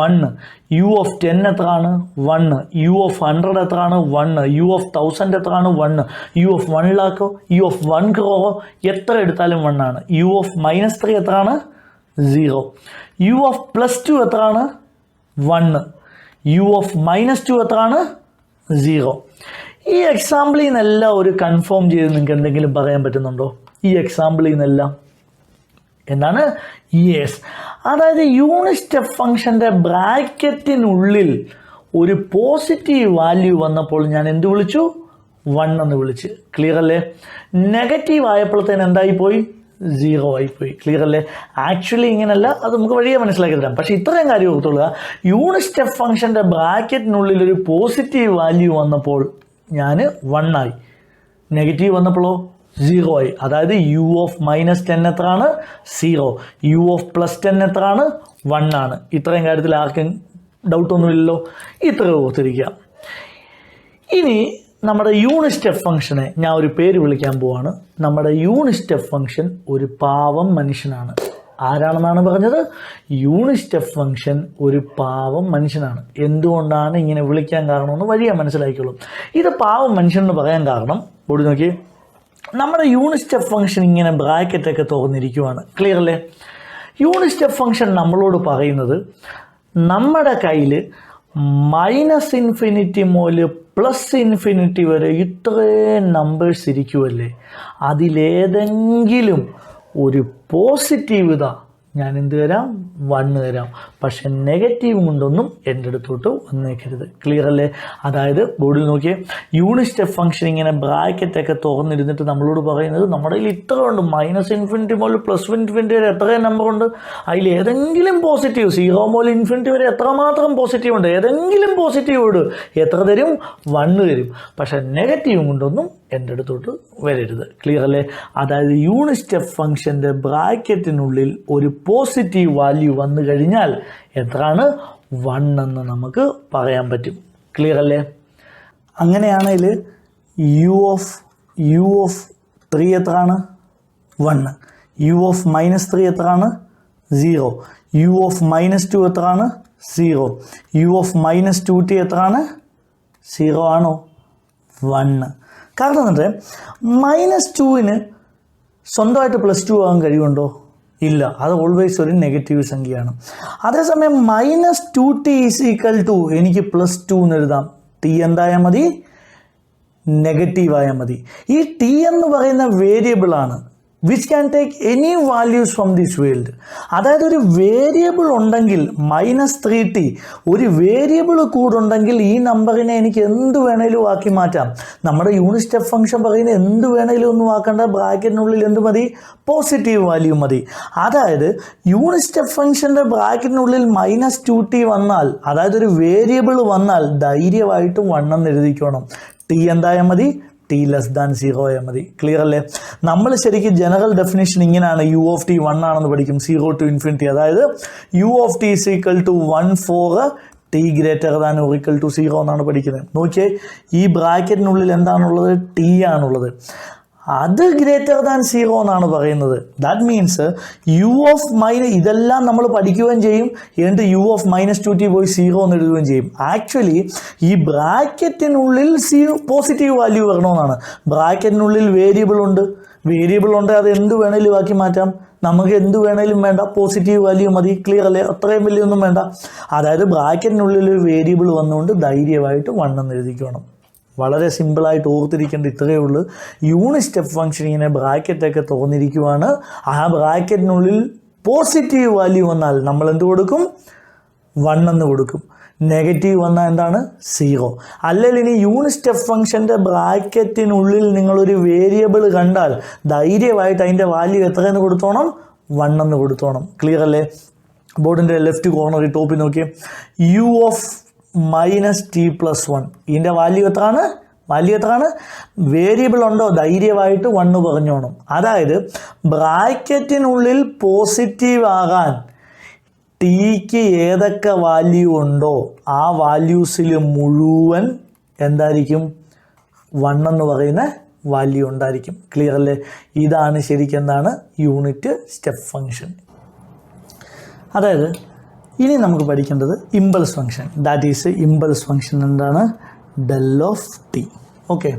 1. യു ഓഫ് 10 എത്രയാണ്? 1. യു ഓഫ് 100 എത്രയാണ്? 1. യു ഓഫ് 1000 എത്രയാണ്? 1. U of 1 lakh, u of 1 crore, എത്ര എടുത്താലും 1 ആണ്. യു ഓഫ് -3 എത്രയാണ്? 0. യു ഓഫ് +2 എത്രയാണ്? 1. യു ഓഫ് -2 എത്രയാണ്? 0. ഈ എക്സാമ്പിളിൽ നിന്നെല്ലാം ഒരു കൺഫേം ചെയ്ത് നിങ്ങൾക്ക് എന്തെങ്കിലും പറയാൻ പറ്റുന്നുണ്ടോ? ഈ എക്സാമ്പിളിൽ നിന്നെല്ലാം എന്താണ്? യെസ്. അതായത് യൂണിറ്റ് സ്റ്റെപ്പ് ഫംഗ്ഷൻ്റെ ബ്രാക്കറ്റിനുള്ളിൽ ഒരു പോസിറ്റീവ് വാല്യൂ വന്നപ്പോൾ ഞാൻ എന്ത് വിളിച്ചു? 1 എന്ന് വിളിച്ച്. ക്ലിയർ അല്ലേ? നെഗറ്റീവ് ആയപ്പോഴത്തേന് എന്തായിപ്പോയി? 0 ആയിപ്പോയി. ക്ലിയർ അല്ലേ? ആക്ച്വലി ഇങ്ങനെയല്ല, അത് നമുക്ക് വഴിയെ മനസ്സിലാക്കി തരാം. പക്ഷേ ഇത്രയും കാര്യം ഓർത്തുകൊള്ളുക, യൂണിറ്റ് സ്റ്റെപ്പ് ഫംഗ്ഷൻ്റെ ബ്രാക്കറ്റിനുള്ളിൽ ഒരു പോസിറ്റീവ് വാല്യൂ വന്നപ്പോൾ ഞാൻ 1 ആയി. നെഗറ്റീവ് വന്നപ്പോഴോ 0 ആയി. അതായത് യു ഓഫ് -10 എത്രയാണ്? 0. യു ഓഫ് +10 എത്രയാണ്? 1 ആണ്. ഇത്രയും കാര്യത്തിൽ ആർക്കും ഡൗട്ടൊന്നുമില്ലല്ലോ. ഇത്രയും ഓർത്തിരിക്കുക. ഇനി നമ്മുടെ യൂണിറ്റ് സ്റ്റെപ്പ് ഫംഗ്ഷനെ ഞാൻ ഒരു പേര് വിളിക്കാൻ പോവാണ്. നമ്മുടെ യൂണിറ്റ് സ്റ്റെപ്പ് ഫംഗ്ഷൻ ഒരു പാവം മനുഷ്യനാണ്. ആരാണെന്നാണ് പറഞ്ഞത്? യൂണിറ്റ് സ്റ്റെപ്പ് ഫംഗ്ഷൻ ഒരു പാവം മനുഷ്യനാണ്. എന്തുകൊണ്ടാണ് ഇങ്ങനെ വിളിക്കാൻ കാരണമെന്ന് വഴിയെ മനസ്സിലാക്കിക്കോളും. ഇത് പാവം മനുഷ്യൻ എന്ന് പറയാൻ കാരണം ഓടി നോക്കി, നമ്മുടെ യൂണിറ്റ് സ്റ്റെപ്പ് ഫംഗ്ഷൻ ഇങ്ങനെ ബ്രാക്കറ്റൊക്കെ തുറന്നിരിക്കുവാണ്. ക്ലിയർ അല്ലേ? യൂണിറ്റ് സ്റ്റെപ്പ് ഫംഗ്ഷൻ നമ്മളോട് പറയുന്നത് നമ്മുടെ കയ്യിൽ -∞ മുതൽ +∞ വരെ ഇത്രയും നമ്പേഴ്സ് ഇരിക്കുമല്ലേ, അതിലേതെങ്കിലും ഒരു പോസിറ്റീവ് ഞാൻ എന്ത് തരാം? 1 തരാം. പക്ഷെ നെഗറ്റീവ് കൊണ്ടൊന്നും എൻ്റെ അടുത്തോട്ട് വന്നേക്കരുത്. ക്ലിയർ അല്ലേ? അതായത് ബോർഡിൽ നോക്കിയേ, യൂണിറ്റ് സ്റ്റെപ്പ് ഫംഗ്ഷൻ ഇങ്ങനെ ബ്രാക്കറ്റൊക്കെ തുറന്നിരുന്നിട്ട് നമ്മളോട് പറയുന്നത് നമ്മുടെ കയ്യിൽ ഇത്ര ഉണ്ട്, -∞ മുതൽ +∞ വരെ എത്രയും നമ്പറുണ്ട്, അതിൽ ഏതെങ്കിലും പോസിറ്റീവ് 0 മുതൽ ∞ വരെ എത്രമാത്രം പോസിറ്റീവ് ഉണ്ട്, ഏതെങ്കിലും പോസിറ്റീവ് ഇട്, എത്ര തരും? 1 തരും. പക്ഷെ നെഗറ്റീവ് കൊണ്ടൊന്നും എൻ്റെ അടുത്തോട്ട് വരരുത്. ക്ലിയർ അല്ലേ? അതായത് യൂണിറ്റ് സ്റ്റെപ്പ് ഫംഗ്ഷൻ്റെ ബ്രാക്കറ്റിനുള്ളിൽ ഒരു പോസിറ്റീവ് വാല്യൂ വന്നു കഴിഞ്ഞാൽ എത്രയാണ്? 1 എന്ന് നമുക്ക് പറയാൻ പറ്റും. ക്ലിയർ അല്ലേ? അങ്ങനെയാണെങ്കിൽ യു ഓഫ് 3 എത്രയാണ്? 1. യു ഓഫ് -3 എത്രയാണ്? 0. യു ഓഫ് -2 എത്രയാണ്? 0. യു ഓഫ് -2t എത്രയാണ്? 0 ആണോ? 1. കാരണം എന്നിട്ട് -2ന് സ്വന്തമായിട്ട് +2 ആകാൻ കഴിവുണ്ടോ? ഇല്ല. അത് ഓൾവേസ് ഒരു നെഗറ്റീവ് സംഖ്യയാണ്. അതേസമയം -2t = എനിക്ക് +2 എന്ന് എഴുതാം. ടി എന്തായാൽ മതി? നെഗറ്റീവായാൽ മതി. ഈ ടി എന്ന് പറയുന്ന വേരിയബിളാണ് which can take any values from this world. അതായത് ഒരു വേരിയബിൾ ഉണ്ടെങ്കിൽ -3t ഒരു വേരിയബിൾ കൂടുണ്ടെങ്കിൽ ഈ നമ്പറിനെ എനിക്ക് എന്ത് വേണേലും ആക്കി മാറ്റാം. നമ്മുടെ യൂണിറ്റ് സ്റ്റെപ്പ് ഫംഗ്ഷൻ പറയുന്നത് എന്ത് വേണേലും ഒന്നും ആക്കേണ്ട, ബ്രാക്കറ്റിനുള്ളിൽ എന്ത് മതി? പോസിറ്റീവ് വാല്യൂ മതി. അതായത് യൂണിറ്റ് സ്റ്റെപ്പ് ഫംഗ്ഷൻ്റെ ബ്രാക്കറ്റിനുള്ളിൽ -2t വന്നാൽ, അതായത് ഒരു വേരിയബിൾ വന്നാൽ ധൈര്യമായിട്ട് 1 എന്ന് എഴുതിക്കണം. ടി എന്തായാൽ മതി? t<0 ആയാൽ മതി. ക്ലിയർ അല്ലേ? നമ്മൾ ശരിക്കും ജനറൽ ഡെഫിനിഷൻ ഇങ്ങനെയാണ് യു ഓഫ് ടി 1 ആണെന്ന് പഠിക്കും. 0 to ∞. അതായത് U of T = 1 for t greater than or equal to 0 എന്നാണ് പഠിക്കുന്നത്. നോക്കിയേ, ഈ ബ്രാക്കറ്റിനുള്ളിൽ എന്താണുള്ളത്? ടി ആണുള്ളത്. അത് >0 എന്നാണ് പറയുന്നത്. ദാറ്റ് മീൻസ് യു ഓഫ് ഇതെല്ലാം നമ്മൾ പഠിക്കുകയും ചെയ്യും, എന്നിട്ട് യു ഓഫ് -2t പോയി 0 എന്ന് എഴുതുകയും ചെയ്യും. ആക്ച്വലി ഈ ബ്രാക്കറ്റിനുള്ളിൽ പോസിറ്റീവ് വാല്യൂ വരണമെന്നാണ്. ബ്രാക്കറ്റിനുള്ളിൽ വേരിയബിൾ ഉണ്ട്, അത് എന്ത് വേണേലും ആക്കി മാറ്റാം. നമുക്ക് എന്ത് വേണേലും വേണ്ട, പോസിറ്റീവ് വാല്യൂ മതി. ക്ലിയർ അല്ലേ? അത്രയും വലിയൊന്നും വേണ്ട. അതായത് ബ്രാക്കറ്റിനുള്ളിൽ ഒരു വേരിയബിൾ വന്നുകൊണ്ട് ധൈര്യമായിട്ട് 1 എന്ന് എഴുതിക്കണം. വളരെ സിമ്പിളായിട്ട് ഓർത്തിരിക്കേണ്ട ഇത്രയേ ഉള്ളൂ. യൂണിറ്റ് സ്റ്റെപ്പ് ഫംഗ്ഷൻ ഇങ്ങനെ ബ്രാക്കറ്റൊക്കെ തുറന്നിരിക്കുവാണ്. ആ ബ്രാക്കറ്റിനുള്ളിൽ പോസിറ്റീവ് വാല്യൂ വന്നാൽ നമ്മൾ എന്ത് കൊടുക്കും? 1 എന്ന് കൊടുക്കും. നെഗറ്റീവ് വന്നാൽ എന്താണ്? 0. അല്ലെങ്കിൽ ഇനി യൂണിറ്റ് സ്റ്റെപ്പ് ഫംഗ്ഷൻ്റെ ബ്രാക്കറ്റിനുള്ളിൽ നിങ്ങളൊരു വേരിയബിൾ കണ്ടാൽ ധൈര്യമായിട്ട് അതിൻ്റെ വാല്യൂ എത്രയെന്ന് കൊടുത്തോണം? 1 എന്ന് കൊടുത്തോണം. ക്ലിയർ അല്ലേ? ബോർഡിൻ്റെ ലെഫ്റ്റ് കോർണറിൽ ടോപ്പിൽ നോക്കിയേ, യു ഓഫ് -t+1 ഇതിൻ്റെ വാല്യൂ എത്രയാണ്? വേരിയബിൾ ഉണ്ടോ? ധൈര്യമായിട്ട് 1 പറഞ്ഞോണം. അതായത് ബ്രാക്കറ്റിനുള്ളിൽ പോസിറ്റീവ് ആകാൻ ടിക്ക് ഏതൊക്കെ വാല്യൂ ഉണ്ടോ ആ വാല്യൂസിൽ മുഴുവൻ എന്തായിരിക്കും? 1 എന്ന് പറയുന്ന വാല്യൂ ഉണ്ടായിരിക്കും. ക്ലിയർ അല്ലേ? ഇതാണ് ശരിക്കും എന്താണ് യൂണിറ്റ് സ്റ്റെപ്പ് ഫംഗ്ഷൻ. അതായത് ഇനി നമുക്ക് പഠിക്കേണ്ടത് impulse function. That is impulse function എന്താണ്? ∇ ഓക്കെ.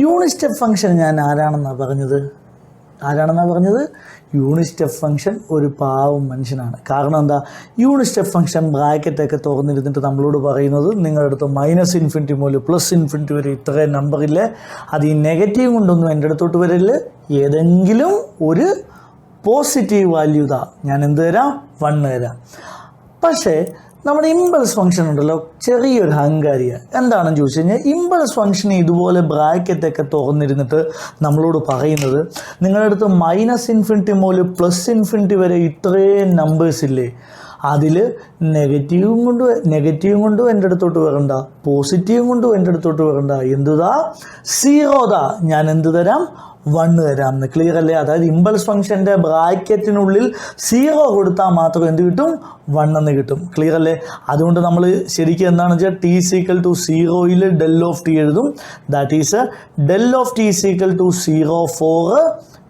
യൂണിറ്റ് സ്റ്റെപ്പ് ഫംഗ്ഷൻ ഞാൻ ആരാണെന്നാണ് പറഞ്ഞത്? യൂണിറ്റ് സ്റ്റെപ്പ് ഫംഗ്ഷൻ ഒരു പാവം മനുഷ്യനാണ്. കാരണം എന്താ? യൂണിറ്റ് സ്റ്റെപ്പ് ഫംഗ്ഷൻ ബ്രാക്കറ്റൊക്കെ തുറന്നിരുന്നിട്ട് നമ്മളോട് പറയുന്നത് നിങ്ങളുടെ അടുത്ത് -∞ മുതൽ +∞ വരെ ഇത്രയും നമ്പറില്ലേ, അത് ഈ നെഗറ്റീവ് കൊണ്ടൊന്നും എൻ്റെ അടുത്തോട്ട് വരില്ല. ഏതെങ്കിലും ഒരു പോസിറ്റീവ് വാല്യൂ ഞാൻ എന്ത് തരാം? 1 തരാം. പക്ഷേ നമ്മുടെ ഇമ്പൾസ് ഫംഗ്ഷൻ ഉണ്ടല്ലോ, ചെറിയൊരു അഹങ്കാരിയാണ്. എന്താണെന്ന് ചോദിച്ചു കഴിഞ്ഞാൽ, ഇമ്പൾസ് ഫംഗ്ഷൻ ഇതുപോലെ ബ്രാക്കറ്റൊക്കെ തുറന്നിരുന്നിട്ട് നമ്മളോട് പറയുന്നത് നിങ്ങളുടെ അടുത്ത് -∞ മുതൽ +∞ വരെ ഇത്രയും നമ്പേഴ്സ് ഇല്ലേ, അതിൽ നെഗറ്റീവും കൊണ്ടും എൻ്റെ അടുത്തോട്ട് വരണ്ട, പോസിറ്റീവും കൊണ്ടും എൻ്റെ അടുത്തോട്ട് വരണ്ട, എന്തുതാ? 0 ഞാൻ എന്ത് തരാം? 1 തരാം എന്ന്. ക്ലിയർ അല്ലേ? അതായത് ഇമ്പൾസ് ഫംഗ്ഷൻ്റെ ബ്രാക്കറ്റിനുള്ളിൽ 0 കൊടുത്താൽ മാത്രം എന്ത് കിട്ടും? 1 എന്ന് കിട്ടും. ക്ലിയർ അല്ലേ? അതുകൊണ്ട് നമ്മൾ ശരിക്കും എന്താണെന്ന് വെച്ചാൽ t = 0യിൽ ∇ എഴുതും. That is ∇ = 0 for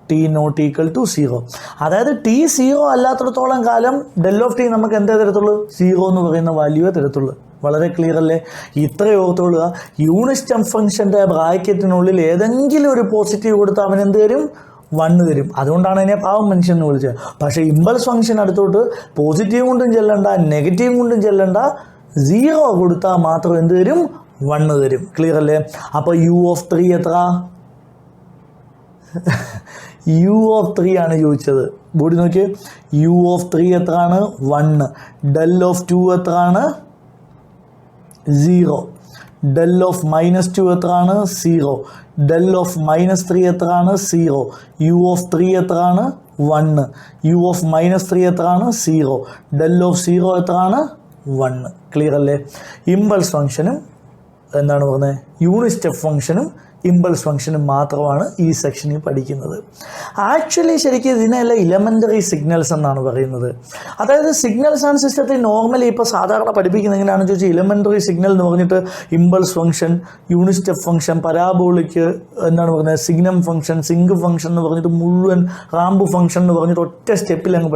t not equal to 0. അതായത് t 0 അല്ലാത്തിടത്തോളം കാലം ∇ നമുക്ക് എന്തേ തരത്തുള്ളൂ? 0 എന്ന് പറയുന്ന വാല്യൂവേ തരത്തുള്ളൂ. വളരെ ക്ലിയർ അല്ലേ? ഇത്രയും ഓർത്തുകൊള്ളുക. യൂണിറ്റ് സ്റ്റെപ്പ് ഫംഗ്ഷൻ്റെ ബ്രാക്കറ്റിനുള്ളിൽ ഏതെങ്കിലും ഒരു പോസിറ്റീവ് കൊടുത്താൽ അവൻ എന്ത് തരും? 1 തരും. അതുകൊണ്ടാണ് അതിനെ പാവം മനുഷ്യൻ എന്ന് വിളിച്ചത്. പക്ഷേ ഇമ്പൾസ് ഫംഗ്ഷൻ അടുത്തോട്ട് പോസിറ്റീവ് കൊണ്ടും ചെല്ലണ്ട, നെഗറ്റീവ് കൊണ്ടും ചെല്ലണ്ട, 0 കൊടുത്താൽ മാത്രം എന്ത് തരും? 1 തരും. ക്ലിയർ അല്ലേ? അപ്പോൾ യു ഓഫ് 3 എത്ര? യു ഓഫ് 3 ആണ് ചോദിച്ചത്. ബോഡി നോക്കിയേ, യു ഓഫ് 3 എത്രയാണ്? 1. ∇ എത്രയാണ്? 0. ∇ എത്രയാണ്? 0. ∇ എത്രയാണ്? 0. യു ഓഫ് 3 എത്രയാണ്? 1. യു ഓഫ് -3 എത്രയാണ്? 0. ∇ എത്രയാണ്? 1. ക്ലിയർ അല്ലേ? ഇമ്പൾസ് ഫംഗ്ഷനും എന്താണ് പറഞ്ഞത്? യൂണിറ്റ് സ്റ്റെപ്പ് ഫംഗ്ഷനും ഇമ്പൾസ് ഫംഗ്ഷനും മാത്രമാണ് ഈ സെക്ഷനിൽ പഠിക്കുന്നത്. ആക്ച്വലി ശരിക്കും ഇതിനെല്ലാം ഇലമെൻ്ററി സിഗ്നൽസ് എന്നാണ് പറയുന്നത്. അതായത് സിഗ്നൽസ് ആൻഡ് സിസ്റ്റത്തിൽ നോർമലി ഇപ്പോൾ സാധാരണ പഠിപ്പിക്കുന്നത് എങ്ങനെയാണെന്ന് ചോദിച്ചാൽ ഇലമെൻ്ററി സിഗ്നൽ എന്ന് പറഞ്ഞിട്ട് impulse function, unit step function, parabolic എന്താണ് പറയുന്നത്, സിഗ്നം ഫംഗ്ഷൻ, സിങ്ക് ഫംഗ്ഷൻ എന്ന് പറഞ്ഞിട്ട് മുഴുവൻ റാമ്പ് ഫംഗ്ഷൻ എന്ന് പറഞ്ഞിട്ട് ഒറ്റ സ്റ്റെപ്പിൽ അങ്ങ്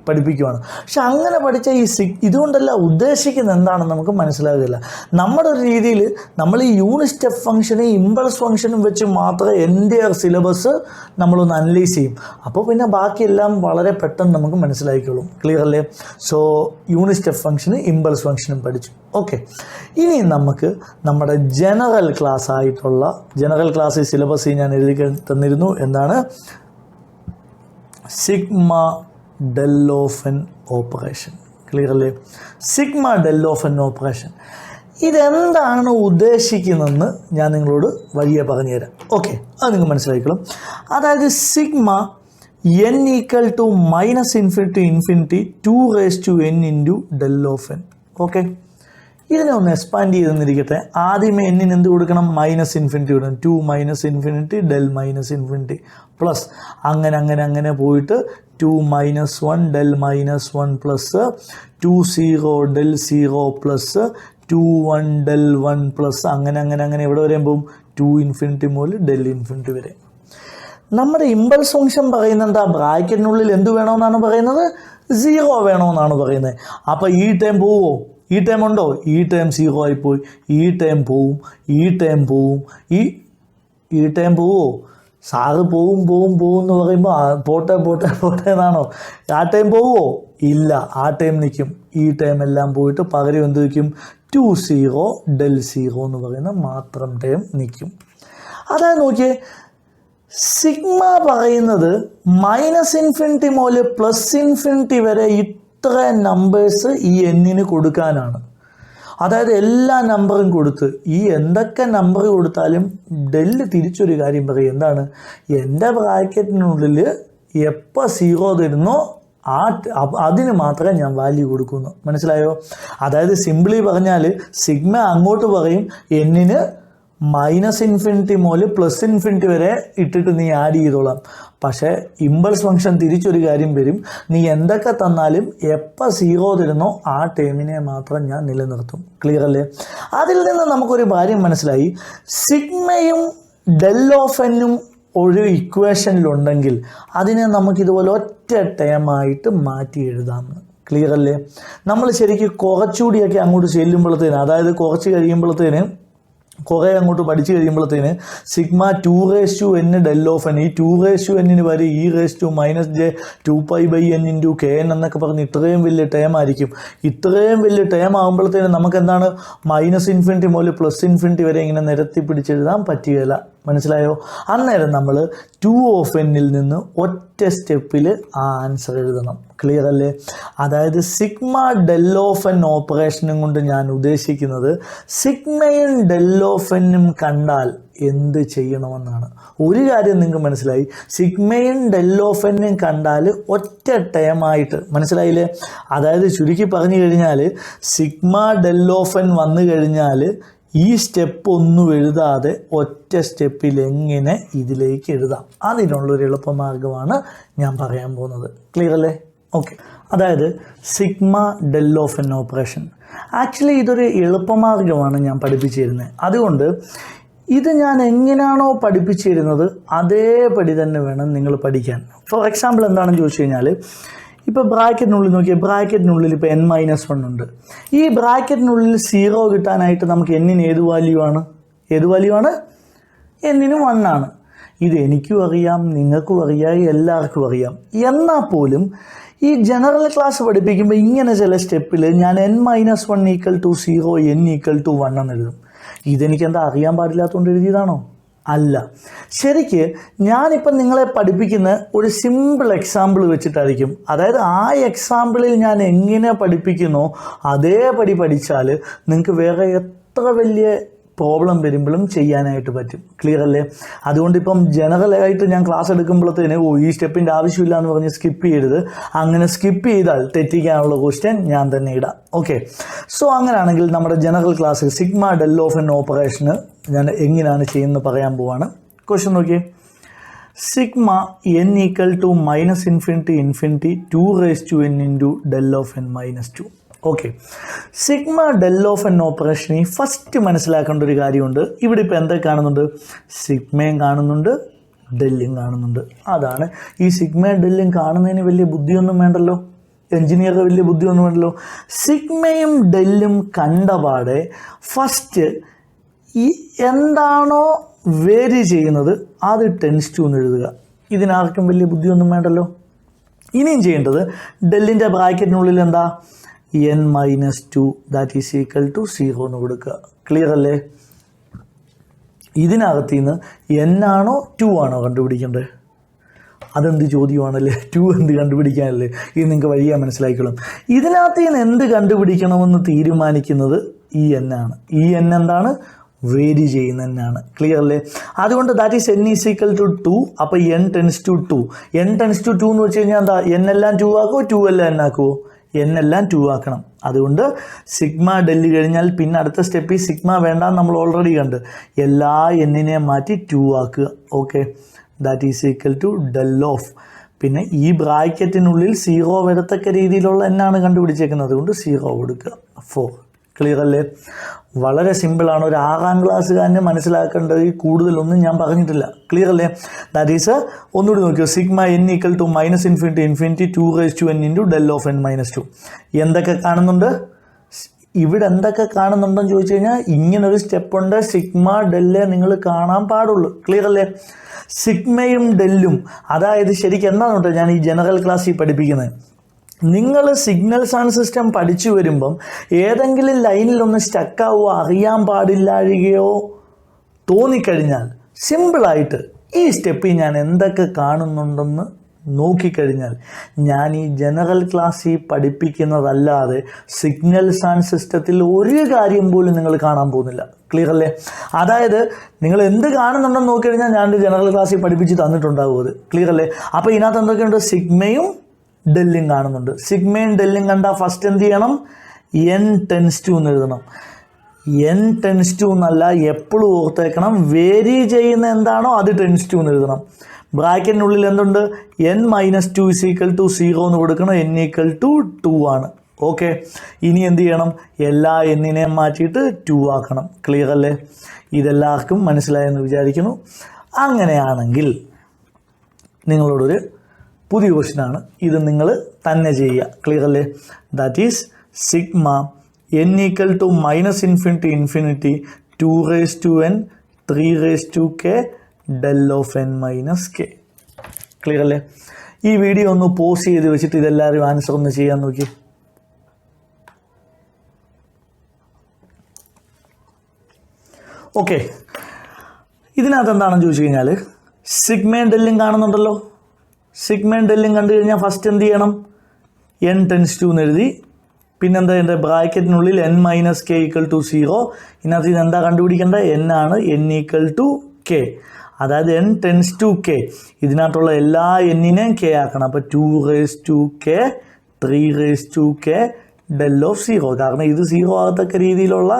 പഠിപ്പിക്കുകയാണ്. പക്ഷെ അങ്ങനെ പഠിച്ച ഇതുകൊണ്ടല്ല ഉദ്ദേശിക്കുന്നത് എന്താണെന്ന് നമുക്ക് മനസ്സിലാകില്ല. നമ്മുടെ ഒരു രീതിയിൽ നമ്മൾ ഈ യൂണിറ്റ് സ്റ്റെപ്പ് ഫംഗ്ഷനെ ഇമ്പൾസ് ഫംഗ്ഷനും വെച്ച് മാത്രമേ എൻ്റയർ സിലബസ് നമ്മളൊന്ന് അനലൈസ് ചെയ്യും. അപ്പോൾ പിന്നെ ബാക്കിയെല്ലാം വളരെ പെട്ടെന്ന് നമുക്ക് മനസ്സിലാക്കിക്കോളും. ക്ലിയർ അല്ലേ? സോ യൂണിറ്റ് സ്റ്റെപ്പ് ഫംഗ്ഷന് ഇമ്പൾസ് ഫംഗ്ഷനും പഠിച്ചു. ഓക്കെ, ഇനി നമുക്ക് നമ്മുടെ ജനറൽ ക്ലാസ് സിലബസ് ഞാൻ എഴുതി തന്നിരുന്നു. എന്താണ്? Sigma del of n operation. Clear അല്ലേ? Sigma del of n operation ഇതെന്താണ് ഉദ്ദേശിക്കുന്നതെന്ന് ഞാൻ നിങ്ങളോട് വഴിയെ പറഞ്ഞുതരാം. ഓക്കെ, അത് നിങ്ങൾ മനസ്സിലാക്കിക്കോളും. അതായത് sigma n equal to -∞ 2n into del of n. Okay, ഇതിനെ ഒന്ന് എക്സ്പാൻഡ് ചെയ്തെന്നിരിക്കട്ടെ. ആദ്യമേ എന്നിന് എന്ത് കൊടുക്കണം? -∞ കൊടുക്കണം. 2 -∞ ഡെൽ -∞ പ്ലസ് അങ്ങനെ പോയിട്ട് 2 - 1 del -1 plus 2 0 del 0 plus 2 1 del 1 plus അങ്ങനെ എവിടെ വരെയും പോകും? 2 ∞ മുതൽ ഡെൽ ∞ വരെ. നമ്മുടെ ഇമ്പൾസ് ഫംഗ്ഷൻ പറയുന്നത് എന്താ? ബ്രാക്കറ്റിനുള്ളിൽ എന്ത് വേണമെന്നാണ് പറയുന്നത്? 0 വേണമെന്നാണ് പറയുന്നത്. അപ്പോൾ ഈ ടൈം പോവോ? ഈ ടൈം ഉണ്ടോ? ഈ ടൈം 0 ആയിപ്പോയി. ഈ ടൈം പോവും. ഈ ടൈം പോവോ? സാറ് പോവും എന്ന് പറയുമ്പോൾ പോട്ടെ എന്നാണോ? ആ ടൈം പോവോ? ഇല്ല, ആ ടൈം നിൽക്കും. ഈ ടൈം എല്ലാം പോയിട്ട് പകരം എന്ത് നിൽക്കും? 2 0 ഡെൽ 0 എന്ന് പറയുന്ന മാത്രം ടൈം നിൽക്കും. അതായത് നോക്കിയേ, സിഗ്മ പറയുന്നത് -∞ മുതൽ +∞ വരെ ഇത്ര നമ്പേഴ്സ് ഈ എന്നിന് കൊടുക്കാനാണ്. അതായത് എല്ലാ നമ്പറും കൊടുത്ത് ഈ എന്തൊക്കെ നമ്പർ കൊടുത്താലും ഡെല്ല് തിരിച്ചൊരു കാര്യം പറയും. എന്താണ്? എൻ്റെ ബ്രാക്കറ്റിനുള്ളിൽ എപ്പോൾ 0 തരുന്നോ അതിന് മാത്രമേ ഞാൻ വാല്യൂ കൊടുക്കുന്നു. മനസ്സിലായോ? അതായത് സിംപിളി പറഞ്ഞാൽ സിഗ്മ അങ്ങോട്ട് പറയും എന്നിന് -∞ മുതൽ +∞ വരെ ഇട്ടിട്ട് നീ ആഡ് ചെയ്തോളാം. പക്ഷേ ഇമ്പൾസ് ഫംഗ്ഷൻ തിരിച്ചൊരു കാര്യം വരും. നീ എന്തൊക്കെ തന്നാലും എപ്പോൾ 0 തരുന്നോ ആ ടേമിനെ മാത്രം ഞാൻ നിലനിർത്തും. ക്ലിയർ അല്ലേ? അതിൽ നിന്ന് നമുക്കൊരു കാര്യം മനസ്സിലായി. സിഗ്മയും ഡെൽ ഓഫ് എന്നും ഒരു ഇക്വേഷനിലുണ്ടെങ്കിൽ അതിനെ നമുക്കിതുപോലെ ഒറ്റ ടേമായിട്ട് മാറ്റി എഴുതാമെന്ന്. ക്ലിയർ അല്ലേ? നമ്മൾ ശരിക്കും കുറച്ചുകൂടിയൊക്കെ അങ്ങോട്ട് ചെല്ലുമ്പോഴത്തേന്, അതായത് കുറച്ച് കഴിയുമ്പോഴത്തേന് കുറേ അങ്ങോട്ട് പഠിച്ചു കഴിയുമ്പോഴത്തേന് sigma 2n del of N, ഈ 2n വരെ e−j2π/n ഇൻറ്റു kn എന്നൊക്കെ പറഞ്ഞ് ഇത്രയും വലിയ ടേം ആയിരിക്കും. ഇത്രയും വലിയ ടേം ആകുമ്പോഴത്തേന് നമുക്ക് എന്താണ്? -∞ മുതൽ +∞ വരെ ഇങ്ങനെ നിരത്തി പിടിച്ചെഴുതാൻ പറ്റുകയില്ല. മനസ്സിലായോ? അന്നേരം നമ്മൾ 2n നിന്ന് ഒറ്റ സ്റ്റെപ്പിൽ ആ ആൻസർ എഴുതണം. ക്ലിയർ അല്ലേ? അതായത് സിഗ്മ ഡെൽ ഓഫ് എൻ ഓപ്പറേഷനും കൊണ്ട് ഞാൻ ഉദ്ദേശിക്കുന്നത് സിഗ്മയും ഡെൽ ഓഫ് എന്നും കണ്ടാൽ എന്ത് ചെയ്യണമെന്നാണ്. ഒരു കാര്യം നിങ്ങൾക്ക് മനസ്സിലായി, സിഗ്മയും ഡെൽ ഓഫ് എന്നും കണ്ടാൽ ഒറ്റ ടേമായിട്ട്, മനസ്സിലായില്ലേ? അതായത് ചുരുക്കി പറഞ്ഞു കഴിഞ്ഞാൽ സിഗ്മ ഡെൽ ഓഫ് എൻ വന്നു കഴിഞ്ഞാൽ ഈ സ്റ്റെപ്പ് ഒന്നും എഴുതാതെ ഒറ്റ സ്റ്റെപ്പിൽ എങ്ങനെ ഇതിലേക്ക് എഴുതാം, അതിനുള്ളൊരു എളുപ്പമാർഗ്ഗമാണ് ഞാൻ പറയാൻ പോകുന്നത്. ക്ലിയർ അല്ലേ? ഓക്കെ, അതായത് sigma del of n operation actually ഇതൊരു എളുപ്പമാർഗ്ഗമാണ് ഞാൻ പഠിപ്പിച്ചു തരുന്നത്. അതുകൊണ്ട് ഇത് ഞാൻ എങ്ങനെയാണോ പഠിപ്പിച്ചു തരുന്നത് അതേപടി തന്നെ വേണം നിങ്ങൾ പഠിക്കാൻ. ഫോർ എക്സാമ്പിൾ എന്താണെന്ന് ചോദിച്ചു കഴിഞ്ഞാൽ, ഇപ്പോൾ ബ്രാക്കറ്റിനുള്ളിൽ നോക്കിയാൽ ബ്രാക്കറ്റിനുള്ളിൽ ഇപ്പോൾ n-1 ഉണ്ട്. ഈ ബ്രാക്കറ്റിനുള്ളിൽ 0 കിട്ടാനായിട്ട് നമുക്ക് എന്നിന് ഏത് വാല്യൂ ആണ്? എന്നിന് 1 ആണ്. ഇത് എനിക്കും അറിയാം, നിങ്ങൾക്കും അറിയാം, എല്ലാവർക്കും അറിയാം. എന്നാൽ പോലും ഈ ജനറൽ ക്ലാസ് പഠിപ്പിക്കുമ്പോൾ ഇങ്ങനെ ചില സ്റ്റെപ്പിൽ ഞാൻ n-1 = 0, n = 1 എന്ന് എഴുതും. ഇതെനിക്കെന്താ അറിയാൻ പാടില്ലാത്തതുകൊണ്ട് എഴുതിയതാണോ? അല്ല. ശരിക്ക് ഞാനിപ്പം നിങ്ങളെ പഠിപ്പിക്കുന്ന ഒരു സിമ്പിൾ എക്സാമ്പിൾ വെച്ചിട്ടായിരിക്കും. അതായത് ആ എക്സാമ്പിളിൽ ഞാൻ എങ്ങനെ പഠിപ്പിക്കുന്നോ അതേപടി പഠിച്ചാൽ നിങ്ങൾക്ക് വേറെ എത്ര വലിയ പ്രോബ്ലം വരുമ്പോഴും ചെയ്യാനായിട്ട് പറ്റും. ക്ലിയർ അല്ലേ? അതുകൊണ്ട് ഇപ്പം ജനറലായിട്ട് ഞാൻ ക്ലാസ് എടുക്കുമ്പോഴത്തേന് ഈ സ്റ്റെപ്പിൻ്റെ ആവശ്യമില്ല എന്ന് പറഞ്ഞ് സ്കിപ്പ് ചെയ്യരുത്. അങ്ങനെ സ്കിപ്പ് ചെയ്താൽ തെറ്റിക്കാനുള്ള ക്വസ്റ്റ്യൻ ഞാൻ തന്നെ ഇടാം. ഓക്കെ, സോ അങ്ങനെയാണെങ്കിൽ നമ്മുടെ ജനറൽ ക്ലാസ്സിൽ സിഗ്മ ഡെൽ ഓഫ് എൻ ഓപ്പറേഷന് ഞാൻ എങ്ങനെയാണ് ചെയ്യുന്നത് പറയാൻ പോവാണ്. ക്വസ്റ്റ്യൻ നോക്കിയേ. Sigma n equal to minus infinity infinity 2n into del of n minus 2. ഓക്കെ, സിഗ്മ ഡെൽ ഓഫ് n ഓപ്പറേഷനിൽ ഫസ്റ്റ് മനസ്സിലാക്കേണ്ട ഒരു കാര്യമുണ്ട്. ഇവിടെ ഇപ്പോൾ എന്തൊക്കെ കാണുന്നുണ്ട്? സിഗ്മയും കാണുന്നുണ്ട്, ഡെല്ലും കാണുന്നുണ്ട്. അതാണ് ഈ സിഗ്മയും ഡെല്ലും കാണുന്നതിന് വലിയ ബുദ്ധിയൊന്നും വേണ്ടല്ലോ, എൻജിനീയർക്ക് വലിയ ബുദ്ധിയൊന്നും വേണ്ടല്ലോ. സിഗ്മയും ഡെല്ലും കണ്ടപാടെ ഫസ്റ്റ് ഈ എന്താണോ വേരി ചെയ്യുന്നത് അത് ടെൻസ് ടു എന്ന് എഴുതുക. ഇതിനാർക്കും വലിയ ബുദ്ധിയൊന്നും വേണ്ടല്ലോ. ഇനിയും ചെയ്യേണ്ടത് ഡെല്ലിൻ്റെ ബ്രാക്കറ്റിനുള്ളിൽ എന്താ n minus 2 that is equal to 0 എന്ന് കൊടുക്കുക. ക്ലിയർ അല്ലേ? ഇതിനകത്ത് നിന്ന് n ആണോ 2 ആണോ കണ്ടുപിടിക്കേണ്ടത്? അതെന്ത് ചോദ്യമാണല്ലേ, 2 എന്ത് കണ്ടുപിടിക്കാനല്ലേ? ഇത് നിങ്ങൾക്ക് വഴിയാ മനസ്സിലാക്കിക്കോളും. ഇതിനകത്ത് നിന്ന് എന്ത് കണ്ടുപിടിക്കണമെന്ന് തീരുമാനിക്കുന്നത് ഈ n ആണ്. ഈ n എന്താണ്? വേരി ചെയ്യുന്ന എന്നാണ്. ക്ലിയർ അല്ലേ? അതുകൊണ്ട് that is n is equal to 2. അപ്പോൾ n tends to 2. n tends to 2 എന്ന് വെച്ച് കഴിഞ്ഞാൽ എന്താ? n എല്ലാം 2 ആക്കുമോ, 2 എല്ലാം n ആക്കുമോ? n എല്ലാം 2 ആക്കണം. അതുകൊണ്ട് സിഗ്മ ഡെല്ല് കഴിഞ്ഞാൽ പിന്നെ അടുത്ത സ്റ്റെപ്പിൽ സിഗ്മ വേണ്ടാന്ന് നമ്മൾ ഓൾറെഡി കണ്ട്, എല്ലാ എന്നിനെയും മാറ്റി 2 ആക്കുക. Okay, that is equal to del of, പിന്നെ ഈ ബ്രാക്കറ്റിനുള്ളിൽ 0 വരത്തക്ക രീതിയിലുള്ള എന്നാണ് കണ്ടുപിടിച്ചേക്കുന്നത്, അതുകൊണ്ട് 0 കൊടുക്കുക. 4. ക്ലിയർ അല്ലേ? വളരെ സിമ്പിളാണ്. ഒരു 6ാം ക്ലാസ്സുകാരന് മനസ്സിലാക്കേണ്ടത് കൂടുതലൊന്നും ഞാൻ പറഞ്ഞിട്ടില്ല. ക്ലിയർ അല്ലേ? ദാറ്റ് ഈസ് ഒന്നുകൂടി നോക്കിയോ. Sigma n equal to minus infinity infinity 2n into del of n minus 2. എന്തൊക്കെ കാണുന്നുണ്ട് ഇവിടെ? എന്തൊക്കെ കാണുന്നുണ്ടെന്ന് ചോദിച്ചു കഴിഞ്ഞാൽ ഇങ്ങനൊരു സ്റ്റെപ്പുണ്ട്. സിഗ്മ ഡെല്ല് നിങ്ങൾ കാണാൻ പാടുള്ളൂ. ക്ലിയർ അല്ലേ? സിഗ്മയും ഡെല്ലും, അതായത് ശരിക്കും എന്താണെന്ന് ഞാൻ ഈ ജനറൽ ക്ലാസ്സിൽ പഠിപ്പിക്കുന്നത്, നിങ്ങൾ സിഗ്നൽസ് ആൻഡ് സിസ്റ്റം പഠിച്ചു വരുമ്പം ഏതെങ്കിലും ലൈനിലൊന്ന് സ്റ്റക്കാവോ അറിയാൻ പാടില്ലാഴികയോ തോന്നിക്കഴിഞ്ഞാൽ സിമ്പിളായിട്ട് ഈ സ്റ്റെപ്പിൽ ഞാൻ എന്തൊക്കെ കാണുന്നുണ്ടെന്ന് നോക്കിക്കഴിഞ്ഞാൽ ഞാൻ ഈ ജനറൽ ക്ലാസ്സിൽ പഠിപ്പിക്കുന്നതല്ലാതെ സിഗ്നൽസ് ആൻഡ് സിസ്റ്റത്തിൽ ഒരു കാര്യം പോലും നിങ്ങൾ കാണാൻ പോകുന്നില്ല. ക്ലിയർ അല്ലേ? അതായത് നിങ്ങൾ എന്ത് കാണുന്നുണ്ടെന്ന് നോക്കിക്കഴിഞ്ഞാൽ ഞാൻ ജനറൽ ക്ലാസ്സിൽ പഠിപ്പിച്ച് തന്നിട്ടുണ്ടാവും അത്. ക്ലിയർ അല്ലേ? അപ്പോൾ ഇതിനകത്ത് എന്തൊക്കെയുണ്ട്? സിഗ്മയും ഡെല്ലും കാണുന്നുണ്ട്. സിഗ്മയും ഡെല്ലും കണ്ടാൽ ഫസ്റ്റ് എന്ത് ചെയ്യണം? n ടെൻസ് ടു എന്ന് എഴുതണം. n ടെൻസ് ടു എന്നല്ല, എപ്പോഴും ഓർത്തേക്കണം, വേരി ചെയ്യുന്ന എന്താണോ അത് ടെൻസ് ടു എന്ന് എഴുതണം. ബ്രാക്കറ്റിനുള്ളിൽ എന്തുണ്ട്? n minus 2 is equal to 0 എന്ന് കൊടുക്കണം. n ഈക്വൽ ടു 2 ആണ്. ഓക്കെ, ഇനി എന്ത് ചെയ്യണം? എല്ലാ എന്നിനെയും മാറ്റിയിട്ട് 2 ആക്കണം. ക്ലിയർ അല്ലേ? ഇതെല്ലാവർക്കും മനസ്സിലായെന്ന് വിചാരിക്കുന്നു. അങ്ങനെയാണെങ്കിൽ നിങ്ങളോടൊരു പുതിയ ക്വസ്റ്റ്യനാണ്, ഇത് നിങ്ങൾ തന്നെ ചെയ്യുക. ക്ലിയർ അല്ലേ? That is sigma n equal to minus infinity infinity 2n 3k del of n minus k. Clear അല്ലേ? ഈ വീഡിയോ ഒന്ന് പോസ് ചെയ്ത് വെച്ചിട്ട് ഇതെല്ലാവരും ആൻസർ ഒന്ന് ചെയ്യാൻ നോക്കി. ഓക്കെ, ഇതിനകത്ത് എന്താണെന്ന് ചോദിച്ചു കഴിഞ്ഞാൽ സിഗ്മയും ഡെല്ലും കാണുന്നുണ്ടല്ലോ. സിഗ്മയും ഡെല്ലും കണ്ടു കഴിഞ്ഞാൽ ഫസ്റ്റ് എന്ത് ചെയ്യണം? n ടെൻസ് ടു എന്ന് എഴുതി. പിന്നെന്താ എൻ്റെ ബ്രാക്കറ്റിനുള്ളിൽ n minus k equal to 0. ഇതിനകത്ത് ഇതെന്താ കണ്ടുപിടിക്കേണ്ടത്? n ആണ്. n ഈക്വൽ ടു k, അതായത് n ടെൻസ് ടു k. ഇതിനകത്തുള്ള എല്ലാ എന്നിനെയും k ആക്കണം. അപ്പോൾ 2k 3k ഡെൽ ഓഫ് 0, കാരണം ഇത് 0 ആകത്തക്ക രീതിയിലുള്ള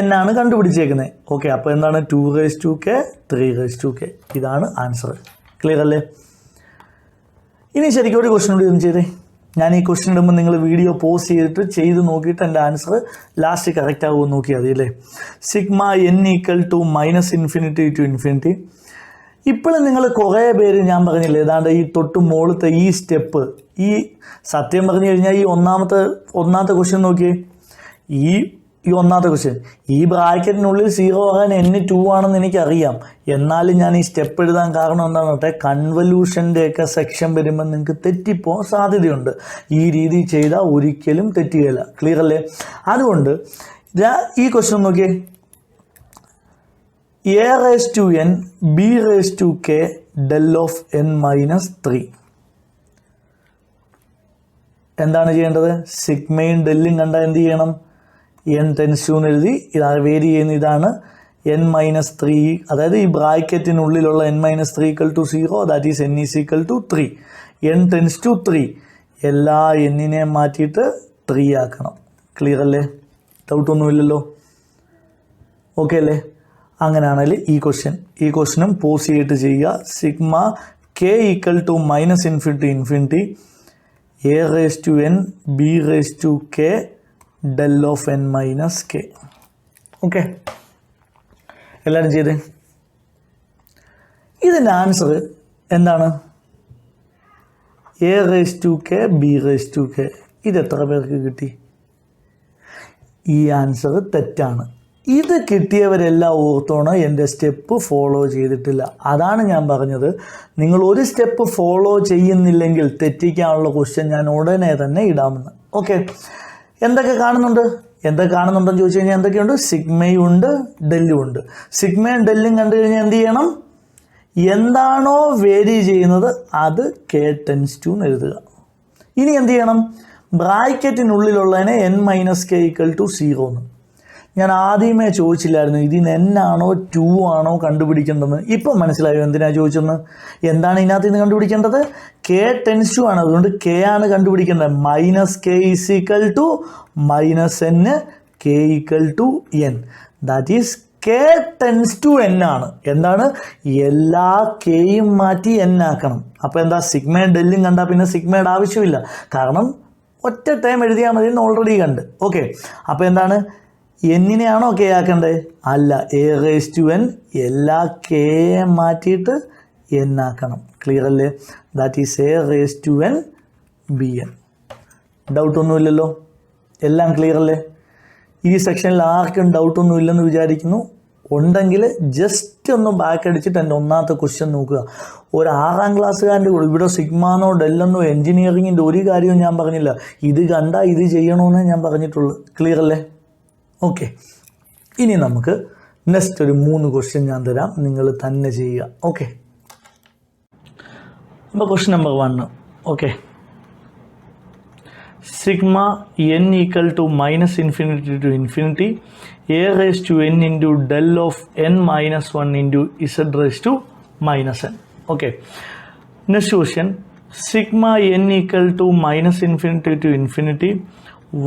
എന്നാണ് കണ്ടുപിടിച്ചേക്കുന്നത്. ഓക്കെ, അപ്പോൾ എന്താണ്? 2k 3k. ഇതാണ് ആൻസർ. ക്ലിയർ അല്ലേ? ഇനി ശരിക്കും ഒരു ക്വസ്റ്റ്യൻ കൂടി ഒന്ന് ചെയ്തേ. ഞാൻ ഈ ക്വസ്റ്റ്യൻ ഇടുമ്പോൾ നിങ്ങൾ വീഡിയോ പോസ് ചെയ്തിട്ട് ചെയ്ത് നോക്കിയിട്ട് എൻ്റെ ആൻസർ ലാസ്റ്റ് കറക്റ്റ് ആകുമെന്ന് നോക്കിയാൽ മതി അല്ലേ. Sigma n equal to minus infinity to infinity. ഇപ്പോഴും നിങ്ങൾ കുറേ പേര് ഞാൻ പറഞ്ഞില്ലേ, ഏതാണ്ട് ഈ തൊട്ട് മുകളിലത്തെ ഈ സ്റ്റെപ്പ്, ഈ സത്യം പറഞ്ഞു കഴിഞ്ഞാൽ ഈ ഒന്നാമത്തെ ക്വസ്റ്റ്യൻ നോക്കിയേ. ഈ ഒന്നാമത്തെ ക്വസ്റ്റ്യൻ, ഈ ബ്രാക്കറ്റിനുള്ളിൽ 0 ആകാൻ n 2 ആണെന്ന് എനിക്കറിയാം. എന്നാലും ഞാൻ ഈ സ്റ്റെപ്പ് എഴുതാൻ കാരണം എന്താണെന്ന് പറഞ്ഞാൽ കൺവല്യൂഷൻ്റെയൊക്കെ സെക്ഷൻ വരുമ്പോൾ നിങ്ങൾക്ക് തെറ്റിപ്പോകാൻ സാധ്യതയുണ്ട്. ഈ രീതി ചെയ്താൽ ഒരിക്കലും തെറ്റുകയില്ല. ക്ലിയർ അല്ലേ? അതുകൊണ്ട് ഈ ക്വസ്റ്റ്യൻ നോക്കിയേ. a raised to n b raised to k del of n minus 3. എന്താണ് ചെയ്യേണ്ടത്? സിഗ്മയും ഡെല്ലും കണ്ടാൽ എന്ത് ചെയ്യണം? n ടെൻസ് ടു എന്ന് എഴുതി. ഇതാണ് വേരി ചെയ്യുന്ന, ഇതാണ് n മൈനസ് 3, അതായത് ഈ ബ്രാക്കറ്റിനുള്ളിലുള്ള n minus 3 equal to 0, that is n is equal to 3. n tends to 3, എല്ലാ എന്നിനെയും മാറ്റിയിട്ട് 3 ആക്കണം. ക്ലിയർ അല്ലേ? ഡൗട്ടൊന്നുമില്ലല്ലോ? ഓക്കെ അല്ലേ? അങ്ങനെയാണെങ്കിൽ ഈ ക്വസ്റ്റ്യനും പോസ് ചെയ്തിട്ട് ചെയ്യുക. Sigma k equal to minus infinity infinity a raise to n b raise to k del of n minus k. Okay, എല്ലാവരും ചെയ്തേ. ഇതിൻ്റെ ആൻസർ എന്താണ്? A raise to k b raise to k. ഇത് എത്ര പേർക്ക് കിട്ടി? ഈ ആൻസർ തെറ്റാണ്. ഇത് കിട്ടിയവരെല്ലാം ഓർത്തോണം എൻ്റെ സ്റ്റെപ്പ് ഫോളോ ചെയ്തിട്ടില്ല. അതാണ് ഞാൻ പറഞ്ഞത്, നിങ്ങൾ ഒരു സ്റ്റെപ്പ് ഫോളോ ചെയ്യുന്നില്ലെങ്കിൽ തെറ്റിക്കാനുള്ള ക്വസ്റ്റ്യൻ ഞാൻ ഉടനെ തന്നെ ഇടാമെന്ന്. ഓക്കെ, എന്തൊക്കെ കാണുന്നുണ്ടെന്ന് ചോദിച്ചു കഴിഞ്ഞാൽ എന്തൊക്കെയുണ്ട്? സിഗ്മയും ഉണ്ട്, ഡെല്ലും ഉണ്ട്. സിഗ്മയും ഡെല്ലും കണ്ടു കഴിഞ്ഞാൽ എന്ത് ചെയ്യണം? എന്താണോ വേരി ചെയ്യുന്നത് അത് കെ ടെൻസ് ടു എന്ന് എഴുതുക. ഇനി എന്ത് ചെയ്യണം? ബ്രാക്കറ്റിനുള്ളിലുള്ളതിനെ n minus k equal to 0 എന്ന്. ഞാൻ ആദ്യമേ ചോദിച്ചില്ലായിരുന്നു ഇതിന് n ആണോ 2 ആണോ കണ്ടുപിടിക്കേണ്ടതെന്ന്. ഇപ്പം മനസ്സിലായോ എന്തിനാണ് ചോദിച്ചെന്ന്? എന്താണ് ഇതിനകത്ത് നിന്ന് കണ്ടുപിടിക്കേണ്ടത്? കെ ടെൻസ് ടു ആണ്, അതുകൊണ്ട് കെ ആണ് കണ്ടുപിടിക്കേണ്ടത്. Minus k is equal to minus n, k equal to n. That is k tends to n ആണ്. എന്താണ്? എല്ലാ കെയും മാറ്റി എൻ ആക്കണം. അപ്പോൾ എന്താ? സിഗ്മയും ഡെല്ലും കണ്ടാൽ പിന്നെ സിഗ്മയുടെ ആവശ്യമില്ല, കാരണം ഒറ്റ ടൈം എഴുതിയാൽ മതി എന്ന് ഓൾറെഡി കണ്ട്. ഓക്കെ, അപ്പോൾ എന്താണ്? എന്നിനെയാണോ കെ ആക്കണ്ടേ? അല്ല, എ റേസ് ടു എൻ എല്ലാ കെയെ മാറ്റിയിട്ട് എൻ ആക്കണം. ക്ലിയർ അല്ലേ? That is a raise to n b n. ഡൗട്ടൊന്നുമില്ലല്ലോ? എല്ലാം ക്ലിയർ അല്ലേ? ഈ സെക്ഷനിൽ ആർക്കും ഡൗട്ടൊന്നും ഇല്ലെന്ന് വിചാരിക്കുന്നു. ഉണ്ടെങ്കിൽ ജസ്റ്റ് ഒന്ന് ബാക്ക് അടിച്ചിട്ട് എൻ്റെ ഒന്നാമത്തെ ക്വസ്റ്റ്യൻ നോക്കുക. ഒരു 6ാം ക്ലാസ്സുകാരൻ്റെ കൂടെ ഇവിടെ സിഗ്മാനോ ഡെല്ലെന്നോ എൻജിനീയറിങ്ങിൻ്റെ ഒരു കാര്യവും ഞാൻ പറഞ്ഞില്ല. ഇത് കണ്ടാൽ ഇത് ചെയ്യണമെന്നേ ഞാൻ പറഞ്ഞിട്ടുള്ളൂ. ക്ലിയർ അല്ലേ? ഓക്കെ, ഇനി നമുക്ക് നെക്സ്റ്റ് ഒരു 3 ക്വസ്റ്റ്യൻ ഞാൻ തരാം, നിങ്ങൾ തന്നെ ചെയ്യുക. ഓക്കെ, അപ്പോൾ question number 1. Okay, sigma n equal to minus infinity to infinity a raise to n into del of n minus 1 into z raise to minus n. Okay, next question sigma n equal to minus infinity to infinity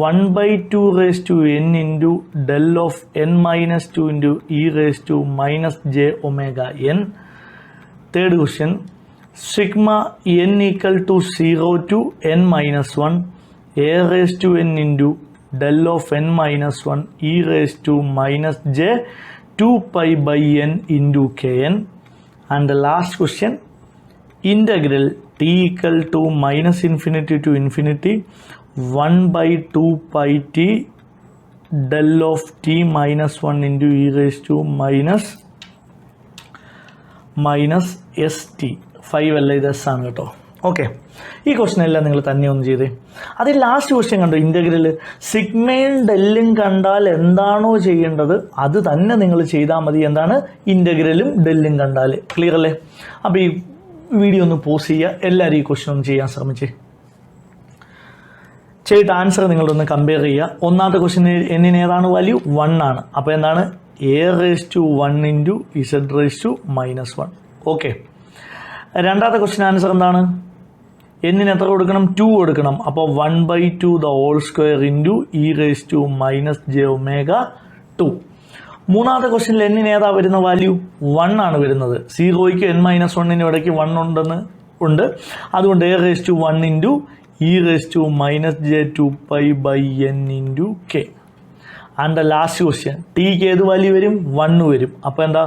1/2 raised to n into del of n minus 2 into e raised to minus j omega n. Third question, sigma n equal to 0 to n minus 1 a raised to n into del of n minus 1 e raised to minus j 2 pi by n into kn. And the last question, integral t equal to minus infinity to infinity 1/2 pi t del of t minus 1 into e raised to minus st. 5 അല്ല, ഇത് S ആണ് കേട്ടോ. Okay, ഈ question എല്ലാം നിങ്ങൾ തന്നെ ഒന്ന് ചെയ്തേ. അതിൽ ലാസ്റ്റ് ക്വസ്റ്റ്യൻ കണ്ടോ, ഇൻ്റഗ്രൽ സിഗ്മയും ഡെല്ലും കണ്ടാൽ എന്താണോ ചെയ്യേണ്ടത് അത് തന്നെ നിങ്ങൾ ചെയ്താൽ മതി. എന്താണ്? ഇൻ്റഗ്രലും ഡെല്ലും കണ്ടാൽ. ക്ലിയർ അല്ലേ? അപ്പോൾ ഈ വീഡിയോ ഒന്ന് പോസ് ചെയ്യുക, എല്ലാവരും ഈ ക്വസ്റ്റ്യൻ ഒന്ന് ചെയ്യാൻ ശ്രമിച്ചേ. ചെയ്തിട്ട് ആൻസർ നിങ്ങളൊന്ന് കമ്പയർ ചെയ്യുക. ഒന്നാമത്തെ ക്വസ്റ്റ്യൻ എന്നിന് ഏതാണ് വാല്യൂ? 1 ആണ്. അപ്പോൾ എന്താണ്? A raise to 1 into z raise to minus 1. Okay, രണ്ടാമത്തെ ക്വസ്റ്റ്യൻ ആൻസർ എന്താണ്? എന്നിന് എത്ര കൊടുക്കണം? 2 കൊടുക്കണം. അപ്പോൾ 1/2 the whole square into e raise to minus j omega 2. മൂന്നാമത്തെ ക്വസ്റ്റ്യനിൽ എന്നിന് ഏതാ വരുന്ന വാല്യൂ? 1 ആണ് വരുന്നത്. 0യ്ക്ക് n മൈനസ് 1 ഇടയ്ക്ക് 1 ഉണ്ട്. അതുകൊണ്ട് a raise to 1 into e raised to minus j 2 pi by n into k. And the last question, t ക്ക് ഏത് വാല്യൂ വരും? 1 വരും. അപ്പോൾ എന്താ?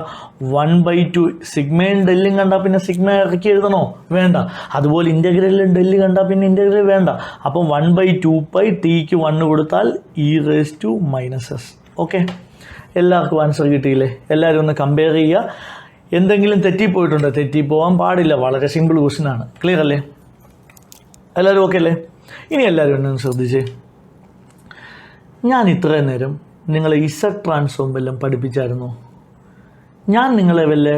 1/2. സിഗ്മയും ഡെല്ലും കണ്ടാൽ പിന്നെ സിഗ്മ ഇറക്കി എഴുതണോ? വേണ്ട. അതുപോലെ ഇൻ്റഗ്രലും ഡെല്ല് കണ്ടാൽ പിന്നെ ഇൻ്റഗ്രൽ വേണ്ട. അപ്പം 1/2 പൈ ടിക്ക് 1 കൊടുത്താൽ e raised to minus s. Okay, എല്ലാവർക്കും ആൻസർ കിട്ടിയില്ലേ? എല്ലാവരും ഒന്ന് കമ്പയർ ചെയ്യുക. എന്തെങ്കിലും തെറ്റിപ്പോയിട്ടുണ്ടോ? തെറ്റിപ്പോകാൻ പാടില്ല, വളരെ സിമ്പിൾ ക്വസ്റ്റ്യൻ ആണ്. ക്ലിയർ അല്ലേ? എല്ലാവരും ഓക്കെ അല്ലേ? ഇനി എല്ലാവരും ഒന്ന് ശ്രദ്ധിച്ചേ. ഞാൻ ഇത്രയും നേരം നിങ്ങളെ ഇസഡ് ട്രാൻസ്ഫോം വല്ലതും പഠിപ്പിച്ചായിരുന്നോ? ഞാൻ നിങ്ങളെ വല്ല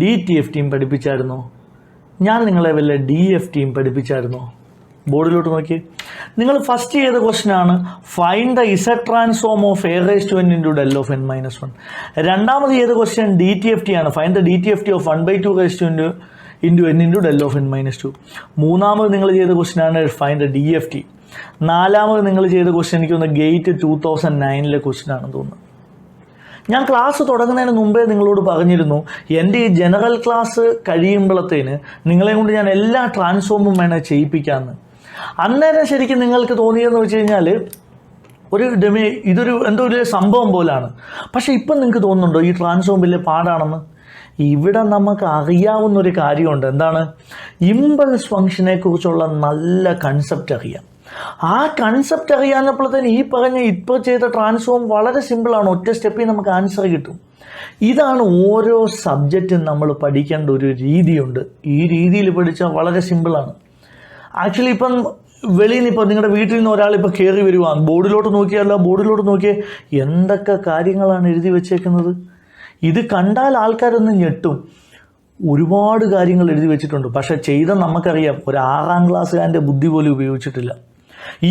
DTFTയും പഠിപ്പിച്ചായിരുന്നോ? ഞാൻ നിങ്ങളെ വല്ല DFTയും പഠിപ്പിച്ചായിരുന്നോ? ബോർഡിലോട്ട് നോക്കി. നിങ്ങൾ ഫസ്റ്റ് ചെയ്ത ക്വസ്റ്റ്യൻ ആണ് find the z transform of a raise to n into del of n minus 1. രണ്ടാമത് ചെയ്ത ക്വസ്റ്റ്യൻ DTFT ആണ്, find the DTFT of 1/2 raise to into n into del of n minus 2. മൂന്നാമത് നിങ്ങൾ ചെയ്ത question ആണ് find the DFT. നാലാമത് നിങ്ങൾ ചെയ്ത ക്വസ്റ്റ്യൻ എനിക്ക് തോന്നുന്നു ഗേറ്റ് 2009 ക്വസ്റ്റ്യൻ ആണെന്ന് തോന്നുന്നു. ഞാൻ ക്ലാസ് തുടങ്ങുന്നതിന് മുമ്പേ നിങ്ങളോട് പറഞ്ഞിരുന്നു, എൻ്റെ ഈ ജനറൽ ക്ലാസ് കഴിയുമ്പോഴത്തേന് നിങ്ങളെ കൊണ്ട് ഞാൻ എല്ലാ ട്രാൻസ്ഫോമും വേണേൽ ചെയ്യിപ്പിക്കാമെന്ന്. അന്നേരം ശരിക്കും നിങ്ങൾക്ക് തോന്നിയെന്ന് വെച്ച് കഴിഞ്ഞാൽ ഇതൊരു എന്തോ ഒരു സംഭവം പോലാണ്. പക്ഷേ ഇപ്പം നിങ്ങൾക്ക് തോന്നുന്നുണ്ടോ ഈ ട്രാൻസ്ഫോം വലിയ പാടാണെന്ന്? ഇവിടെ നമുക്ക് അറിയാവുന്നൊരു കാര്യമുണ്ട്. എന്താണ്? ഇമ്പൾസ് ഫംഗ്ഷനെ കുറിച്ചുള്ള നല്ല കൺസെപ്റ്റ് അറിയാം. ആ കൺസെപ്റ്റ് അറിയാവുന്നപ്പോഴത്തേന് ഈ പറഞ്ഞ ഇപ്പോൾ ചെയ്ത ട്രാൻസ്ഫോം വളരെ സിമ്പിളാണ്. ഒറ്റ സ്റ്റെപ്പിൽ നമുക്ക് ആൻസർ കിട്ടും. ഇതാണ് ഓരോ സബ്ജക്റ്റും നമ്മൾ പഠിക്കേണ്ട ഒരു രീതിയുണ്ട്. ഈ രീതിയിൽ പഠിച്ചാൽ വളരെ സിമ്പിളാണ്. ആക്ച്വലി ഇപ്പം വെളിയിൽ നിന്ന് ഇപ്പോൾ നിങ്ങളുടെ വീട്ടിൽ നിന്ന് ഒരാളിപ്പോൾ കയറി വരുവാണ്, ബോർഡിലോട്ട് നോക്കിയേ എന്തൊക്കെ കാര്യങ്ങളാണ് എഴുതി വെച്ചേക്കുന്നത്. ഇത് കണ്ടാൽ ആൾക്കാരൊന്നും ഞെട്ടും. ഒരുപാട് കാര്യങ്ങൾ എഴുതി വെച്ചിട്ടുണ്ട്. പക്ഷേ ചെയ്ത നമുക്കറിയാം, ഒരു 6ാം ക്ലാസ്സുകാരൻ്റെ ബുദ്ധി പോലും ഉപയോഗിച്ചിട്ടില്ല.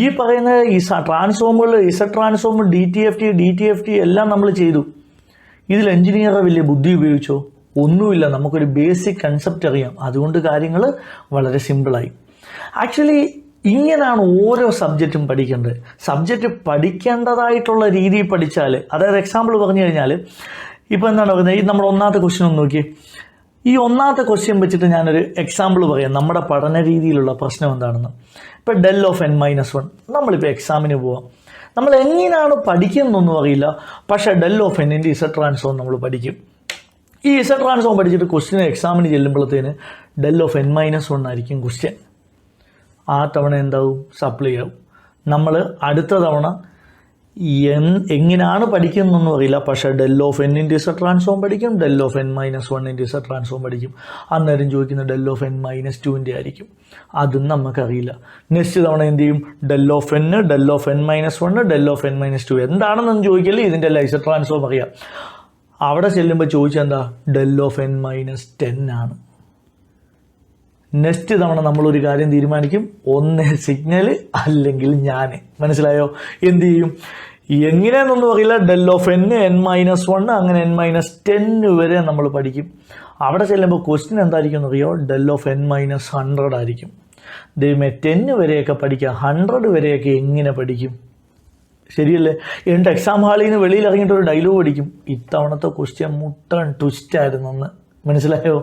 ഈ പറയുന്ന ഈ ട്രാൻസ്ഫോമുകൾ, ഇസഡ് ട്രാൻസ്ഫോം, DTFT എല്ലാം നമ്മൾ ചെയ്തു. ഇതിൽ എഞ്ചിനീയറെ വലിയ ബുദ്ധി ഉപയോഗിച്ചോ? ഒന്നുമില്ല. നമുക്കൊരു ബേസിക് കൺസെപ്റ്റ് അറിയാം. അതുകൊണ്ട് കാര്യങ്ങൾ വളരെ സിമ്പിളായി. ആക്ച്വലി ഇങ്ങനെയാണ് ഓരോ സബ്ജക്റ്റും പഠിക്കേണ്ടത്. സബ്ജക്റ്റ് പഠിക്കേണ്ടതായിട്ടുള്ള രീതിയിൽ പഠിച്ചാൽ, അതായത് എക്സാമ്പിൾ പറഞ്ഞു കഴിഞ്ഞാൽ ഇപ്പോൾ എന്താണ് പറയുന്നത്, ഈ നമ്മുടെ ഒന്നാമത്തെ ക്വസ്റ്റ്യൻ ഒന്ന് നോക്കി. ഈ ഒന്നാമത്തെ ക്വസ്റ്റ്യൻ വെച്ചിട്ട് ഞാനൊരു എക്സാമ്പിൾ പറയാം, നമ്മുടെ പഠന രീതിയിലുള്ള പ്രശ്നം എന്താണെന്ന്. ഇപ്പോൾ del of n-1 നമ്മളിപ്പോൾ എക്സാമിന് പോവാം. നമ്മൾ എങ്ങനെയാണ് പഠിക്കുന്നതൊന്നും അറിയില്ല, പക്ഷേ del of n-ൻ്റെ ഇസഡ് ട്രാൻസ്ഫോം നമ്മൾ പഠിക്കും. ഈ ഇസഡ് ട്രാൻസ്ഫോം പഠിച്ചിട്ട് ക്വസ്റ്റ്യൻ എക്സാമിന് ചെല്ലുമ്പോഴത്തേന് del of n-1 ആയിരിക്കും ക്വസ്റ്റ്യൻ. ആ തവണ എന്താവും? സപ്ലൈ ആവും. നമ്മൾ അടുത്ത തവണ എങ്ങനെയാണ് പഠിക്കുന്നതെന്നൊന്നും അറിയില്ല, പക്ഷേ del of n-ൻ്റെ ഇസഡ് ട്രാൻസ്ഫോം പഠിക്കും, del of n-1ൻ്റെ ഇസഡ് ട്രാൻസ്ഫോം പഠിക്കും. അന്നേരം ചോദിക്കുന്ന del of n-2ൻ്റെ ആയിരിക്കും. അതും നമുക്കറിയില്ല. നെക്സ്റ്റ് തവണ എന്ത് ചെയ്യും? del of n, del of n-1, del of n-2 എന്താണെന്നൊന്നും ചോദിക്കില്ല, ഇതിൻ്റെ എല്ലാം ഇസഡ് ട്രാൻസ്ഫോം അറിയാം. അവിടെ ചെല്ലുമ്പോൾ ചോദിച്ചെന്താ? del of n-10 ആണ്. നെക്സ്റ്റ് തവണ നമ്മളൊരു കാര്യം തീരുമാനിക്കും, ഒന്ന് സിഗ്നൽ അല്ലെങ്കിൽ ഞാൻ. മനസ്സിലായോ? എന്ത് ചെയ്യും? എങ്ങനെയാണെന്നൊന്നും അറിയില്ല, del of n-1 അങ്ങനെ n-10 വരെ നമ്മൾ പഠിക്കും. അവിടെ ചെല്ലുമ്പോൾ ക്വസ്റ്റ്യൻ എന്തായിരിക്കും എന്നറിയോ? del of n-100 ആയിരിക്കും. ദൈവമേ, 10 വരെയൊക്കെ പഠിക്കുക, 100 വരെയൊക്കെ എങ്ങനെ പഠിക്കും? ശരിയല്ലേ? എന്നിട്ട് എക്സാം ഹാളിൽ നിന്ന് വെളിയിൽ ഇറങ്ങിയിട്ട് ഒരു ഡയലോഗ് പഠിക്കും, ഇത്തവണത്തെ ക്വസ്റ്റ്യൻ മുട്ടൻ ട്വിസ്റ്റായിരുന്നെന്ന്. മനസ്സിലായോ?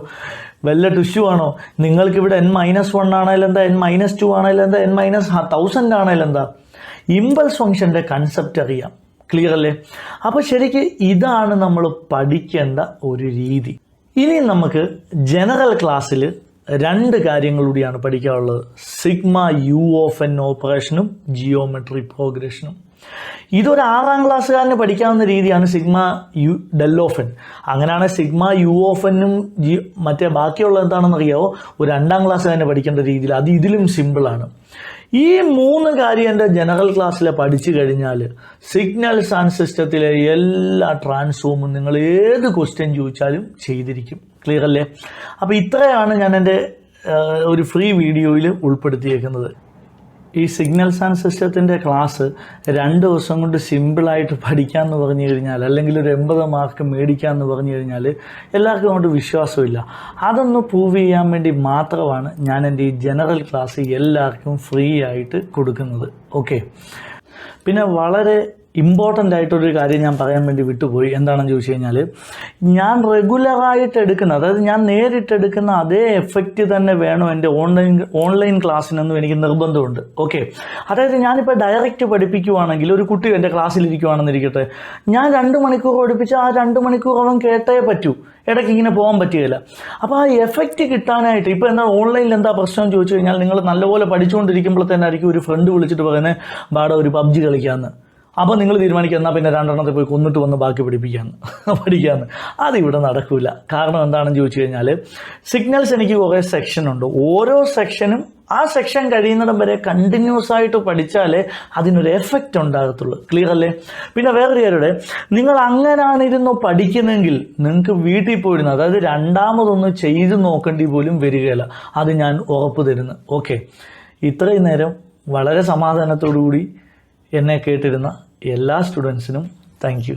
വല്ല ടിഷ്യൂ ആണോ? നിങ്ങൾക്കിവിടെ n-1 ആണെങ്കിലും എന്താ, n-2 ആണെങ്കിലും എന്താ, n-1000 ആണെങ്കിലും എന്താ, ഇമ്പൾസ് ഫംഗ്ഷൻ്റെ കൺസെപ്റ്റ് അറിയാം. ക്ലിയർ അല്ലേ? അപ്പോൾ ശരിക്കും ഇതാണ് നമ്മൾ പഠിക്കേണ്ട ഒരു രീതി. ഇനി നമുക്ക് ജനറൽ ക്ലാസ്സിൽ 2 കാര്യങ്ങളൂടിയാണ് പഠിക്കാനുള്ളത്, സിഗ്മ u of n ഓപ്പറേഷനും ജിയോമെട്രി പ്രോഗ്രഷനും. ഇതൊരു 6ാം ക്ലാസ്സുകാരന് പഠിക്കാവുന്ന രീതിയാണ് sigma u del of n. അങ്ങനെയാണ് സിഗ്മ u of n-ഉം മറ്റേ ബാക്കിയുള്ള എന്താണെന്ന് അറിയാമോ? ഒരു 2ാം ക്ലാസ്സുകാരന് പഠിക്കേണ്ട രീതിയിൽ. അത് ഇതിലും സിമ്പിളാണ്. ഈ 3 കാര്യം എൻ്റെ ജനറൽ ക്ലാസ്സിൽ പഠിച്ചു കഴിഞ്ഞാൽ സിഗ്നൽസ് ആൻഡ് സിസ്റ്റത്തിലെ എല്ലാ ട്രാൻസ്ഫോമും നിങ്ങൾ ഏത് ക്വസ്റ്റ്യൻ ചോദിച്ചാലും ചെയ്തിരിക്കും. ക്ലിയർ അല്ലേ? അപ്പോൾ ഇത്രയാണ് ഞാൻ എൻ്റെ ഒരു ഫ്രീ വീഡിയോയിൽ ഉൾപ്പെടുത്തിയേക്കുന്നത്. ഈ സിഗ്നൽസ് ആൻഡ് സിസ്റ്റത്തിൻ്റെ ക്ലാസ് 2 ദിവസം കൊണ്ട് സിമ്പിളായിട്ട് പഠിക്കാമെന്ന് പറഞ്ഞു കഴിഞ്ഞാൽ, അല്ലെങ്കിൽ ഒരു 80 മാർക്ക് മേടിക്കാമെന്ന് പറഞ്ഞു കഴിഞ്ഞാൽ എല്ലാവർക്കും അങ്ങോട്ട് വിശ്വാസമില്ല. അതൊന്ന് പ്രൂവ് ചെയ്യാൻ വേണ്ടി മാത്രമാണ് ഞാൻ എൻ്റെ ഈ ജനറൽ ക്ലാസ് എല്ലാവർക്കും ഫ്രീ ആയിട്ട് കൊടുക്കുന്നത്. ഓക്കെ. പിന്നെ വളരെ ഇമ്പോർട്ടൻ്റ് ആയിട്ടൊരു കാര്യം ഞാൻ പറയാൻ വേണ്ടി വിട്ടുപോയി. എന്താണെന്ന് ചോദിച്ചു കഴിഞ്ഞാൽ, ഞാൻ റെഗുലറായിട്ട് എടുക്കുന്ന, അതായത് ഞാൻ നേരിട്ടെടുക്കുന്ന അതേ എഫക്റ്റ് തന്നെ വേണം എൻ്റെ ഓൺലൈൻ ക്ലാസ്സിനൊന്നും എനിക്ക് നിർബന്ധമുണ്ട്. ഓക്കെ. അതായത് ഞാനിപ്പോൾ ഡയറക്റ്റ് പഠിപ്പിക്കുവാണെങ്കിൽ, ഒരു കുട്ടി എൻ്റെ ക്ലാസ്സിലിരിക്കുവാണെന്നിരിക്കട്ടെ, ഞാൻ 2 മണിക്കൂർ പഠിപ്പിച്ച് ആ 2 മണിക്കൂർ അവൻ കേട്ടേ പറ്റൂ, ഇടയ്ക്ക് ഇങ്ങനെ പോകാൻ പറ്റുകയില്ല. അപ്പോൾ ആ എഫക്റ്റ് കിട്ടാനായിട്ട് ഇപ്പോൾ എന്താ ഓൺലൈനിൽ എന്താ പ്രശ്നം എന്ന് ചോദിച്ചു കഴിഞ്ഞാൽ, നിങ്ങൾ നല്ലപോലെ പഠിച്ചുകൊണ്ടിരിക്കുമ്പോൾ തന്നെ ആയിരിക്കും ഒരു ഫ്രണ്ട് വിളിച്ചിട്ട് പറയുന്നത്, ബാടാ ഒരു PUBG കളിക്കാമെന്ന്. അപ്പോൾ നിങ്ങൾ തീരുമാനിക്കുക, എന്നാൽ പിന്നെ 2 എണ്ണത്തെ പോയി കൊന്നിട്ട് വന്ന് ബാക്കി പഠിക്കാമെന്ന്. അതിവിടെ നടക്കില്ല. കാരണം എന്താണെന്ന് ചോദിച്ചു കഴിഞ്ഞാൽ, സിഗ്നൽസ് എനിക്ക് കുറേ സെക്ഷനുണ്ട്. ഓരോ സെക്ഷനും ആ സെക്ഷൻ കഴിയുന്നിടം വരെ കണ്ടിന്യൂസ് ആയിട്ട് പഠിച്ചാലേ അതിനൊരു എഫക്റ്റ് ഉണ്ടാകത്തുള്ളൂ. ക്ലിയർ അല്ലേ? പിന്നെ വേറൊരു കാര്യയുടെ, നിങ്ങൾ അങ്ങനെയാണ് ഇരുന്ന് പഠിക്കുന്നെങ്കിൽ നിങ്ങൾക്ക് വീട്ടിൽ പോയിരുന്നു, അതായത് രണ്ടാമതൊന്ന് ചെയ്ത് നോക്കേണ്ടി പോലും വരികയില്ല. അത് ഞാൻ ഉറപ്പ് തരുന്നു. ഓക്കെ. ഇത്രയും നേരം വളരെ സമാധാനത്തോടു കൂടി എന്നെ കേട്ടിരുന്ന എല്ലാ സ്റ്റുഡൻസിനും താങ്ക് യു.